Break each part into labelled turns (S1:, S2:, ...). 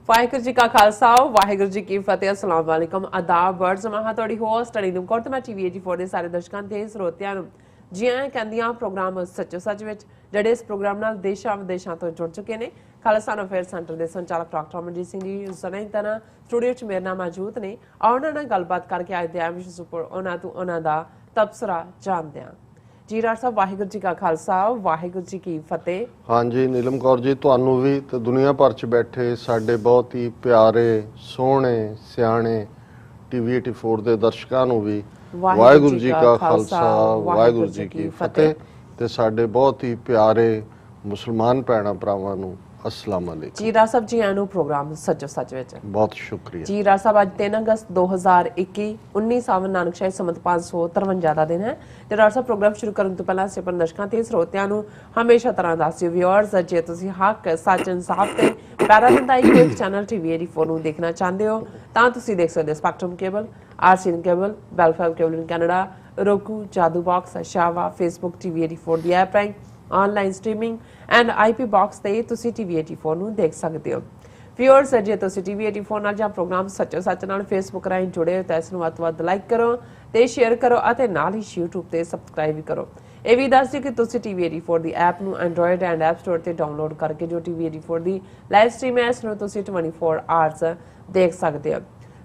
S1: ਵਾਹਿਗੁਰੂ ਜੀ ਕਾ ਖਾਲਸਾ ਵਾਹਿਗੁਰੂ ਜੀ ਕੀ ਫਤਿਹ। अस्सलाम वालेकुम आदाब वर्ड्स मैं ਤੁਹਾਡੀ ਹੋਸਟ ਅਨੀਦਮ ਕੌਰ ਤੇ ਮੈਂ ਟੀਵੀ 84 ਦੇ ਸਾਰੇ ਦਰਸ਼ਕਾਂ ਤੇ ਸਰੋਤਿਆਂ ਨੂੰ ਜੀ ਆਇਆਂ ਕਹਿੰਦੀਆਂ ਪ੍ਰੋਗਰਾਮ ਸੱਚੋ ਸੱਚ ਵਿੱਚ ਜਿਹੜੇ ਇਸ ਪ੍ਰੋਗਰਾਮ ਨਾਲ ਦੇਸ਼ਾਂ ਵਿਦੇਸ਼ਾਂ ਤੋਂ ਜੁੜ ਚੁੱਕੇ ਨੇ। ਖਾਲਸਾ ਅਫੇਅਰ ਸੈਂਟਰ ਦੇ ਸੰਚਾਲਕ ਡਾਕਟਰ ਅਮਰਜੀਤ ਸਿੰਘ ਜੀ ਸਨੇਹ ਤਰ੍ਹਾਂ ਸਟੂਡੀਓ 'ਚ ਮੇਰੇ ਨਾਲ ਮੌਜੂਦ ਨੇ। ਉਹਨਾਂ ਨਾਲ ਗੱਲਬਾਤ ਕਰਕੇ ਅੱਜ ਦੇ ਐਮਿਸ਼ਨ ਉੱਪਰ ਉਹਨਾਂ ਦਾ ਤਬਸਰਾ ਜਾਣਦੇ ਹਾਂ। जी राज साहब वाहिगुरू जी का खालसा वाहिगुरू जी की फतेह।
S2: हाँ जी नीलम कौर जी ਤੁਹਾਨੂੰ भी तो दुनिया भर च बैठे साडे बहुत ही प्यारे सोहने सियाणे टीवी 84 ਦੇ ਦਰਸ਼ਕਾਂ ਨੂੰ ਵੀ ਵਾਹਿਗੁਰੂ ਜੀ का खालसा ਵਾਹਿਗੁਰੂ जी की फतेह ਤੇ ਸਾਡੇ ਬਹੁਤ ਹੀ ਪਿਆਰੇ ਮੁਸਲਮਾਨ ਭੈਣਾਂ ਭਰਾਵਾਂ ਨੂੰ अस्सलाम वालेकुम।
S1: जी राज साहब जी आनू प्रोग्राम सच्चो सच विच
S2: बहुत शुक्रिया।
S1: जी राज साहब आज 3 अगस्त 2021 19 सावन नानकशाही संमत 553 ਦਾ ਦਿਨ ਹੈ ਤੇ ਰਾਜ ਸਾਹਿਬ ਪ੍ਰੋਗਰਾਮ ਸ਼ੁਰੂ ਕਰਨ ਤੋਂ ਪਹਿਲਾਂ ਅਸੀਂ ਆਪਣੇ ਦਰਸ਼ਕਾਂ ਤੇ ਸਰੋਤਿਆਂ ਨੂੰ ਹਮੇਸ਼ਾ ਤਰ੍ਹਾਂ ਦੱਸਿਓ ਵਿਊਅਰਸ ਜੇ ਤੁਸੀਂ ਹੱਕ ਸੱਚ ਇਨਸਾਫ ਤੇ ਪੈਰਾਡਾਈਮ ਇੱਕ ਚੈਨਲ ਟੀਵੀ 84 ਨੂੰ ਦੇਖਣਾ ਚਾਹੁੰਦੇ ਹੋ ਤਾਂ ਤੁਸੀਂ ਦੇਖ ਸਕਦੇ ਹੋ Spectrum cable RCN cable Bell Fibe cable in Canada roku Jadoo box ਸ਼ਾਵਾ ਫੇਸਬੁੱਕ ਟੀਵੀ 84 ਦੀ ਐਪ ਰਾਹੀਂ online streaming and IP box ਤੇ ਤੁਸੀਂ ਟੀਵੀ 84 ਨੂੰ ਦੇਖ ਸਕਦੇ ਹੋ। ਵਿਊਅਰਸ ਜੇ ਤੁਸੀਂ ਟੀਵੀ 84 ਨਾਲ ਜਾਂ ਪ੍ਰੋਗਰਾਮ ਸੱਚੋ ਸੱਚ ਨਾਲ ਫੇਸਬੁੱਕ ਰਾਹੀਂ ਜੁੜੇ ਹੋ ਤਾਂ ਇਸ ਨੂੰ ਵੱਧ ਤੋਂ ਵੱਧ ਲਾਈਕ ਕਰੋ ਤੇ ਸ਼ੇਅਰ ਕਰੋ ਅਤੇ ਨਾਲ ਹੀ YouTube ਤੇ ਸਬਸਕ੍ਰਾਈਬ ਵੀ ਕਰੋ। ਇਹ ਵੀ ਦੱਸ ਦਿਓ ਕਿ ਤੁਸੀਂ ਟੀਵੀ 84 ਦੀ ਐਪ ਨੂੰ ਐਂਡਰੋਇਡ ਐਂਡ ਐਪ ਸਟੋਰ ਤੇ ਡਾਊਨਲੋਡ ਕਰਕੇ ਜੋ ਟੀਵੀ 84 ਦੀ ਲਾਈਵ ਸਟ੍ਰੀਮ ਹੈ ਇਸ ਨੂੰ ਤੁਸੀਂ 24 ਆਵਰਸ ਦੇਖ ਸਕਦੇ ਹੋ।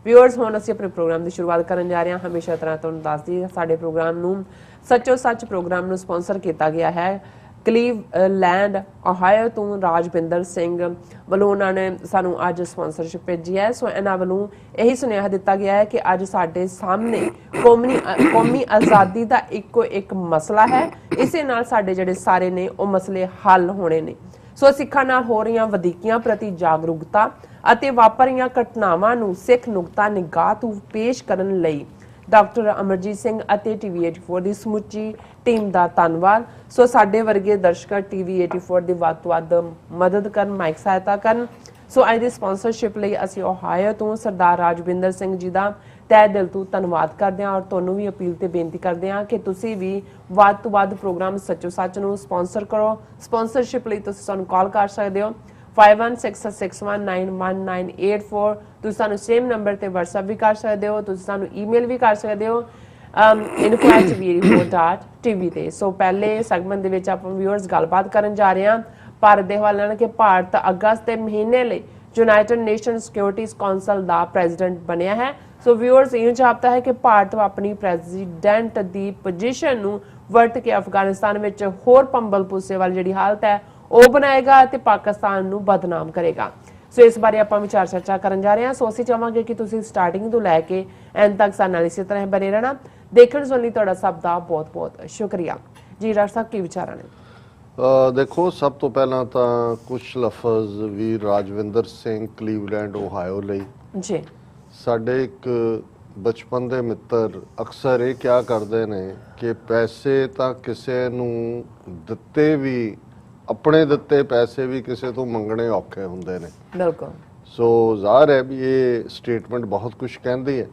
S1: ਵਿਊਅਰਸ ਹੁਣ ਅਸੀਂ ਆਪਣੇ ਪ੍ਰੋਗਰਾਮ ਦੀ ਸ਼ੁਰੂਆਤ ਕਰਨ ਜਾ ਰਹੇ ਹਾਂ। ਹਮੇਸ਼ਾ ਤਰ੍ਹਾਂ ਤੁਹਾਨੂੰ ਦੱਸ ਦਈਏ ਸਾਡੇ ਪ੍ਰੋਗਰਾਮ ਨੂੰ ਸੱਚੋ ਸੱਚ ਪ੍ਰੋਗਰਾਮ ਨੂੰ ਸਪਾਂਸਰ ਕੀਤਾ ਗਿਆ ਹੈ ਕਲੀਵਲੈਂਡ ਓਹਾਇਓ ਤੋਂ ਰਾਜਵਿੰਦਰ ਸਿੰਘ ਵੱਲੋਂ। ਉਹਨਾਂ ਨੇ ਸਾਨੂੰ ਅੱਜ ਸਪਾਂਸਰਸ਼ਿਪ ਭੇਜੀ ਹੈ। ਸੋ ਇਹਨਾਂ ਵੱਲੋਂ ਇਹੀ ਸੁਨੇਹਾ ਦਿੱਤਾ ਗਿਆ ਹੈ ਕਿ ਅੱਜ ਸਾਡੇ ਸਾਹਮਣੇ ਕੌਮੀ ਆਜ਼ਾਦੀ ਦਾ ਇੱਕੋ ਇੱਕ ਮਸਲਾ ਹੈ। ਇਸੇ ਨਾਲ ਸਾਡੇ ਜਿਹੜੇ ਸਾਰੇ ਨੇ ਉਹ ਮਸਲੇ ਹੱਲ ਹੋਣੇ ਨੇ। ਸੋ ਸਿੱਖਾਂ ਨਾਲ ਹੋ ਰਹੀਆਂ ਵਧੀਕੀਆਂ ਪ੍ਰਤੀ ਜਾਗਰੂਕਤਾ ਅਤੇ ਵਾਪਰ ਰਹੀਆਂ ਘਟਨਾਵਾਂ ਨੂੰ ਸਿੱਖ ਨੁਕਤਾ ਨਿਗਾਹ ਤੋਂ ਪੇਸ਼ ਕਰਨ ਲਈ ਡਾਕਟਰ ਅਮਰਜੀਤ ਸਿੰਘ ਅਤੇ ਟੀਵੀ 84 ਦੀ ਸਮੁੱਚੀ ਟੀਮ ਦਾ ਧੰਨਵਾਦ। ਸੋ ਸਾਡੇ ਵਰਗੇ ਦਰਸ਼ਕ ਟੀਵੀ 84 ਦੀ ਵੱਧ ਤੋਂ ਵੱਧ ਮਦਦ ਕਰਨ ਮਾਈਕ ਸਹਾਇਤਾ ਕਰਨ। ਸੋ ਅੱਜ ਦੀ ਸਪਾਂਸਰਸ਼ਿਪ ਲਈ ਅਸੀਂ ਓਹਾਇਓ ਤੋਂ ਸਰਦਾਰ ਰਾਜਵਿੰਦਰ ਸਿੰਘ ਜੀ ਦਾ ਤਹਿ ਦਿਲ ਤੋਂ ਧੰਨਵਾਦ ਕਰਦੇ ਹਾਂ ਔਰ ਤੁਹਾਨੂੰ ਵੀ ਅਪੀਲ ਤੇ ਬੇਨਤੀ ਕਰਦੇ ਹਾਂ ਕਿ ਤੁਸੀਂ ਵੀ ਵੱਧ ਤੋਂ ਵੱਧ ਪ੍ਰੋਗਰਾਮ ਸੱਚੋ ਸੱਚ ਨੂੰ ਸਪਾਂਸਰ ਕਰੋ। ਸਪਾਂਸਰਸ਼ਿਪ ਲਈ ਤੁਸੀਂ ਸਾਨੂੰ ਕਾਲ ਕਰ ਸਕਦੇ ਹੋ 5166191984। ਤੁਸੀਂ ਸਾਨੂੰ ਸੇਮ ਨੰਬਰ ਤੇ WhatsApp ਵੀ ਕਰ ਸਕਦੇ ਹੋ। ਤੁਸੀਂ ਸਾਨੂੰ ਈਮੇਲ ਵੀ ਕਰ ਸਕਦੇ ਹੋ info@tv.tv ਤੇ। ਸੋ ਪਹਿਲੇ ਸੈਗਮੈਂਟ ਦੇ ਵਿੱਚ ਆਪਾਂ ਵਿਊਅਰਸ ਗੱਲਬਾਤ ਕਰਨ ਜਾ ਰਹੇ ਹਾਂ ਭਾਰਤ ਦੇ ਹਵਾਲੇ ਨਾਲ ਕਿ ਭਾਰਤ ਅਗਸਤ ਦੇ ਮਹੀਨੇ ਲਈ ਯੂਨਾਈਟਿਡ ਨੇਸ਼ਨ ਸਿਕਿਉਰਿਟੀਜ਼ ਕੌਂਸਲ ਦਾ ਪ੍ਰੈਜ਼ੀਡੈਂਟ ਬਣਿਆ ਹੈ। ਸੋ ਵਿਊਅਰਸ ਇਹ ਜਾਪਦਾ ਹੈ ਕਿ ਭਾਰਤ ਆਪਣੀ ਪ੍ਰੈਜ਼ੀਡੈਂਟ ਦੀ ਪੋਜੀਸ਼ਨ ਨੂੰ ਵਰਤ ਕੇ ਅਫਗਾਨਿਸਤਾਨ ਵਿੱਚ ਹੋਰ ਪੰਬਲ ਪੂਸੇ ਵਾਲੀ ਜਿਹੜੀ ਹਾਲਤ ਹੈ ਉਹ ਬਣਾਏਗਾ ਤੇ ਪਾਕਿਸਤਾਨ ਨੂੰ ਬਦਨਾਮ ਕਰੇਗਾ। ਸੋ ਇਸ ਬਾਰੇ ਆਪਾਂ ਵਿਚਾਰ ਚਰਚਾ ਕਰਨ ਜਾ ਰਹੇ ਹਾਂ। ਸੋ ਅਸੀਂ ਚਾਹਾਂਗੇ ਕਿ ਤੁਸੀਂ ਸਟਾਰਟਿੰਗ ਤੋਂ ਲੈ ਕੇ ਐਂਡ ਤੱਕ ਸਾਡੇ ਨਾਲ ਇਸੇ ਤਰ੍ਹਾਂ ਬਣੇ ਰਹਿਣਾ। ਦੇਖਣ ਸੁਣਨ ਲਈ ਤੁਹਾਡਾ ਸਭ ਦਾ ਬਹੁਤ ਬਹੁਤ ਸ਼ੁਕਰੀਆ। ਜੀ ਰਾਜ ਸਾਹਿਬ ਕੀ ਵਿਚਾਰਾਂ ਨੇ?
S2: ਦੇਖੋ ਸਭ ਤੋਂ ਪਹਿਲਾਂ ਤਾਂ ਕੁਝ ਲਫ਼ਜ਼ ਵੀਰ ਰਾਜਵਿੰਦਰ ਸਿੰਘ ਕਲੀਵਲੈਂਡ ਓਹਾਇਓ ਲਈ
S1: ਜੀ
S2: ਸਾਡੇ ਇੱਕ ਬਚਪਨ ਦੇ ਮਿੱਤਰ ਅਕਸਰ ਇਹ ਕਿਹਾ ਕਰਦੇ ਨੇ ਕਿ ਪੈਸੇ ਤਾਂ ਕਿਸੇ ਨੂੰ ਦਿੱਤੇ ਵੀ ਆਪਣੇ ਦਿੱਤੇ ਪੈਸੇ ਵੀ ਕਿਸੇ ਤੋਂ ਮੰਗਣੇ ਔਖੇ ਹੁੰਦੇ ਨੇ।
S1: ਬਿਲਕੁਲ।
S2: ਸੋ ਜ਼ਾਹਰ ਹੈ ਵੀ ਇਹ ਸਟੇਟਮੈਂਟ ਬਹੁਤ ਕੁਝ ਕਹਿੰਦੀ ਹੈ।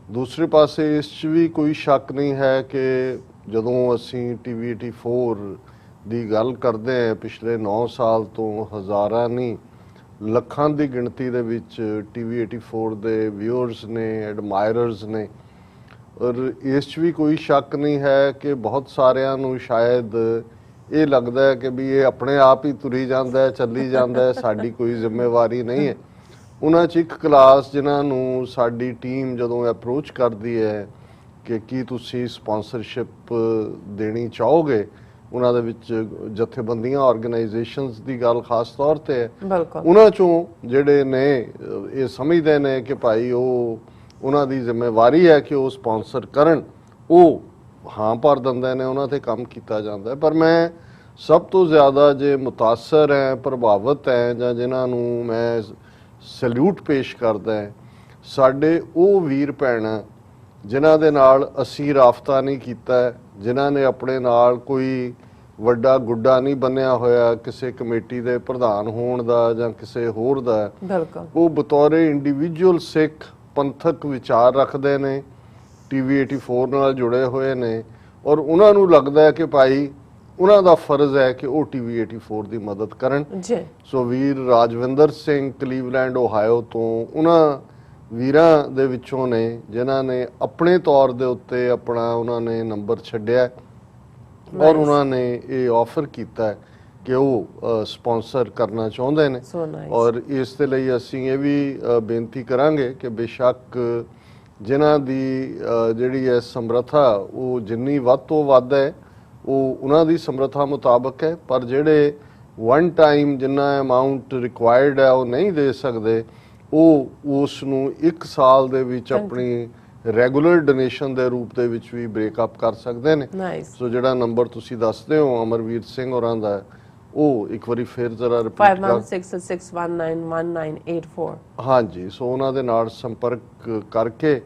S2: ਦੂਸਰੇ ਪਾਸੇ ਇਸ 'ਚ ਵੀ ਕੋਈ ਸ਼ੱਕ ਨਹੀਂ ਹੈ ਕਿ ਜਦੋਂ ਅਸੀਂ ਟੀਵੀ 84 ਦੀ ਗੱਲ ਕਰਦੇ ਹਾਂ ਪਿਛਲੇ 9 ਸਾਲ ਤੋਂ ਹਜ਼ਾਰਾਂ ਨਹੀਂ ਲੱਖਾਂ ਦੀ ਗਿਣਤੀ ਦੇ ਵਿੱਚ ਟੀਵੀ 84 ਦੇ ਵਿਊਅਰਸ ਨੇ ਐਡਮਾਇਰਰਸ ਨੇ ਔਰ ਇਸ 'ਚ ਵੀ ਕੋਈ ਸ਼ੱਕ ਨਹੀਂ ਹੈ ਕਿ ਬਹੁਤ ਸਾਰਿਆਂ ਨੂੰ ਸ਼ਾਇਦ ਇਹ ਲੱਗਦਾ ਹੈ ਕਿ ਵੀ ਇਹ ਆਪਣੇ ਆਪ ਹੀ ਤੁਰੀ ਜਾਂਦਾ ਹੈ ਚੱਲੀ ਜਾਂਦਾ ਹੈ ਸਾਡੀ ਕੋਈ ਜ਼ਿੰਮੇਵਾਰੀ ਨਹੀਂ ਹੈ। ਉਹਨਾਂ 'ਚ ਇੱਕ ਕਲਾਸ ਜਿਨ੍ਹਾਂ ਨੂੰ ਸਾਡੀ ਟੀਮ ਜਦੋਂ ਅਪਰੋਚ ਕਰਦੀ ਹੈ ਕਿ ਕੀ ਤੁਸੀਂ ਸਪਾਂਸਰਸ਼ਿਪ ਦੇਣੀ ਚਾਹੋਗੇ ਉਹਨਾਂ ਦੇ ਵਿੱਚ ਜਥੇਬੰਦੀਆਂ ਆਰਗੇਨਾਈਜੇਸ਼ਨਸ ਦੀ ਗੱਲ ਖਾਸ ਤੌਰ ਤੇ ਹੈ। ਉਹਨਾਂ 'ਚੋਂ ਜਿਹੜੇ ਨੇ ਇਹ ਸਮਝਦੇ ਨੇ ਕਿ ਭਾਈ ਉਹਨਾਂ ਦੀ ਜ਼ਿੰਮੇਵਾਰੀ ਹੈ ਕਿ ਉਹ ਸਪਾਂਸਰ ਕਰਨ ਉਹ ਹਾਂ ਭਰ ਦਿੰਦੇ ਨੇ ਉਹਨਾਂ ਤੇ ਕੰਮ ਕੀਤਾ ਜਾਂਦਾ। ਪਰ ਮੈਂ ਸਭ ਤੋਂ ਜ਼ਿਆਦਾ ਜੇ ਮੁਤਾਸਰ ਹੈ ਪ੍ਰਭਾਵਿਤ ਹੈ ਜਾਂ ਜਿਨ੍ਹਾਂ ਨੂੰ ਮੈਂ ਸੈਲੂਟ ਪੇਸ਼ ਕਰਦਾ ਹੈ ਸਾਡੇ ਉਹ ਵੀਰ ਭੈਣਾਂ ਜਿਨ੍ਹਾਂ ਦੇ ਨਾਲ ਅਸੀਂ ਰਾਬਤਾ ਨਹੀਂ ਕੀਤਾ, ਜਿਨ੍ਹਾਂ ਨੇ ਆਪਣੇ ਨਾਲ ਕੋਈ ਵੱਡਾ ਗੁੱਡਾ ਨਹੀਂ ਬੰਨਿਆ ਹੋਇਆ ਕਿਸੇ ਕਮੇਟੀ ਦੇ ਪ੍ਰਧਾਨ ਹੋਣ ਦਾ ਜਾਂ ਕਿਸੇ ਹੋਰ ਦਾ। ਉਹ ਬਤੌਰੇ ਇੰਡੀਵਿਜੂਅਲ ਸਿੱਖ ਪੰਥਕ ਵਿਚਾਰ ਰੱਖਦੇ ਨੇ ਟੀਵੀ 84 ਨਾਲ ਜੁੜੇ ਹੋਏ ਨੇ ਔਰ ਉਹਨਾਂ ਨੂੰ ਲੱਗਦਾ ਹੈ ਕਿ ਭਾਈ ਉਹਨਾਂ ਦਾ ਫਰਜ਼ ਹੈ ਕਿ ਉਹ ਟੀਵੀ 84 ਦੀ ਮਦਦ ਕਰਨ।
S1: ਜੀ
S2: ਸੋ ਵੀਰ ਰਾਜਵਿੰਦਰ ਸਿੰਘ ਕਲੀਵਲੈਂਡ ਓਹਾਇਓ ਤੋਂ ਉਹਨਾਂ ਵੀਰਾਂ ਦੇ ਵਿੱਚੋਂ ਨੇ ਜਿਨ੍ਹਾਂ ਨੇ ਆਪਣੇ ਤੌਰ ਦੇ ਉੱਤੇ ਆਪਣਾ ਉਹਨਾਂ ਨੇ ਨੰਬਰ ਛੱਡਿਆ ਔਰ ਉਹਨਾਂ ਨੇ ਇਹ ਆਫਰ ਕੀਤਾ ਹੈ ਕਿ ਉਹ ਸਪਾਂਸਰ ਕਰਨਾ ਚਾਹੁੰਦੇ ਨੇ।
S1: So nice.
S2: ਔਰ ਇਸ ਦੇ ਲਈ ਅਸੀਂ ਇਹ ਵੀ ਬੇਨਤੀ ਕਰਾਂਗੇ ਕਿ ਬੇਸ਼ੱਕ ਜਿਨ੍ਹਾਂ ਦੀ ਜਿਹੜੀ ਹੈ ਸਮਰੱਥਾ ਉਹ ਜਿੰਨੀ ਵੱਧ ਤੋਂ ਵੱਧ ਹੈ ਉਹ ਉਹਨਾਂ ਦੀ ਸਮਰੱਥਾ ਮੁਤਾਬਕ ਹੈ, ਪਰ ਜਿਹੜੇ ਵਨ ਟਾਈਮ ਜਿੰਨਾ ਅਮਾਉਂਟ ਰਿਕੁਆਇਰਡ ਹੈ ਉਹ ਨਹੀਂ ਦੇ ਸਕਦੇ, ਉਹ ਉਸ ਨੂੰ 1 ਸਾਲ ਦੇ ਵਿੱਚ ਆਪਣੀ ਰੈਗੂਲਰ ਡੋਨੇਸ਼ਨ ਦੇ ਰੂਪ ਦੇ ਵਿੱਚ ਵੀ ਬ੍ਰੇਕਅਪ ਕਰ ਸਕਦੇ ਨੇ।
S1: ਨਾਈਸ।
S2: ਸੋ ਜਿਹੜਾ ਨੰਬਰ ਤੁਸੀਂ ਦੱਸਦੇ ਹੋ ਅਮਰਵੀਰ ਸਿੰਘ ਹੋਰਾਂ ਦਾ, ਉਹ ਇੱਕ ਵਾਰੀ ਫਿਰ ਜ਼ਰਾ ਰਿਪੀਟ ਕਰ।
S1: 5166191984।
S2: ਹਾਂਜੀ, ਸੋ ਉਹਨਾਂ ਦੇ ਨਾਲ ਸੰਪਰਕ ਕਰਕੇ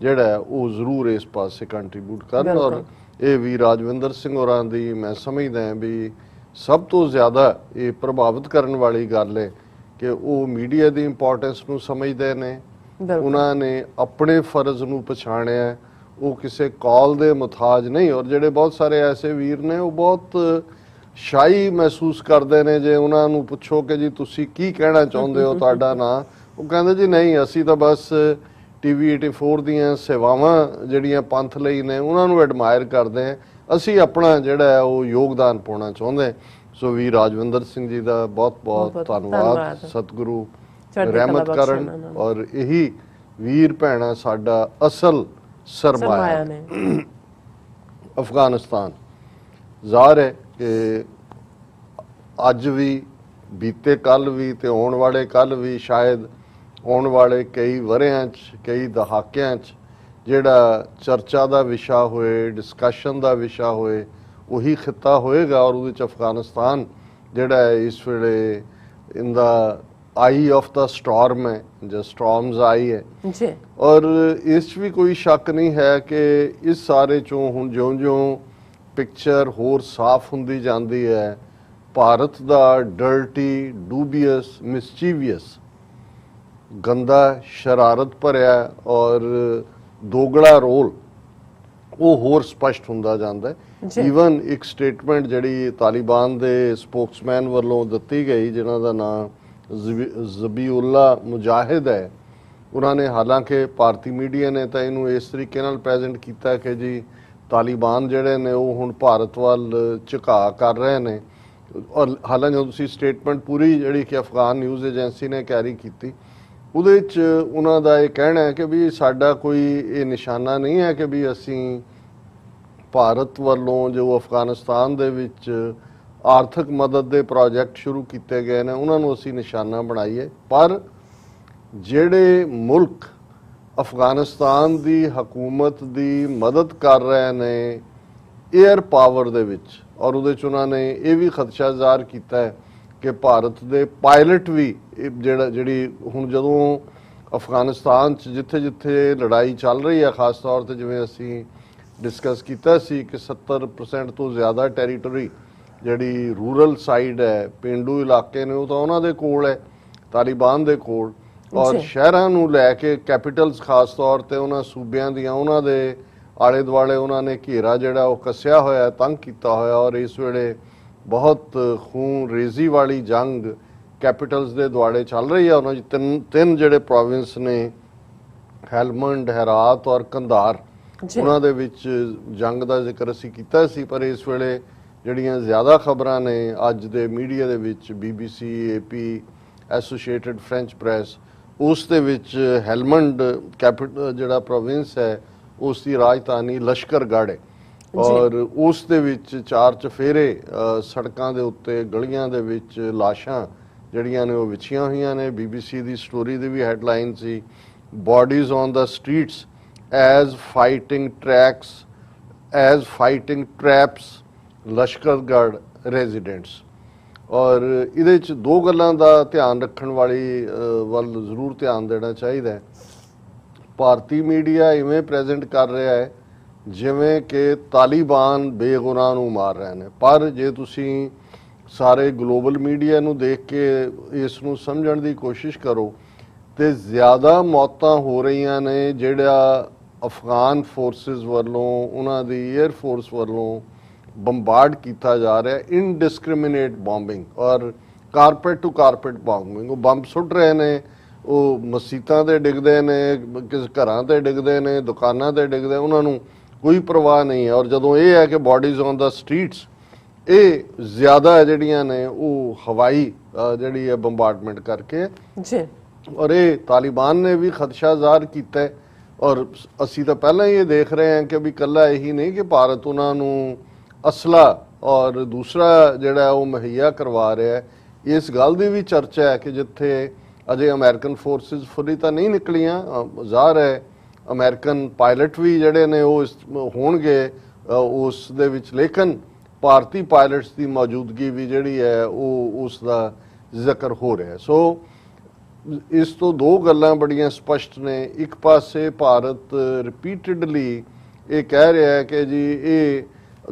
S2: ਜਿਹੜਾ ਉਹ ਜ਼ਰੂਰ ਇਸ ਪਾਸੇ ਕੰਟਰੀਬਿਊਟ ਕਰਨ। ਔਰ ਇਹ ਵੀ ਰਾਜਵਿੰਦਰ ਸਿੰਘ ਹੋਰਾਂ ਦੀ ਮੈਂ ਸਮਝਦਾ ਵੀ ਸਭ ਤੋਂ ਜ਼ਿਆਦਾ ਇਹ ਪ੍ਰਭਾਵਿਤ ਕਰਨ ਵਾਲੀ ਗੱਲ ਹੈ ਕਿ ਉਹ ਮੀਡੀਆ ਦੀ ਇੰਪੋਰਟੈਂਸ ਨੂੰ ਸਮਝਦੇ ਨੇ, ਉਹਨਾਂ ਨੇ ਆਪਣੇ ਫਰਜ਼ ਨੂੰ ਪਛਾਣਿਆ, ਉਹ ਕਿਸੇ ਕਾਲ ਦੇ ਮੁਤਾਜ ਨਹੀਂ। ਔਰ ਜਿਹੜੇ ਬਹੁਤ ਸਾਰੇ ਐਸੇ ਵੀਰ ਨੇ ਉਹ ਬਹੁਤ ਸ਼ਾਈ ਮਹਿਸੂਸ ਕਰਦੇ ਨੇ, ਜੇ ਉਹਨਾਂ ਨੂੰ ਪੁੱਛੋ ਕਿ ਜੀ ਤੁਸੀਂ ਕੀ ਕਹਿਣਾ ਚਾਹੁੰਦੇ ਹੋ, ਤੁਹਾਡਾ ਨਾਂ, ਉਹ ਕਹਿੰਦੇ ਜੀ ਨਹੀਂ ਅਸੀਂ ਤਾਂ ਬਸ ਟੀਵੀ 84 ਦੀਆਂ ਸੇਵਾਵਾਂ ਜਿਹੜੀਆਂ ਪੰਥ ਲਈ ਨੇ ਉਹਨਾਂ ਨੂੰ ਐਡਮਾਇਰ ਕਰਦੇ ਹਾਂ, ਅਸੀਂ ਆਪਣਾ ਜਿਹੜਾ ਉਹ ਯੋਗਦਾਨ ਪਾਉਣਾ ਚਾਹੁੰਦੇ। ਸੋ ਵੀ ਰਾਜਵਿੰਦਰ ਸਿੰਘ ਜੀ ਦਾ ਬਹੁਤ ਬਹੁਤ ਧੰਨਵਾਦ। ਸਤਿਗੁਰੂ ਰਹਿਮਤ ਕਰਨ। ਔਰ ਇਹੀ ਵੀਰ ਭੈਣਾਂ ਸਾਡਾ ਅਸਲ ਸਰਮਾਇਆ ਨੇ। ਅਫਗਾਨਿਸਤਾਨ ਜ਼ਾਹਰ ਹੈ ਕਿ ਅੱਜ ਵੀ, ਬੀਤੇ ਕੱਲ ਵੀ ਤੇ ਆਉਣ ਵਾਲੇ ਕੱਲ ਵੀ, ਸ਼ਾਇਦ ਆਉਣ ਵਾਲੇ ਕਈ ਵਰ੍ਹਿਆਂ 'ਚ, ਕਈ ਦਹਾਕਿਆਂ 'ਚ ਜਿਹੜਾ ਚਰਚਾ ਦਾ ਵਿਸ਼ਾ ਹੋਏ, ਡਿਸਕਸ਼ਨ ਦਾ ਵਿਸ਼ਾ ਹੋਏ, ਉਹੀ ਖਿੱਤਾ ਹੋਏਗਾ। ਔਰ ਉਹਦੇ 'ਚ ਅਫਗਾਨਿਸਤਾਨ ਜਿਹੜਾ ਹੈ ਇਸ ਵੇਲੇ ਇਨ ਦਾ ਆਈ ਆਫ ਦਾ ਸਟਾਰਮ ਹੈ, ਜੋ ਸਟਾਰਮਸ ਆਈ ਹੈ ਜੀ। ਔਰ ਇਸ 'ਚ ਵੀ ਕੋਈ ਸ਼ੱਕ ਨਹੀਂ ਹੈ ਕਿ ਇਸ ਸਾਰੇ 'ਚੋਂ ਹੁਣ ਜਿਉਂ-ਜਿਉਂ ਪਿਕਚਰ ਹੋਰ ਸਾਫ਼ ਹੁੰਦੀ ਜਾਂਦੀ ਹੈ, ਭਾਰਤ ਦਾ ਡਰਟੀ, ਡੂਬੀਅਸ, ਮਿਸਚੀਵੀਅਸ, ਗੰਦਾ, ਸ਼ਰਾਰਤ ਭਰਿਆ ਔਰ ਦੋਗਲਾ ਰੋਲ ਉਹ ਹੋਰ ਸਪਸ਼ਟ ਹੁੰਦਾ ਜਾਂਦਾ ਹੈ। ਈਵਨ ਇੱਕ ਸਟੇਟਮੈਂਟ ਜਿਹੜੀ ਤਾਲਿਬਾਨ ਦੇ ਸਪੋਕਸਮੈਨ ਵੱਲੋਂ ਦਿੱਤੀ ਗਈ, ਜਿਨ੍ਹਾਂ ਦਾ ਨਾਮ ਜ਼ਬੀਉੱਲਾ ਮੁਜਾਹਿਦ ਹੈ, ਉਹਨਾਂ ਨੇ, ਹਾਲਾਂਕਿ ਭਾਰਤੀ ਮੀਡੀਆ ਨੇ ਤਾਂ ਇਹਨੂੰ ਇਸ ਤਰੀਕੇ ਨਾਲ ਪ੍ਰੈਜ਼ੈਂਟ ਕੀਤਾ ਕਿ ਜੀ ਤਾਲਿਬਾਨ ਜਿਹੜੇ ਨੇ ਉਹ ਹੁਣ ਭਾਰਤ ਵੱਲ ਝੁਕਾਅ ਕਰ ਰਹੇ ਨੇ। ਔਰ ਹਾਲਾਂਕਿ ਜਦੋਂ ਤੁਸੀਂ ਸਟੇਟਮੈਂਟ ਪੂਰੀ ਜਿਹੜੀ ਕਿ ਅਫਗਾਨ ਨਿਊਜ਼ ਏਜੰਸੀ ਨੇ ਕੈਰੀ ਕੀਤੀ, ਉਹਦੇ 'ਚ ਉਹਨਾਂ ਦਾ ਇਹ ਕਹਿਣਾ ਹੈ ਕਿ ਵੀ ਸਾਡਾ ਕੋਈ ਇਹ ਨਿਸ਼ਾਨਾ ਨਹੀਂ ਹੈ ਕਿ ਵੀ ਅਸੀਂ ਭਾਰਤ ਵੱਲੋਂ ਜੋ ਅਫਗਾਨਿਸਤਾਨ ਦੇ ਵਿੱਚ ਆਰਥਿਕ ਮਦਦ ਦੇ ਪ੍ਰੋਜੈਕਟ ਸ਼ੁਰੂ ਕੀਤੇ ਗਏ ਨੇ ਉਹਨਾਂ ਨੂੰ ਅਸੀਂ ਨਿਸ਼ਾਨਾ ਬਣਾਈਏ। ਪਰ ਜਿਹੜੇ ਮੁਲਕ ਅਫਗਾਨਿਸਤਾਨ ਦੀ ਹਕੂਮਤ ਦੀ ਮਦਦ ਕਰ ਰਹੇ ਨੇ ਏਅਰ ਪਾਵਰ ਦੇ ਵਿੱਚ, ਔਰ ਉਹਦੇ 'ਚ ਉਹਨਾਂ ਨੇ ਇਹ ਵੀ ਖਦਸ਼ਾ ਜ਼ਾਹਰ ਕੀਤਾ ਹੈ ਕਿ ਭਾਰਤ ਦੇ ਪਾਇਲਟ ਵੀ ਜਿਹੜੀ ਹੁਣ ਜਦੋਂ ਅਫਗਾਨਿਸਤਾਨ 'ਚ ਜਿੱਥੇ ਲੜਾਈ ਚੱਲ ਰਹੀ ਹੈ, ਖਾਸ ਤੌਰ ਤੇ ਜਿਵੇਂ ਅਸੀਂ ਡਿਸਕਸ ਕੀਤਾ ਸੀ ਕਿ 70% ਤੋਂ ਜ਼ਿਆਦਾ ਟੈਰੀਟਰੀ ਜਿਹੜੀ ਰੂਰਲ ਸਾਈਡ ਹੈ, ਪੇਂਡੂ ਇਲਾਕੇ ਨੇ, ਉਹ ਤਾਂ ਉਹਨਾਂ ਦੇ ਕੋਲ ਹੈ, ਤਾਲਿਬਾਨ ਦੇ ਕੋਲ। ਔਰ ਸ਼ਹਿਰਾਂ ਨੂੰ ਲੈ ਕੇ ਕੈਪੀਟਲਸ ਖਾਸ ਤੌਰ ਤੇ ਉਹਨਾਂ ਸੂਬਿਆਂ ਦੀਆਂ, ਉਹਨਾਂ ਦੇ ਆਲੇ ਦੁਆਲੇ ਉਹਨਾਂ ਨੇ ਘੇਰਾ ਜਿਹੜਾ ਉਹ ਕੱਸਿਆ ਹੋਇਆ, ਤੰਗ ਕੀਤਾ ਹੋਇਆ। ਔਰ ਇਸ ਵੇਲੇ ਬਹੁਤ ਖੂਨ ਰੇਜ਼ੀ ਵਾਲੀ ਜੰਗ ਕੈਪੀਟਲਸ ਦੇ ਦੁਆਲੇ ਚੱਲ ਰਹੀ ਹੈ। ਉਹਨਾਂ 'ਚ ਤਿੰਨ ਜਿਹੜੇ ਪ੍ਰੋਵਿੰਸ ਨੇ, ਹੈਲਮੰਡ, ਹੈਰਾਤ ਔਰ ਕੰਧਾਰ, ਉਹਨਾਂ ਦੇ ਵਿੱਚ ਜੰਗ ਦਾ ਜ਼ਿਕਰ ਅਸੀਂ ਕੀਤਾ ਸੀ। ਪਰ ਇਸ ਵੇਲੇ ਜਿਹੜੀਆਂ ਜ਼ਿਆਦਾ ਖਬਰਾਂ ਨੇ ਅੱਜ ਦੇ ਮੀਡੀਆ ਦੇ ਵਿੱਚ, BBC, AP, associated French press, ਉਸ ਦੇ ਵਿੱਚ ਹੈਲਮੰਡ ਕੈਪੀਟਲ ਜਿਹੜਾ ਪ੍ਰੋਵਿੰਸ ਹੈ ਉਸ ਦੀ ਰਾਜਧਾਨੀ ਲਸ਼ਕਰਗੜ੍ਹ ਹੈ। ਔਰ ਉਸ ਦੇ ਵਿੱਚ 4 ਚਫੇਰੇ ਸੜਕਾਂ ਦੇ ਉੱਤੇ, ਗਲੀਆਂ ਦੇ ਵਿੱਚ ਲਾਸ਼ਾਂ ਜਿਹੜੀਆਂ ਨੇ ਉਹ ਵਿਛੀਆਂ ਹੋਈਆਂ ਨੇ। BBC ਦੀ ਸਟੋਰੀ ਦੀ ਵੀ ਹੈਡਲਾਈਨ ਸੀ, bodies on the streets as fighting traps Lashkar Gah residents. ਔਰ ਇਹਦੇ 'ਚ ਦੋ ਗੱਲਾਂ ਦਾ ਧਿਆਨ ਰੱਖਣ ਵਾਲੀ ਵੱਲ ਜ਼ਰੂਰ ਧਿਆਨ ਦੇਣਾ ਚਾਹੀਦਾ ਹੈ। ਭਾਰਤੀ ਮੀਡੀਆ ਇਵੇਂ ਪ੍ਰੈਜ਼ੈਂਟ ਕਰ ਰਿਹਾ ਹੈ ਜਿਵੇਂ ਕਿ ਤਾਲਿਬਾਨ ਬੇਗੁਨਾਹ ਨੂੰ ਮਾਰ ਰਹੇ ਨੇ, ਪਰ ਜੇ ਤੁਸੀਂ ਸਾਰੇ ਗਲੋਬਲ ਮੀਡੀਆ ਨੂੰ ਦੇਖ ਕੇ ਇਸ ਨੂੰ ਸਮਝਣ ਦੀ ਕੋਸ਼ਿਸ਼ ਕਰੋ ਤੇ ਜ਼ਿਆਦਾ ਮੌਤਾਂ ਹੋ ਰਹੀਆਂ ਨੇ ਜਿਹੜਾ ਅਫਗਾਨ ਫੋਰਸਿਸ ਵੱਲੋਂ, ਉਹਨਾਂ ਦੀ ਏਅਰ ਫੋਰਸ ਵੱਲੋਂ ਬੰਬਾਰਡ ਕੀਤਾ ਜਾ ਰਿਹਾ, ਇਨਡਿਸਕ੍ਰਿਮੀਨੇਟ ਬੰਬਿੰਗ ਔਰ ਕਾਰਪੇਟ ਟੂ ਕਾਰਪੇਟ ਬੰਬਿੰਗ। ਉਹ ਬੰਬ ਸੁੱਟ ਰਹੇ ਨੇ, ਉਹ ਮਸੀਤਾਂ ਤੇ ਡਿੱਗਦੇ ਨੇ, ਕਿਸ ਘਰਾਂ ਤੇ ਡਿੱਗਦੇ ਨੇ, ਦੁਕਾਨਾਂ ਤੇ ਡਿੱਗਦੇ, ਉਹਨਾਂ ਨੂੰ ਕੋਈ ਪਰਵਾਹ ਨਹੀਂ ਹੈ। ਔਰ ਜਦੋਂ ਇਹ ਹੈ ਕਿ ਬਾਡੀਜ਼ ਔਨ ਦਾ ਸਟਰੀਟਸ, ਇਹ ਜ਼ਿਆਦਾ ਜਿਹੜੀਆਂ ਨੇ ਉਹ ਹਵਾਈ ਜਿਹੜੀ ਹੈ ਬੰਬਾਰਡਮੈਂਟ ਕਰਕੇ
S1: ਜੀ।
S2: ਔਰ ਇਹ ਤਾਲਿਬਾਨ ਨੇ ਵੀ ਖਦਸ਼ਾ ਜ਼ਾਹਰ ਕੀਤਾ ਹੈ। ਔਰ ਅਸੀਂ ਤਾਂ ਪਹਿਲਾਂ ਹੀ ਇਹ ਦੇਖ ਰਹੇ ਹਾਂ ਕਿ ਵੀ ਇਕੱਲਾ ਇਹੀ ਨਹੀਂ ਕਿ ਭਾਰਤ ਉਹਨਾਂ ਨੂੰ ਅਸਲਾ ਔਰ ਦੂਸਰਾ ਜਿਹੜਾ ਉਹ ਮੁਹੱਈਆ ਕਰਵਾ ਰਿਹਾ ਹੈ, ਇਸ ਗੱਲ ਦੀ ਵੀ ਚਰਚਾ ਹੈ ਕਿ ਜਿੱਥੇ ਅਜੇ ਅਮਰੀਕਨ ਫੋਰਸਿਸ ਫੁੱਲੀ ਤਾਂ ਨਹੀਂ ਨਿਕਲੀਆਂ, ਜ਼ਾਹਰ ਹੈ ਅਮਰੀਕਨ ਪਾਇਲਟ ਵੀ ਜਿਹੜੇ ਨੇ ਉਹ ਹੋਣਗੇ ਉਸ ਦੇ ਵਿੱਚ, ਲੇਕਿਨ ਭਾਰਤੀ ਪਾਇਲਟਸ ਦੀ ਮੌਜੂਦਗੀ ਵੀ ਜਿਹੜੀ ਹੈ ਉਹ ਉਸ ਦਾ ਜ਼ਿਕਰ ਹੋ ਰਿਹਾ। ਸੋ ਇਸ ਤੋਂ ਦੋ ਗੱਲਾਂ ਬੜੀਆਂ ਸਪਸ਼ਟ ਨੇ। ਇੱਕ ਪਾਸੇ ਭਾਰਤ ਰਿਪੀਟਡਲੀ ਇਹ ਕਹਿ ਰਿਹਾ ਹੈ ਕਿ ਜੀ ਇਹ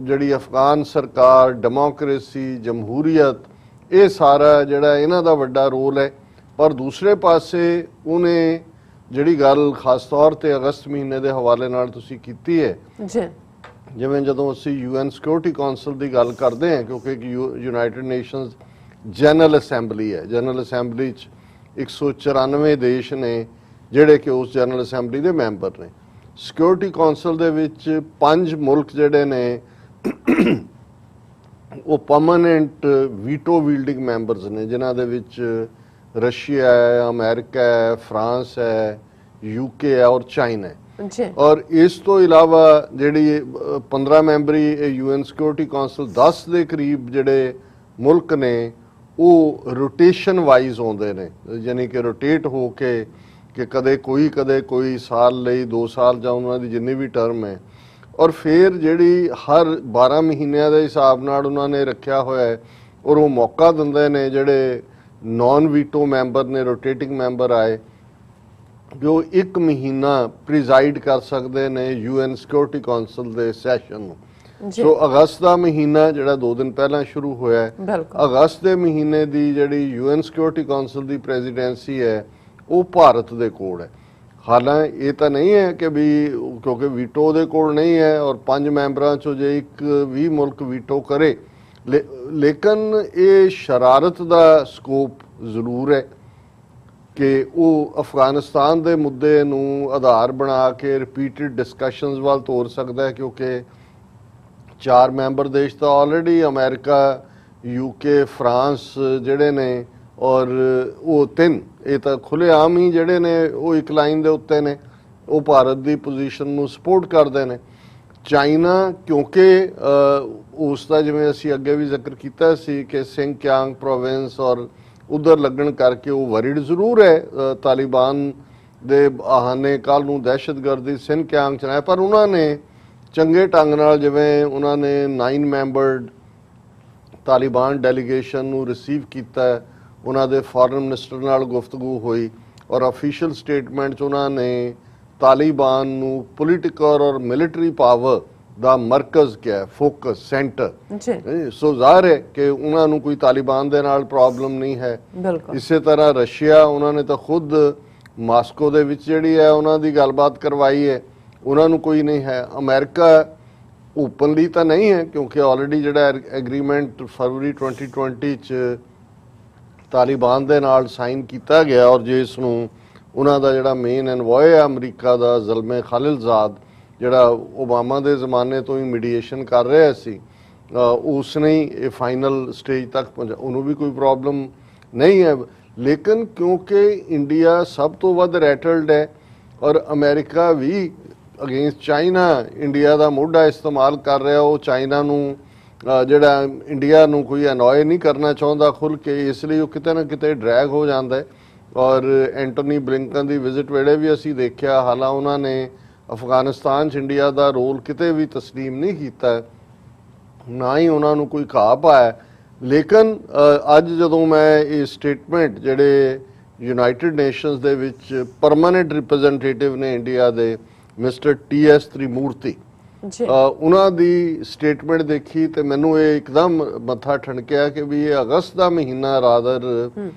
S2: ਜਿਹੜੀ ਅਫਗਾਨ ਸਰਕਾਰ, ਡੈਮੋਕ੍ਰੇਸੀ, ਜਮਹੂਰੀਅਤ, ਇਹ ਸਾਰਾ ਜਿਹੜਾ ਇਹਨਾਂ ਦਾ ਵੱਡਾ ਰੋਲ ਹੈ। ਪਰ ਦੂਸਰੇ ਪਾਸੇ ਉਹਨੇ ਜਿਹੜੀ ਗੱਲ ਖਾਸ ਤੌਰ ਤੇ ਅਗਸਤ ਮਹੀਨੇ ਦੇ ਹਵਾਲੇ ਨਾਲ ਤੁਸੀਂ ਕੀਤੀ ਹੈ
S1: ਜੀ,
S2: ਜਿਵੇਂ ਜਦੋਂ ਅਸੀਂ UN ਸਿਕਿਉਰਿਟੀ ਕਾਉਂਸਲ ਦੀ ਗੱਲ ਕਰਦੇ ਹਾਂ, ਕਿਉਂਕਿ ਯੂਨਾਈਟਿਡ ਨੇਸ਼ਨਸ ਜਨਰਲ ਅਸੈਂਬਲੀ ਹੈ, ਜਨਰਲ ਅਸੈਂਬਲੀ 'ਚ 194 ਦੇਸ਼ ਨੇ ਜਿਹੜੇ ਕਿ ਉਸ ਜਨਰਲ ਅਸੈਂਬਲੀ ਦੇ ਮੈਂਬਰ ਨੇ। ਸਿਕਿਉਰਿਟੀ ਕਾਉਂਸਲ ਦੇ ਵਿੱਚ 5 ਮੁਲਕ ਜਿਹੜੇ ਨੇ ਉਹ ਪਰਮਾਨੈਂਟ ਵੀਟੋ ਵੀਲਡਿੰਗ ਮੈਂਬਰਸ ਨੇ, ਜਿਨ੍ਹਾਂ ਦੇ ਵਿੱਚ ਰਸ਼ੀਆ ਹੈ, ਅਮਰੀਕਾ ਹੈ, ਫਰਾਂਸ ਹੈ, UK ਹੈ ਔਰ ਚਾਈਨਾ ਹੈ। ਔਰ ਇਸ ਤੋਂ ਇਲਾਵਾ ਜਿਹੜੀ 15 ਮੈਂਬਰੀ UN ਸਿਕਿਉਰਿਟੀ ਕਾਉਂਸਲ 10 ਦੇ ਕਰੀਬ ਜਿਹੜੇ ਮੁਲਕ ਨੇ ਉਹ ਰੋਟੇਸ਼ਨ ਵਾਈਜ਼ ਆਉਂਦੇ ਨੇ, ਯਾਨੀ ਕਿ ਰੋਟੇਟ ਹੋ ਕੇ ਕਿ ਕਦੇ ਕੋਈ ਸਾਲ ਲਈ, 2 ਸਾਲ ਜਾਂ ਉਹਨਾਂ ਦੀ ਜਿੰਨੀ ਵੀ ਟਰਮ ਹੈ। ਔਰ ਫਿਰ ਜਿਹੜੀ ਹਰ 12 ਮਹੀਨਿਆਂ ਦੇ ਹਿਸਾਬ ਨਾਲ ਉਹਨਾਂ ਨੇ ਰੱਖਿਆ ਹੋਇਆ ਹੈ ਔਰ ਉਹ ਮੌਕਾ ਦਿੰਦੇ ਨੇ ਜਿਹੜੇ ਨਾਨ ਵੀਟੋ ਮੈਂਬਰ ਨੇ, ਰੋਟੇਟਿੰਗ ਮੈਂਬਰ ਆਏ, ਜੋ 1 ਮਹੀਨਾ ਪ੍ਰੀਜ਼ਾਈਡ ਕਰ ਸਕਦੇ ਨੇ UN ਸਿਕਿਉਰਿਟੀ ਕਾਉਂਸਲ ਦੇ ਸੈਸ਼ਨ ਨੂੰ। ਸੋ ਅਗਸਤ ਦਾ ਮਹੀਨਾ ਜਿਹੜਾ 2 ਦਿਨ ਪਹਿਲਾਂ ਸ਼ੁਰੂ ਹੋਇਆ ਹੈ, ਅਗਸਤ ਦੇ ਮਹੀਨੇ ਦੀ ਜਿਹੜੀ UN ਸਿਕਿਉਰਿਟੀ ਕਾਉਂਸਲ ਦੀ ਪ੍ਰੈਜ਼ੀਡੈਂਸੀ ਹੈ ਉਹ ਭਾਰਤ ਦੇ ਕੋਲ ਹੈ। ਹਾਲਾਂਕਿ ਇਹ ਤਾਂ ਨਹੀਂ ਹੈ ਕਿ ਵੀ ਕਿਉਂਕਿ ਵੀਟੋ ਉਹਦੇ ਕੋਲ ਨਹੀਂ ਹੈ ਔਰ 5 ਮੈਂਬਰਾਂ ਚੋਂ ਜੇ ਇੱਕ ਵੀ ਮੁਲਕ ਵੀਟੋ ਕਰੇ, ਲੇਕਿਨ ਇਹ ਸ਼ਰਾਰਤ ਦਾ ਸਕੋਪ ਜ਼ਰੂਰ ਹੈ ਕਿ ਉਹ ਅਫਗਾਨਿਸਤਾਨ ਦੇ ਮੁੱਦੇ ਨੂੰ ਆਧਾਰ ਬਣਾ ਕੇ ਰਿਪੀਟਡ ਡਿਸਕਸ਼ਨਸ ਵੱਲ ਤੋਰ ਸਕਦਾ ਹੈ, ਕਿਉਂਕਿ 4 ਮੈਂਬਰ ਦੇਸ਼ ਤਾਂ ਆਲਰੇਡੀ ਅਮਰੀਕਾ, UK, ਫਰਾਂਸ ਜਿਹੜੇ ਨੇ ਔਰ ਉਹ 3 ਇਹ ਤਾਂ ਖੁੱਲ੍ਹੇਆਮ ਹੀ ਜਿਹੜੇ ਨੇ ਉਹ ਇੱਕ ਲਾਈਨ ਦੇ ਉੱਤੇ ਨੇ, ਉਹ ਭਾਰਤ ਦੀ ਪੋਜੀਸ਼ਨ ਨੂੰ ਸਪੋਰਟ ਕਰਦੇ ਨੇ। ਚਾਈਨਾ ਕਿਉਂਕਿ ਉਸ ਦਾ ਜਿਵੇਂ ਅਸੀਂ ਅੱਗੇ ਵੀ ਜ਼ਿਕਰ ਕੀਤਾ ਸੀ ਕਿ ਸਿੰਗਕਿਆਂਗ ਪ੍ਰੋਵਿੰਸ ਔਰ ਉਧਰ ਲੱਗਣ ਕਰਕੇ ਉਹ ਵਰਿਡ ਜ਼ਰੂਰ ਹੈ ਤਾਲਿਬਾਨ ਦੇ ਬਹਾਨੇ ਕੱਲ੍ਹ ਨੂੰ ਦਹਿਸ਼ਤਗਰਦੀ ਸਿੰਗਕਿਆਂਗ 'ਚ ਹੈ, ਪਰ ਉਹਨਾਂ ਨੇ ਚੰਗੇ ਢੰਗ ਨਾਲ ਜਿਵੇਂ ਉਹਨਾਂ ਨੇ 9 ਮੈਂਬਰਡ ਤਾਲਿਬਾਨ ਡੈਲੀਗੇਸ਼ਨ ਨੂੰ ਰਿਸੀਵ ਕੀਤਾ, ਉਹਨਾਂ ਦੇ ਫੋਰਨ ਮਿਨਿਸਟਰ ਨਾਲ ਗੁਫ਼ਤਗੂ ਹੋਈ ਔਰ ਅਫੀਸ਼ੀਅਲ ਸਟੇਟਮੈਂਟ 'ਚ ਉਹਨਾਂ ਨੇ ਤਾਲਿਬਾਨ ਨੂੰ ਪੋਲੀਟੀਕਲ ਔਰ ਮਿਲਟਰੀ ਪਾਵਰ ਦਾ ਮਰਕਜ਼ ਕਿਹਾ, ਫੋਕਸ ਸੈਂਟਰ। ਸੋ ਜ਼ਾਹਰ ਹੈ ਕਿ ਉਹਨਾਂ ਨੂੰ ਕੋਈ ਤਾਲਿਬਾਨ ਦੇ ਨਾਲ ਪ੍ਰੋਬਲਮ ਨਹੀਂ ਹੈ। ਇਸੇ ਤਰ੍ਹਾਂ ਰਸ਼ੀਆ, ਉਹਨਾਂ ਨੇ ਤਾਂ ਖੁਦ ਮਾਸਕੋ ਦੇ ਵਿੱਚ ਜਿਹੜੀ ਹੈ ਉਹਨਾਂ ਦੀ ਗੱਲਬਾਤ ਕਰਵਾਈ ਹੈ, ਉਹਨਾਂ ਨੂੰ ਕੋਈ ਨਹੀਂ ਹੈ। ਅਮਰੀਕਾ ਓਪਨਲੀ ਤਾਂ ਨਹੀਂ ਹੈ ਕਿਉਂਕਿ ਆਲਰੇਡੀ ਜਿਹੜਾ ਐਗਰੀਮੈਂਟ ਫਰਵਰੀ 2020 ਚ ਤਾਲਿਬਾਨ ਦੇ ਨਾਲ ਸਾਈਨ ਕੀਤਾ ਗਿਆ ਔਰ ਜੇ ਇਸ ਨੂੰ ਉਹਨਾਂ ਦਾ ਜਿਹੜਾ ਮੇਨ ਐਨਵੋਏ ਹੈ ਅਮਰੀਕਾ ਦਾ ਜ਼ਲਮੇ ਖਾਲਿਲਜ਼ਾਦ, ਜਿਹੜਾ ਓਬਾਮਾ ਦੇ ਜ਼ਮਾਨੇ ਤੋਂ ਹੀ ਮੀਡੀਏਸ਼ਨ ਕਰ ਰਿਹਾ ਸੀ, ਉਸ ਨੇ ਇਹ ਫਾਈਨਲ ਸਟੇਜ ਤੱਕ ਪਹੁੰਚਾ, ਉਹਨੂੰ ਵੀ ਕੋਈ ਪ੍ਰੋਬਲਮ ਨਹੀਂ ਹੈ। ਲੇਕਿਨ ਕਿਉਂਕਿ ਇੰਡੀਆ ਸਭ ਤੋਂ ਵੱਧ ਰੈਟਲਡ ਹੈ ਔਰ ਅਮਰੀਕਾ ਵੀ ਅਗੇਂਸਟ ਚਾਈਨਾ ਇੰਡੀਆ ਦਾ ਮੋਢਾ ਇਸਤੇਮਾਲ ਕਰ ਰਿਹਾ, ਉਹ ਚਾਈਨਾ ਨੂੰ ਜਿਹੜਾ ਇੰਡੀਆ ਨੂੰ ਕੋਈ ਅਨੋਏ ਨਹੀਂ ਕਰਨਾ ਚਾਹੁੰਦਾ ਖੁੱਲ੍ਹ ਕੇ, ਇਸ ਲਈ ਉਹ ਕਿਤੇ ਨਾ ਕਿਤੇ ਡਰੈਗ ਹੋ ਜਾਂਦਾ ਹੈ। ਔਰ ਐਂਟੋਨੀ ਬਲਿੰਕਨ ਦੀ ਵਿਜ਼ਿਟ ਵੇਲੇ ਵੀ ਅਸੀਂ ਦੇਖਿਆ, ਹਾਲਾਂ ਉਹਨਾਂ ਨੇ ਅਫਗਾਨਿਸਤਾਨ 'ਚ ਇੰਡੀਆ ਦਾ ਰੋਲ ਕਿਤੇ ਵੀ ਤਸਲੀਮ ਨਹੀਂ ਕੀਤਾ, ਨਾ ਹੀ ਉਹਨਾਂ ਨੂੰ ਕੋਈ ਘਾਹ ਪਾਇਆ। ਲੇਕਿਨ ਅੱਜ ਜਦੋਂ ਮੈਂ ਇਹ ਸਟੇਟਮੈਂਟ ਜਿਹੜੇ ਯੂਨਾਈਟਿਡ ਨੇਸ਼ਨਸ ਦੇ ਵਿੱਚ ਪਰਮਾਨੈਂਟ ਰਿਪਰੈਜ਼ੈਂਟੇਟਿਵ ਨੇ ਇੰਡੀਆ ਦੇ ਮਿਸਟਰ TS ਤ੍ਰਿਮੂਰਤੀ, ਉਹਨਾਂ ਦੀ ਸਟੇਟਮੈਂਟ ਦੇਖੀ ਤੇ ਮੈਨੂੰ ਇਹ ਇੱਕਦਮ ਮੱਥਾ ਠਣਕਿਆ ਕਿ ਵੀ ਇਹ ਅਗਸਤ ਦਾ ਮਹੀਨਾ ਰਾਦਰ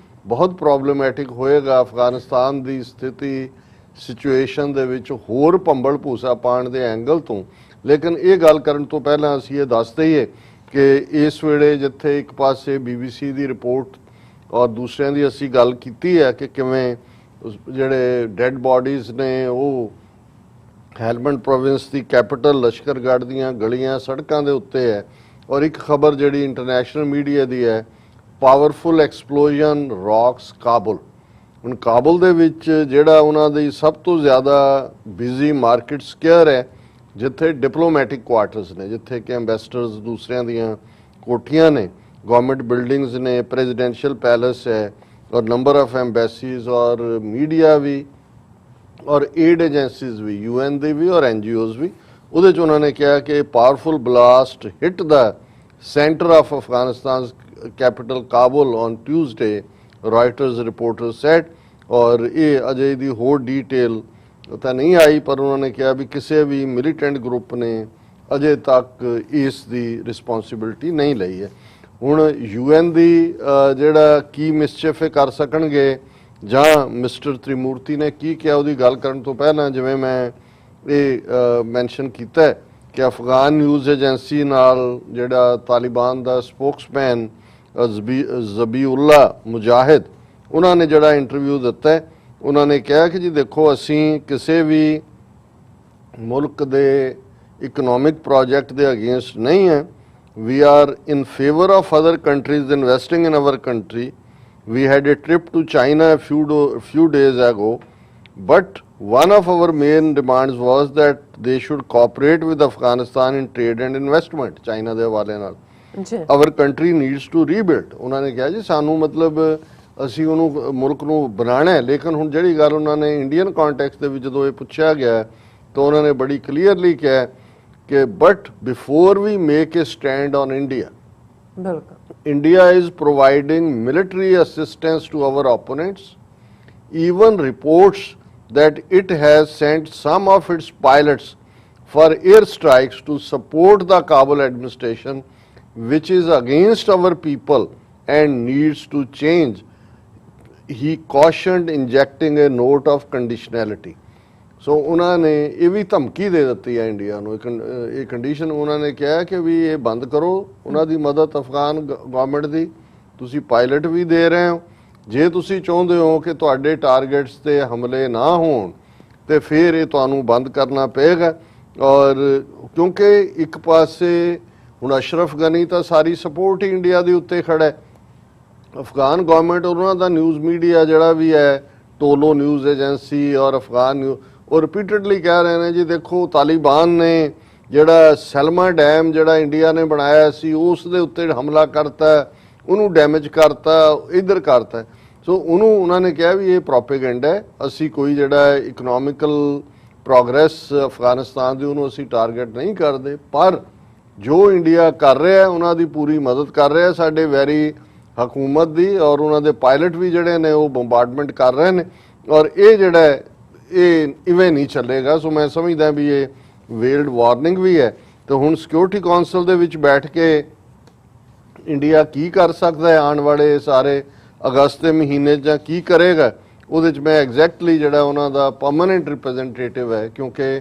S2: ਬਹੁਤ ਪ੍ਰੋਬਲਮੈਟਿਕ ਹੋਏਗਾ ਅਫਗਾਨਿਸਤਾਨ ਦੀ ਸਥਿਤੀ ਸਿਚੁਏਸ਼ਨ ਦੇ ਵਿੱਚ ਹੋਰ ਭੰਬਲ ਭੂਸਾ ਪਾਉਣ ਦੇ ਐਂਗਲ ਤੋਂ। ਲੇਕਿਨ ਇਹ ਗੱਲ ਕਰਨ ਤੋਂ ਪਹਿਲਾਂ ਅਸੀਂ ਇਹ ਦੱਸ ਦਈਏ ਕਿ ਇਸ ਵੇਲੇ ਜਿੱਥੇ ਇੱਕ ਪਾਸੇ BBC ਦੀ ਰਿਪੋਰਟ ਔਰ ਦੂਸਰਿਆਂ ਦੀ ਅਸੀਂ ਗੱਲ ਕੀਤੀ ਹੈ ਕਿ ਕਿਵੇਂ ਜਿਹੜੇ ਡੈੱਡ ਬਾਡੀਜ਼ ਨੇ ਉਹ ਹੈਲਮੰਡ ਪ੍ਰੋਵਿੰਸ ਦੀ ਕੈਪੀਟਲ ਲਸ਼ਕਰਗੜ੍ਹ ਦੀਆਂ ਗਲੀਆਂ ਸੜਕਾਂ ਦੇ ਉੱਤੇ ਹੈ। ਔਰ ਇੱਕ ਖਬਰ ਜਿਹੜੀ ਇੰਟਰਨੈਸ਼ਨਲ ਮੀਡੀਆ ਦੀ ਹੈ, ਪਾਵਰਫੁਲ ਐਕਸਪਲੋਜਨ ਰੌਕਸ ਕਾਬੁਲ। ਹੁਣ ਕਾਬੁਲ ਦੇ ਵਿੱਚ ਜਿਹੜਾ ਉਹਨਾਂ ਦੀ ਸਭ ਤੋਂ ਜ਼ਿਆਦਾ ਬਿਜ਼ੀ ਮਾਰਕੀਟ ਸਕੁਅਰ ਹੈ, ਜਿੱਥੇ ਡਿਪਲੋਮੈਟਿਕ ਕੁਆਰਟਰਸ ਨੇ, ਜਿੱਥੇ ਕਿ ਐਂਬੈਸਡਰਸ ਦੂਸਰਿਆਂ ਦੀਆਂ ਕੋਠੀਆਂ ਨੇ, ਗਵਰਨਮੈਂਟ ਬਿਲਡਿੰਗਸ ਨੇ, ਪ੍ਰੈਜ਼ੀਡੈਂਸ਼ੀਅਲ ਪੈਲੇਸ ਹੈ ਔਰ ਨੰਬਰ ਆਫ ਐम्बेसीज ਔਰ ਮੀਡੀਆ ਵੀ ਔਰ ਏਡ ਏਜੰਸੀਜ਼ ਵੀ, UN ਦੀ ਵੀ ਔਰ NGOs ਵੀ। ਉਹਦੇ 'ਚ ਉਹਨਾਂ ਨੇ ਕਿਹਾ ਕਿ powerful blast hit the centre of Afghanistan capital Kabul on Tuesday, Reuters reporter said. ਔਰ ਇਹ ਅਜੇ ਦੀ ਹੋਰ ਡੀਟੇਲ ਤਾਂ ਨਹੀਂ ਆਈ, ਪਰ ਉਹਨਾਂ ਨੇ ਕਿਹਾ ਵੀ ਕਿਸੇ ਵੀ ਮਿਲੀਟੈਂਟ ਗਰੁੱਪ ਨੇ ਅਜੇ ਤੱਕ ਇਸ ਦੀ ਰਿਸਪੌਂਸਿਬਿਲਟੀ ਨਹੀਂ ਲਈ ਹੈ। ਹੁਣ UN ਦੀ ਜਿਹੜਾ ਕੀ ਮਿਸਚਿਫ ਕਰ ਸਕਣਗੇ ਜਾਂ ਮਿਸਟਰ ਤ੍ਰਿਮੂਰਤੀ ਨੇ ਕੀ ਕਿਹਾ, ਉਹਦੀ ਗੱਲ ਕਰਨ ਤੋਂ ਪਹਿਲਾਂ ਜਿਵੇਂ ਮੈਂ ਇਹ ਮੈਂਸ਼ਨ ਕੀਤਾ ਕਿ ਅਫਗਾਨ ਨਿਊਜ਼ ਏਜੰਸੀ ਨਾਲ ਜਿਹੜਾ ਤਾਲਿਬਾਨ ਦਾ ਸਪੋਕਸਮੈਨ ਜ਼ਬੀਉल्ला ਮੁਜਾਹਿਦ, ਉਹਨਾਂ ਨੇ ਜਿਹੜਾ ਇੰਟਰਵਿਊ ਦਿੱਤਾ, ਉਹਨਾਂ ਨੇ ਕਿਹਾ ਕਿ ਜੀ ਦੇਖੋ ਅਸੀਂ ਕਿਸੇ ਵੀ ਮੁਲਕ ਦੇ ਇਕਨੋਮਿਕ ਪ੍ਰੋਜੈਕਟ ਦੇ ਅਗੇਂਸਟ ਨਹੀਂ ਹੈ। We are in favor of other countries investing in our country. We had a trip to China a few days ago, but one of our main demands was that they should cooperate with Afghanistan in trade and investment. China ਦੇ ਹਵਾਲੇ ਨਾਲ our country needs to rebuild. ਉਹਨਾਂ ਨੇ ਕਿਹਾ ਜੀ ਸਾਨੂੰ ਮਤਲਬ ਅਸੀਂ ਉਹਨੂੰ ਮੁਲਕ ਨੂੰ ਬਣਾਉਣਾ ਹੈ। ਲੇਕਿਨ ਹੁਣ ਜਿਹੜੀ ਗੱਲ ਉਹਨਾਂ ਨੇ ਇੰਡੀਅਨ ਕੰਟੈਕਸਟ ਦੇ ਵਿੱਚ ਜਦੋਂ ਇਹ ਪੁੱਛਿਆ ਗਿਆ ਤਾਂ ਉਹਨਾਂ ਨੇ ਬੜੀ ਕਲੀਅਰਲੀ ਕਿਹਾ ਕਿ but before we make a stand on India, India is providing military assistance to our opponents. Even reports that it has sent some of its pilots for airstrikes to support the Kabul administration, which is against our people and needs to change. He cautioned, injecting a note of conditionality. ਸੋ ਉਹਨਾਂ ਨੇ ਇਹ ਵੀ ਧਮਕੀ ਦੇ ਦਿੱਤੀ ਹੈ India ਨੂੰ, ਇਹ condition ਉਹਨਾਂ ਨੇ ਕਿਹਾ ਕਿ ਵੀ ਇਹ ਬੰਦ ਕਰੋ ਉਹਨਾਂ ਦੀ ਮਦਦ ਅਫਗਾਨ ਗਵਰਨਮੈਂਟ ਦੀ, ਤੁਸੀਂ ਪਾਇਲਟ ਵੀ ਦੇ ਰਹੇ ਹੋ, ਜੇ ਤੁਸੀਂ ਚਾਹੁੰਦੇ ਹੋ ਕਿ ਤੁਹਾਡੇ ਟਾਰਗੇਟਸ ਤੇ ਹਮਲੇ ਨਾ ਹੋਣ ਤੇ ਫਿਰ ਇਹ ਤੁਹਾਨੂੰ ਬੰਦ ਕਰਨਾ ਪਏਗਾ। ਔਰ ਕਿਉਂਕਿ ਇੱਕ ਪਾਸੇ ਹੁਣ ਅਸ਼ਰਫ ਗਨੀ ਤਾਂ ਸਾਰੀ ਸਪੋਰਟ ਹੀ ਇੰਡੀਆ ਦੇ ਉੱਤੇ ਖੜਾ ਹੈ, ਅਫਗਾਨ ਗਵਰਨਮੈਂਟ ਉਹਨਾਂ ਦਾ ਨਿਊਜ਼ ਮੀਡੀਆ ਜਿਹੜਾ ਵੀ ਹੈ, ਟੋਲੋ ਨਿਊਜ਼ ਏਜੰਸੀ ਔਰ ਅਫਗਾਨ ਨਿਊਜ਼, ਉਹ ਰਿਪੀਟਡਲੀ ਕਹਿ ਰਹੇ ਨੇ ਜੀ ਦੇਖੋ ਤਾਲਿਬਾਨ ਨੇ ਜਿਹੜਾ ਸੈਲਮਾ ਡੈਮ ਜਿਹੜਾ ਇੰਡੀਆ ਨੇ ਬਣਾਇਆ ਸੀ ਉਸ ਦੇ ਉੱਤੇ ਹਮਲਾ ਕਰਤਾ, ਉਹਨੂੰ ਡੈਮੇਜ ਕਰਤਾ, ਇੱਧਰ ਕਰਤਾ। ਸੋ ਉਹਨੂੰ ਉਹਨਾਂ ਨੇ ਕਿਹਾ ਵੀ ਇਹ ਪ੍ਰੋਪੇਗੈਂਡਾ ਹੈ, ਅਸੀਂ ਕੋਈ ਜਿਹੜਾ ਇਕਨੋਮਿਕਲ ਪ੍ਰੋਗਰੈਸ ਅਫਗਾਨਿਸਤਾਨ ਦੀ ਉਹਨੂੰ ਅਸੀਂ ਟਾਰਗੇਟ ਨਹੀਂ ਕਰਦੇ, ਪਰ ਜੋ ਇੰਡੀਆ ਕਰ ਰਿਹਾ ਉਹਨਾਂ ਦੀ ਪੂਰੀ ਮਦਦ ਕਰ ਰਿਹਾ ਸਾਡੇ ਵੈਰੀ ਹਕੂਮਤ ਦੀ, ਔਰ ਉਹਨਾਂ ਦੇ ਪਾਇਲਟ ਵੀ ਜਿਹੜੇ ਨੇ ਉਹ ਬੰਬਾਰਡਮੈਂਟ ਕਰ ਰਹੇ ਨੇ, ਔਰ ਇਹ ਜਿਹੜਾ ਇਹ ਇਵੇਂ ਨਹੀਂ ਚੱਲੇਗਾ। ਸੋ ਮੈਂ ਸਮਝਦਾ ਵੀ ਇਹ ਵੇਲਡ ਵਾਰਨਿੰਗ ਵੀ ਹੈ। ਤੇ ਹੁਣ ਸਿਕਿਉਰਿਟੀ ਕੌਂਸਲ ਦੇ ਵਿੱਚ ਬੈਠ ਕੇ ਇੰਡੀਆ ਕੀ ਕਰ ਸਕਦਾ ਹੈ ਆਉਣ ਵਾਲੇ ਸਾਰੇ ਅਗਸਤ ਦੇ ਮਹੀਨੇ ਜਾਂ ਕੀ ਕਰੇਗਾ, ਉਹਦੇ 'ਚ ਮੈਂ ਐਗਜ਼ੈਕਟਲੀ ਜਿਹੜਾ ਉਹਨਾਂ ਦਾ ਪਰਮਾਨੈਂਟ ਰਿਪਰੈਜ਼ੈਂਟੇਟਿਵ ਹੈ, ਕਿਉਂਕਿ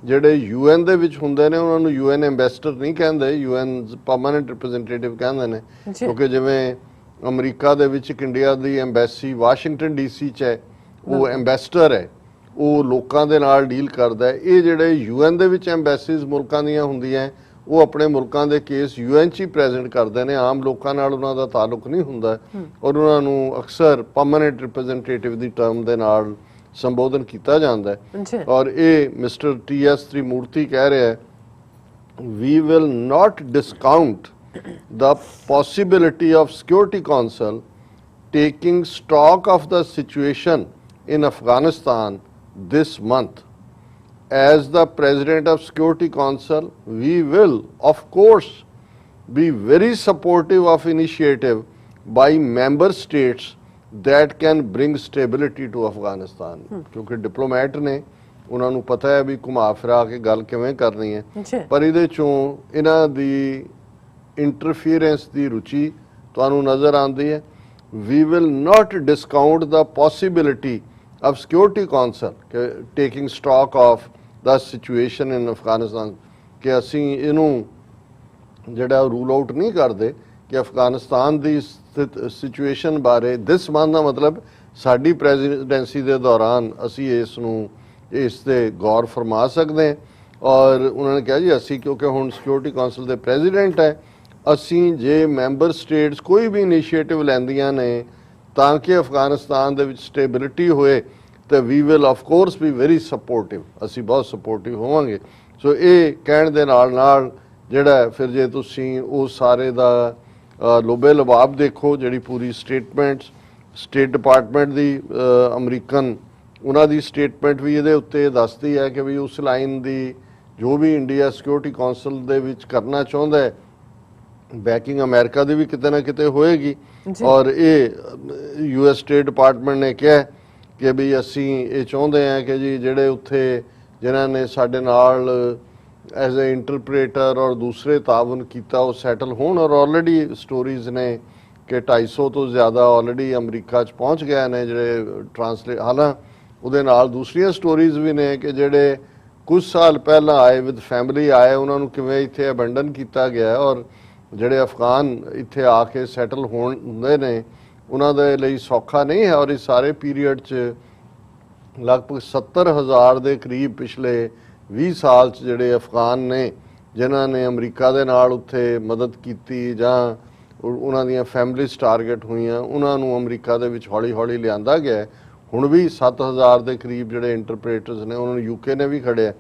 S2: ਜਿਹੜੇ UN ਦੇ ਵਿੱਚ ਹੁੰਦੇ ਨੇ ਉਹਨਾਂ ਨੂੰ UN ਐਂਬੈਸਡਰ ਨਹੀਂ ਕਹਿੰਦੇ, UN ਪਰਮਾਨੈਂਟ ਰਿਪਰੈਜ਼ੈਂਟੇਟਿਵ ਕਹਿੰਦੇ ਨੇ, ਕਿਉਂਕਿ ਜਿਵੇਂ ਅਮਰੀਕਾ ਦੇ ਵਿੱਚ ਇੱਕ ਇੰਡੀਆ ਦੀ ਐਂਬੈਸੀ ਵਾਸ਼ਿੰਗਟਨ DC 'ਚ ਹੈ, ਉਹ ਐਂਬੈਸਡਰ ਹੈ, ਉਹ ਲੋਕਾਂ ਦੇ ਨਾਲ ਡੀਲ ਕਰਦਾ ਹੈ। ਇਹ ਜਿਹੜੇ UN ਦੇ ਵਿੱਚ ਐਂਬੈਸੀਜ਼ ਮੁਲਕਾਂ ਦੀਆਂ ਹੁੰਦੀਆਂ ਉਹ ਆਪਣੇ ਮੁਲਕਾਂ ਦੇ ਕੇਸ UN 'ਚ ਹੀ ਪ੍ਰੈਜ਼ੈਂਟ ਕਰਦੇ ਨੇ, ਆਮ ਲੋਕਾਂ ਨਾਲ ਉਹਨਾਂ ਦਾ ਤਾਲੁਕ ਨਹੀਂ ਹੁੰਦਾ, ਔਰ ਉਹਨਾਂ ਨੂੰ ਅਕਸਰ ਪਰਮਾਨੈਂਟ ਰਿਪਰੈਜ਼ੈਂਟੇਟਿਵ ਦੀ ਟਰਮ ਦੇ ਨਾਲ ਸੰਬੋਧਨ ਕੀਤਾ ਜਾਂਦਾ ਹੈ। ਔਰ ਇਹ ਮਿਸਟਰ TS ਤ੍ਰਿਮੂਰਤੀ ਕਹਿ ਰਿਹਾ ਹੈ, we will not discount the possibility of Security Council taking stock of the situation in Afghanistan this month. As the President of Security Council, we will, of course, be very supportive of initiative by member states that can bring stability to Afghanistan. ਕਿਉਂਕਿ diplomat ਨੇ, ਉਹਨਾਂ ਨੂੰ ਪਤਾ ਹੈ ਵੀ ਘੁਮਾ ਫਿਰਾ ਕੇ ਗੱਲ ਕਿਵੇਂ ਕਰਨੀ ਹੈ, ਪਰ ਇਹਦੇ ਚੋਂ ਇਹਨਾਂ ਦੀ ਇੰਟਰਫੀਅਰੈਂਸ ਦੀ ਰੁਚੀ ਤੁਹਾਨੂੰ ਨਜ਼ਰ ਆਉਂਦੀ ਹੈ। We will not discount the possibility of Security Council taking stock of the situation in Afghanistan ਕਿ ਅਸੀਂ ਇਹਨੂੰ ਜਿਹੜਾ ਰੂਲ ਆਊਟ ਨਹੀਂ ਕਰਦੇ ਕਿ ਅਫਗਾਨਿਸਤਾਨ ਦੀ ਸਿਚੁਏਸ਼ਨ ਬਾਰੇ ਦਿਸ ਮੰਥ ਦਾ ਮਤਲਬ ਸਾਡੀ ਪ੍ਰੈਜ਼ੀਡੈਂਸੀ ਦੇ ਦੌਰਾਨ ਅਸੀਂ ਇਸ ਤੇ ਗੌਰ ਫਰਮਾ ਸਕਦੇ ਹਾਂ। ਔਰ ਉਹਨਾਂ ਨੇ ਕਿਹਾ ਜੀ ਅਸੀਂ ਕਿਉਂਕਿ ਹੁਣ ਸਿਕਿਉਰਿਟੀ ਕਾਉਂਸਲ ਦੇ ਪ੍ਰੈਜ਼ੀਡੈਂਟ ਹੈ, ਅਸੀਂ ਜੇ ਮੈਂਬਰ ਸਟੇਟਸ ਕੋਈ ਵੀ ਇਨੀਸ਼ੀਏਟਿਵ ਲੈਂਦੀਆਂ ਨੇ ਤਾਂ ਕਿ ਅਫਗਾਨਿਸਤਾਨ ਦੇ ਵਿੱਚ ਸਟੇਬਿਲਿਟੀ ਹੋਏ ਤੇ ਵੀ will of course be very sportive, ਅਸੀਂ ਬਹੁਤ ਸਪੋਰਟਿਵ ਹੋਵਾਂਗੇ। ਸੋ ਇਹ ਕਹਿਣ ਦੇ ਨਾਲ ਜਿਹੜਾ ਫਿਰ ਜੇ ਤੁਸੀਂ ਉਹ ਸਾਰੇ ਦਾ ਲੋਬੇ ਲਬਾਬ ਦੇਖੋ, ਜਿਹੜੀ ਪੂਰੀ ਸਟੇਟ ਡਿਪਾਰਟਮੈਂਟ ਦੀ ਅਮਰੀਕਨ ਉਹਨਾਂ ਦੀ ਸਟੇਟਮੈਂਟ ਵੀ ਇਹਦੇ ਉੱਤੇ ਦੱਸਦੀ ਹੈ ਕਿ ਵੀ ਉਸ ਲਾਈਨ ਦੀ ਜੋ ਵੀ ਇੰਡੀਆ ਸਿਕਿਉਰਿਟੀ ਕਾਉਂਸਲ ਦੇ ਵਿੱਚ ਕਰਨਾ ਚਾਹੁੰਦਾ ਹੈ ਬੈਕਿੰਗ ਅਮਰੀਕਾ ਦੀ ਵੀ ਕਿਤੇ ਨਾ ਕਿਤੇ ਹੋਏਗੀ। ਔਰ ਇਹ US ਸਟੇਟ ਡਿਪਾਰਟਮੈਂਟ ਨੇ ਕਿਹਾ ਕਿ ਵੀ ਅਸੀਂ ਇਹ ਚਾਹੁੰਦੇ ਹਾਂ ਕਿ ਜੀ ਜਿਹੜੇ ਉੱਥੇ ਜਿਨ੍ਹਾਂ ਨੇ ਸਾਡੇ ਨਾਲ ਐਜ਼ ਅ ਇੰਟਰਪ੍ਰੇਟਰ ਔਰ ਦੂਸਰੇ ਤਾਵਨ ਕੀਤਾ ਉਹ ਸੈਟਲ ਹੋਣ। ਔਰ ਆਲਰੇਡੀ ਸਟੋਰੀਜ਼ ਨੇ ਕਿ 250 ਤੋਂ ਜ਼ਿਆਦਾ ਆਲਰੇਡੀ ਅਮਰੀਕਾ 'ਚ ਪਹੁੰਚ ਗਏ ਨੇ ਜਿਹੜੇ ਟਰਾਂਸਲੇਟ। ਹਾਲਾਂਕਿ ਉਹਦੇ ਨਾਲ ਦੂਸਰੀਆਂ ਸਟੋਰੀਜ਼ ਵੀ ਨੇ ਕਿ ਜਿਹੜੇ ਕੁਝ ਸਾਲ ਪਹਿਲਾਂ ਆਏ ਵਿਦ ਫੈਮਿਲੀ ਆਏ ਉਹਨਾਂ ਨੂੰ ਕਿਵੇਂ ਇੱਥੇ ਅਬੈਂਡਨ ਕੀਤਾ ਗਿਆ ਔਰ ਜਿਹੜੇ ਅਫਗਾਨ ਇੱਥੇ ਆ ਕੇ ਸੈਟਲ ਹੁੰਦੇ ਨੇ ਉਹਨਾਂ ਦੇ ਲਈ ਸੌਖਾ ਨਹੀਂ ਹੈ। ਔਰ ਇਸ ਸਾਰੇ ਪੀਰੀਅਡ 'ਚ ਲਗਭਗ 70,000 ਦੇ ਕਰੀਬ ਪਿਛਲੇ 20 ਸਾਲ 'ਚ ਜਿਹੜੇ ਅਫਗਾਨ ਨੇ ਜਿਨ੍ਹਾਂ ਨੇ ਅਮਰੀਕਾ ਦੇ ਨਾਲ ਉੱਥੇ ਮਦਦ ਕੀਤੀ ਜਾਂ ਉਹਨਾਂ ਦੀਆਂ ਫੈਮਿਲੀਜ਼ ਟਾਰਗੇਟ ਹੋਈਆਂ ਉਹਨਾਂ ਨੂੰ ਅਮਰੀਕਾ ਦੇ ਵਿੱਚ ਹੌਲੀ ਹੌਲੀ ਲਿਆਂਦਾ ਗਿਆ। ਹੁਣ ਵੀ 7,000 ਦੇ ਕਰੀਬ ਜਿਹੜੇ ਇੰਟਰਪ੍ਰੇਟਰਸ ਨੇ ਉਹਨਾਂ ਨੂੰ UK ਨੇ ਵੀ ਖੜਿਆ,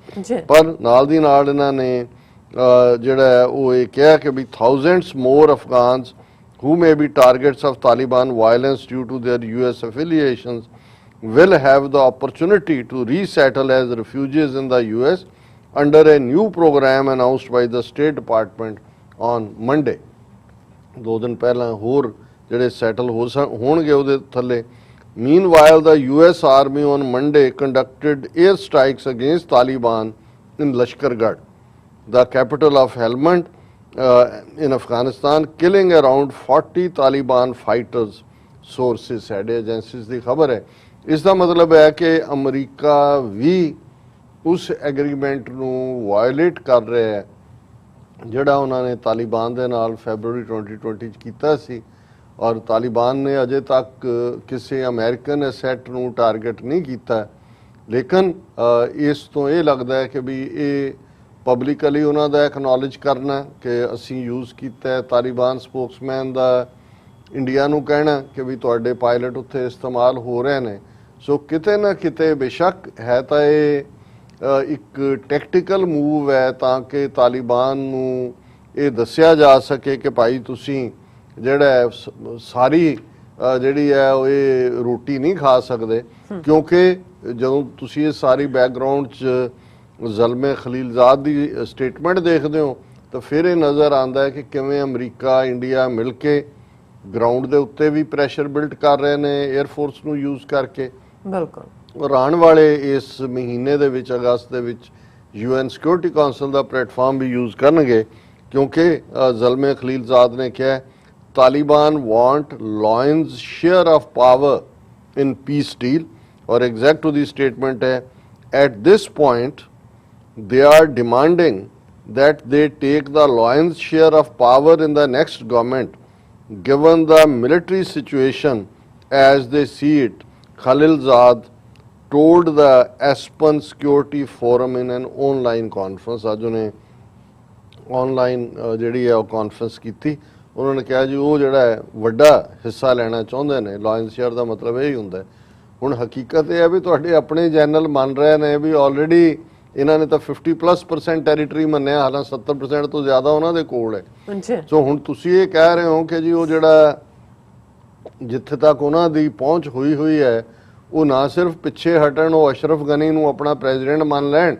S2: ਪਰ ਨਾਲ ਦੀ ਨਾਲ ਇਹਨਾਂ ਨੇ ਜਿਹੜਾ ਉਹ ਇਹ ਕਿਹਾ ਕਿ ਵੀ thousands more Afghans who may be targets of Taliban violence due to their US affiliations will have the opportunity to resettle as refugees in the US under a new program announced by the State Department on Monday। 2 ਦਿਨ ਪਹਿਲਾਂ ਹੋਰ ਜਿਹੜੇ settle ਹੋਣਗੇ ਉਹਦੇ ਥੱਲੇ। Meanwhile, the US Army on Monday conducted air strikes against Taliban in Lashkar Gah, the capital of Helmand in Afghanistan, killing around 40 Taliban fighters, sources said। Agencies ਦੀ ਖਬਰ ਹੈ। ਇਸ ਦਾ ਮਤਲਬ ਹੈ ਕਿ ਅਮਰੀਕਾ ਵੀ ਉਸ ਐਗਰੀਮੈਂਟ ਨੂੰ ਵਾਇਲੇਟ ਕਰ ਰਿਹਾ ਹੈ ਜਿਹੜਾ ਉਹਨਾਂ ਨੇ ਤਾਲਿਬਾਨ ਦੇ ਨਾਲ ਫੈਬਰੂਰੀ 2020 ਚ ਕੀਤਾ ਸੀ। ਔਰ ਤਾਲਿਬਾਨ ਨੇ ਅਜੇ ਤੱਕ ਕਿਸੇ ਅਮਰੀਕਨ ਐਸੈਟ ਨੂੰ ਟਾਰਗੇਟ ਨਹੀਂ ਕੀਤਾ, ਲੇਕਿਨ ਇਸ ਤੋਂ ਇਹ ਲੱਗਦਾ ਹੈ ਕਿ ਵੀ ਇਹ ਪਬਲਿਕਲੀ ਉਹਨਾਂ ਦਾ ਐਕਨੋਲਜ ਕਰਨਾ ਕਿ ਅਸੀਂ ਯੂਜ਼ ਕੀਤਾ ਹੈ। ਤਾਲਿਬਾਨ ਸਪੋਕਸਮੈਨ ਦਾ ਇੰਡੀਆ ਨੂੰ ਕਹਿਣਾ ਕਿ ਵੀ ਤੁਹਾਡੇ ਪਾਇਲਟ ਉੱਥੇ ਇਸਤੇਮਾਲ ਹੋ ਰਹੇ ਨੇ। ਸੋ ਕਿਤੇ ਨਾ ਕਿਤੇ ਬੇਸ਼ੱਕ ਹੈ ਤਾਂ ਇਹ ਇੱਕ ਟੈਕਟੀਕਲ ਮੂਵ ਹੈ ਤਾਂ ਕਿ ਤਾਲਿਬਾਨ ਨੂੰ ਇਹ ਦੱਸਿਆ ਜਾ ਸਕੇ ਕਿ ਭਾਈ ਤੁਸੀਂ ਜਿਹੜਾ ਸਾਰੀ ਜਿਹੜੀ ਹੈ ਉਹ ਇਹ ਰੋਟੀ ਨਹੀਂ ਖਾ ਸਕਦੇ, ਕਿਉਂਕਿ ਜਦੋਂ ਤੁਸੀਂ ਇਹ ਸਾਰੀ ਬੈਕਗਰਾਉਂਡ 'ਚ ਜ਼ਲਮੇ ਖਲੀਲਜ਼ਾਦ ਦੀ ਸਟੇਟਮੈਂਟ ਦੇਖਦੇ ਹੋ ਤਾਂ ਫਿਰ ਇਹ ਨਜ਼ਰ ਆਉਂਦਾ ਹੈ ਕਿ ਕਿਵੇਂ ਅਮਰੀਕਾ ਇੰਡੀਆ ਮਿਲ ਕੇ ਗਰਾਊਂਡ ਦੇ ਉੱਤੇ ਵੀ ਪ੍ਰੈਸ਼ਰ ਬਿਲਡ ਕਰ ਰਹੇ ਨੇ 에ਅਰਫੋਰਸ ਨੂੰ ਯੂਜ਼ ਕਰਕੇ।
S1: ਬਿਲਕੁਲ।
S2: ਔਰ ਆਉਣ ਵਾਲੇ ਇਸ ਮਹੀਨੇ ਦੇ ਵਿੱਚ ਅਗਸਤ ਦੇ ਵਿੱਚ UN ਸਿਕਿਉਰਿਟੀ ਕਾਉਂਸਲ ਦਾ ਪਲੇਟਫਾਰਮ ਵੀ ਯੂਜ਼ ਕਰਨਗੇ, ਕਿਉਂਕਿ ਜ਼ਲਮੇ ਖਲੀਲਜ਼ਾਦ ਨੇ ਕਿਹਾ Taliban want lion's share of power in peace deal। और एग्जैक्ट टू दी स्टेटमेंट है at this point they are demanding that they take the lion's share of power in the next government given the military situation as they see it, Khalilzad told the Aspen Security Forum in an online conference। ਅੱਜ ਉਹਨੇ online ਜਿਹੜੀ ਹੈ ਉਹ conference ਕੀਤੀ। ਉਹਨਾਂ ਨੇ ਕਿਹਾ ਜੀ ਉਹ ਜਿਹੜਾ ਹੈ ਵੱਡਾ ਹਿੱਸਾ ਲੈਣਾ ਚਾਹੁੰਦੇ ਨੇ। ਲਾਇਨ ਸ਼ੇਅਰ ਦਾ ਮਤਲਬ ਇਹ ਹੀ ਹੁੰਦਾ। ਹੁਣ ਹਕੀਕਤ ਇਹ ਹੈ ਵੀ ਤੁਹਾਡੇ ਆਪਣੇ ਜਨਰਲ ਮੰਨ ਰਹੇ ਨੇ ਵੀ ਆਲਰੇਡੀ ਇਹਨਾਂ ਨੇ ਤਾਂ 50+ ਟੈਰੀਟਰੀ ਮੰਨਿਆ, ਹਾਲਾਂਕਿ 70% ਤੋਂ ਜ਼ਿਆਦਾ ਉਹਨਾਂ ਦੇ ਕੋਲ ਹੈ। ਸੋ ਹੁਣ ਤੁਸੀਂ ਇਹ ਕਹਿ ਰਹੇ ਹੋ ਕਿ ਜੀ ਉਹ ਜਿਹੜਾ ਜਿੱਥੇ ਤੱਕ ਉਹਨਾਂ ਦੀ ਪਹੁੰਚ ਹੋਈ ਹੈ ਉਹ ਨਾ ਸਿਰਫ ਪਿੱਛੇ ਹਟਣ, ਉਹ ਅਸ਼ਰਫ ਗਨੀ ਨੂੰ ਆਪਣਾ ਪ੍ਰੈਜ਼ੀਡੈਂਟ ਮੰਨ ਲੈਣ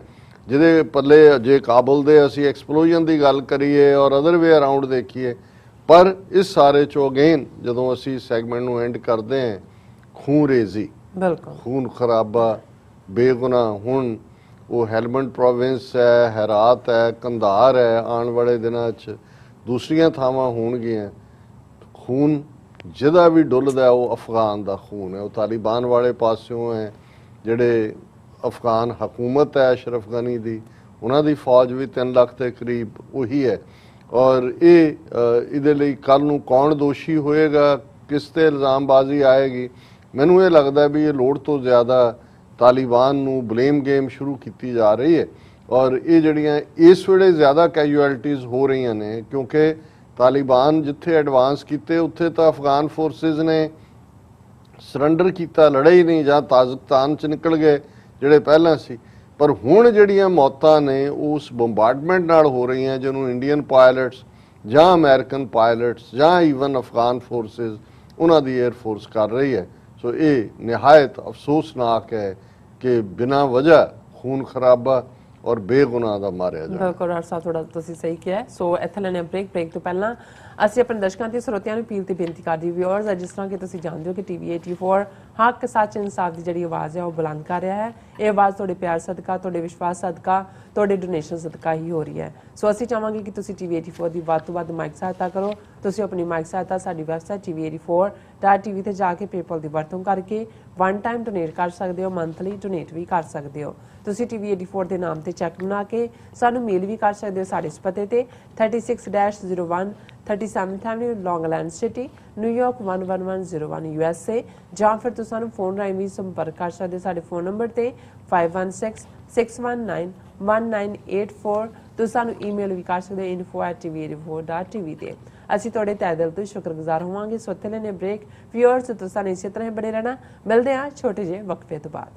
S2: ਜਿਹਦੇ ਪੱਲੇ ਜੇ ਕਾਬਲ ਦੇ ਅਸੀਂ ਐਕਸਪਲੋਜਨ ਦੀ ਗੱਲ ਕਰੀਏ ਔਰ ਅਦਰ ਵੇ ਅਰਾਊਂਡ ਦੇਖੀਏ। ਪਰ ਇਸ ਸਾਰੇ ਚੋਂ ਅਗੇਨ ਜਦੋਂ ਅਸੀਂ ਸੈਗਮੈਂਟ ਨੂੰ ਐਂਡ ਕਰਦੇ ਹਾਂ ਖੂਨਰੇਜ਼ੀ, ਬਿਲਕੁਲ ਖੂਨ ਖਰਾਬਾ, ਬੇਗੁਨਾਹ। ਹੁਣ ਉਹ ਹੈਲਮੰਡ ਪ੍ਰੋਵਿੰਸ ਹੈ, ਹੈਰਾਤ ਹੈ, ਕੰਧਾਰ ਹੈ, ਆਉਣ ਵਾਲੇ ਦਿਨਾਂ 'ਚ ਦੂਸਰੀਆਂ ਥਾਵਾਂ ਹੋਣਗੀਆਂ। ਖੂਨ ਜਿਹਦਾ ਵੀ ਡੁੱਲਦਾ ਉਹ ਅਫਗਾਨ ਦਾ ਖੂਨ ਹੈ। ਉਹ ਤਾਲਿਬਾਨ ਵਾਲੇ ਪਾਸਿਓਂ ਹੈ, ਜਿਹੜੇ ਅਫਗਾਨ ਹਕੂਮਤ ਹੈ ਅਸ਼ਰਫ ਗਨੀ ਦੀ ਉਹਨਾਂ ਦੀ ਫੌਜ ਵੀ 3 ਲੱਖ ਦੇ ਕਰੀਬ ਉਹੀ ਹੈ। ਔਰ ਇਹਦੇ ਲਈ ਕੱਲ ਨੂੰ ਕੌਣ ਦੋਸ਼ੀ ਹੋਏਗਾ, ਕਿਸ ਤੇ ਇਲਜ਼ਾਮਬਾਜ਼ੀ ਆਏਗੀ, ਮੈਨੂੰ ਇਹ ਲੱਗਦਾ ਵੀ ਇਹ ਲੋੜ ਤੋਂ ਜ਼ਿਆਦਾ ਤਾਲਿਬਾਨ ਨੂੰ ਬਲੇਮ ਗੇਮ ਸ਼ੁਰੂ ਕੀਤੀ ਜਾ ਰਹੀ ਹੈ। ਔਰ ਇਹ ਜਿਹੜੀਆਂ ਇਸ ਵੇਲੇ ਜ਼ਿਆਦਾ ਕੈਜੂਅਲਟੀਜ਼ ਹੋ ਰਹੀਆਂ ਨੇ, ਕਿਉਂਕਿ ਤਾਲਿਬਾਨ ਜਿੱਥੇ ਐਡਵਾਂਸ ਕੀਤੇ ਉੱਥੇ ਤਾਂ ਅਫਗਾਨ ਫੋਰਸਿਸ ਨੇ ਸਰੈਂਡਰ ਕੀਤਾ, ਲੜੇ ਹੀ ਨਹੀਂ, ਜਾਂ ਤਾਜ਼ਿਕਸਤਾਨ 'ਚ ਨਿਕਲ ਗਏ ਜਿਹੜੇ ਪਹਿਲਾਂ ਸੀ। ਪਰ ਹੁਣ ਜਿਹੜੀਆਂ ਮੌਤਾਂ ਨੇ ਉਸ ਬੰਬਾਰਡਮੈਂਟ ਨਾਲ ਹੋ ਰਹੀਆਂ, ਜਿਹਨੂੰ ਇੰਡੀਅਨ ਪਾਇਲਟਸ ਜਾਂ ਅਮਰੀਕਨ ਪਾਇਲਟਸ ਜਾਂ ਈਵਨ ਅਫਗਾਨ ਫੋਰਸਿਸ ਉਹਨਾਂ ਦੀ 에ਅਰ ਫੋਰਸ ਕਰ ਰਹੀ ਹੈ। ਸੋ ਇਹ ਨਿਹਾਇਤ ਅਫਸੋਸਨਾਕ ਹੈ ਕਿ ਬਿਨਾਂ ਵਜ੍ਹਾ ਖੂਨ ਖਰਾਬਾ ਔਰ ਬੇਗੁਨਾਹ ਦਾ ਮਾਰਿਆ ਜਾਣਾ।
S1: ਬਿਲਕੁਲ ਡਾਕਟਰ ਸਾਹਿਬ, ਥੋੜਾ ਤੁਸੀਂ ਸਹੀ ਕਿਹਾ। ਸੋ ਇੱਥੇ ਲੈਣੇ ਬ੍ਰੇਕ ਤੋਂ ਪਹਿਲਾਂ ਅਸੀਂ ਆਪਣੇ ਦਰਸ਼ਕਾਂ ਤੇ ਸਰੋਤਿਆਂ ਨੂੰ ਅਪੀਲ ਤੇ ਬੇਨਤੀ ਕਰਦੇ ਵਿਊਅਰਸ, ਜਿਸ ਤਰ੍ਹਾਂ ਕਿ ਤੁਸੀਂ ਜਾਣਦੇ ਹੋ ਕਿ ਟੀਵੀ 84 ਹੱਕ ਸੱਚ ਇਨਸਾਫ ਦੀ ਜਿਹੜੀ ਆਵਾਜ਼ ਹੈ ਉਹ ਬੁਲੰਦ ਕਰ ਰਿਹਾ ਹੈ। ਇਹ ਆਵਾਜ਼ ਤੁਹਾਡੇ ਪਿਆਰ ਸਦਕਾ, ਤੁਹਾਡੇ ਵਿਸ਼ਵਾਸ ਸਦਕਾ, ਤੁਹਾਡੇ ਡੋਨੇਸ਼ਨ ਸਦਕਾ ਹੀ ਹੋ ਰਹੀ ਹੈ। ਸੋ ਅਸੀਂ ਚਾਹਾਂਗੇ ਕਿ ਤੁਸੀਂ ਟੀਵੀ 84 ਦੀ ਵੱਧ ਤੋਂ ਵੱਧ ਮਾਈਕ ਸਹਾਇਤਾ ਕਰੋ। ਤੁਸੀਂ ਆਪਣੀ ਮਾਈਕ ਸਹਾਇਤਾ ਸਾਡੀ ਵੈਬਸਾਈਟ tv84.tv ਤੇ ਜਾ ਕੇ ਪੇਪਲ ਦੀ ਵਰਤੋਂ ਕਰਕੇ ਵਨ ਟਾਈਮ ਡੋਨੇਟ ਕਰ ਸਕਦੇ ਹੋ, ਮੰਥਲੀ ਡੋਨੇਟ ਵੀ ਕਰ ਸਕਦੇ ਹੋ। ਤੁਸੀਂ ਟੀਵੀ 84 ਦੇ ਨਾਮ ਤੇ ਚੈੱਕ ਬਣਾ ਕੇ ਸਾਨੂੰ ਮੇਲ ਵੀ ਕਰ ਸਕਦੇ ਹੋ ਸਾਡੇ ਇਸ ਪਤੇ ਤੇ 36-01 37th Avenue, Long Island City, New York 11101 USA, ਜਾਂ ਫਿਰ ਤੁਸੀਂ ਸਾਨੂੰ ਫੋਨ ਰਾਹੀਂ ਵੀ ਸੰਪਰਕ ਕਰ ਸਕਦੇ ਸਾਡੇ ਫੋਨ ਨੰਬਰ ਤੇ 5166191984। ਤੁਸੀਂ ਸਾਨੂੰ ਈਮੇਲ ਵੀ ਕਰ ਸਕਦੇ info@tv84.tv ਤੇ। ਅਸੀਂ ਤੁਹਾਡੇ ਤਹਿ ਦਿਲ ਤੋਂ ਸ਼ੁਕਰਗੁਜ਼ਾਰ ਹੋਵਾਂਗੇ। ਸੋ ਇੱਥੇ ਲੈਣੇ ਬ੍ਰੇਕ। ਵਿਊਅਰਸ, ਤੁਸੀਂ ਇਸੇ ਤਰ੍ਹਾਂ ਬਣੇ ਰਹਿਣਾ। ਮਿਲਦੇ ਹਾਂ ਛੋਟੇ ਜਿਹੇ ਵਕਫੇ ਤੋਂ ਬਾਅਦ।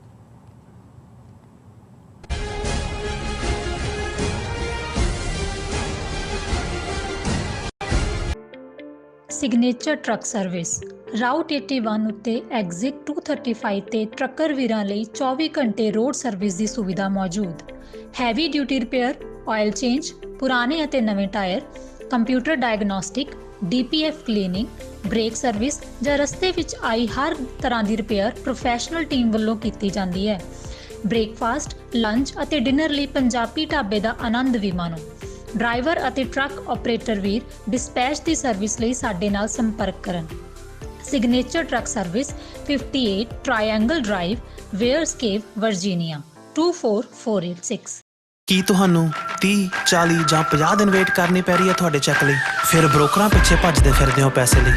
S3: ਸਿਗਨੇਚਰ ਟਰੱਕ ਸਰਵਿਸ ਰਾਊਟ 81 ਉੱਤੇ ਐਗਜ਼ਿਟ 235 ਤੇ ਟਰੱਕਰ ਵੀਰਾਂ ਲਈ 24 ਘੰਟੇ ਰੋਡ ਸਰਵਿਸ ਦੀ ਸੁਵਿਧਾ ਮੌਜੂਦ। Heavy duty repair, oil change, ਪੁਰਾਣੇ ਅਤੇ ਨਵੇਂ tyre, computer diagnostic, DPF cleaning, brake service ਜਾਂ ਰਸਤੇ ਵਿੱਚ ਆਈ ਹਰ ਤਰ੍ਹਾਂ ਦੀ ਰਿਪੇਅਰ ਪ੍ਰੋਫੈਸ਼ਨਲ ਟੀਮ ਵੱਲੋਂ ਕੀਤੀ ਜਾਂਦੀ ਹੈ। ਬ੍ਰੇਕਫਾਸਟ, ਲੰਚ ਅਤੇ ਡਿਨਰ ਲਈ ਪੰਜਾਬੀ ਢਾਬੇ ਦਾ ਆਨੰਦ ਵੀ ਮਾਣੋ। ਡਰਾਈਵਰ ਅਤੇ ਟਰੱਕ ਆਪਰੇਟਰ ਵੀਰ ਡਿਸਪੈਚ ਦੀ ਸਰਵਿਸ ਲਈ ਸਾਡੇ ਨਾਲ ਸੰਪਰਕ ਕਰਨ। Signature truck service 58 triangle drive, wares cave, Virginia 24486।
S4: ਕੀ ਤੁਹਾਨੂੰ 30, 40 ਜਾਂ 50 ਦਿਨ ਵੇਟ ਕਰਨੀ ਪੈ ਰਹੀ ਹੈ ਤੁਹਾਡੇ ਚੈੱਕ ਲਈ? ਫਿਰ ਬ੍ਰੋਕਰਾਂ ਪਿੱਛੇ ਭੱਜਦੇ ਫਿਰਦੇ ਹੋ ਪੈਸੇ ਲਈ।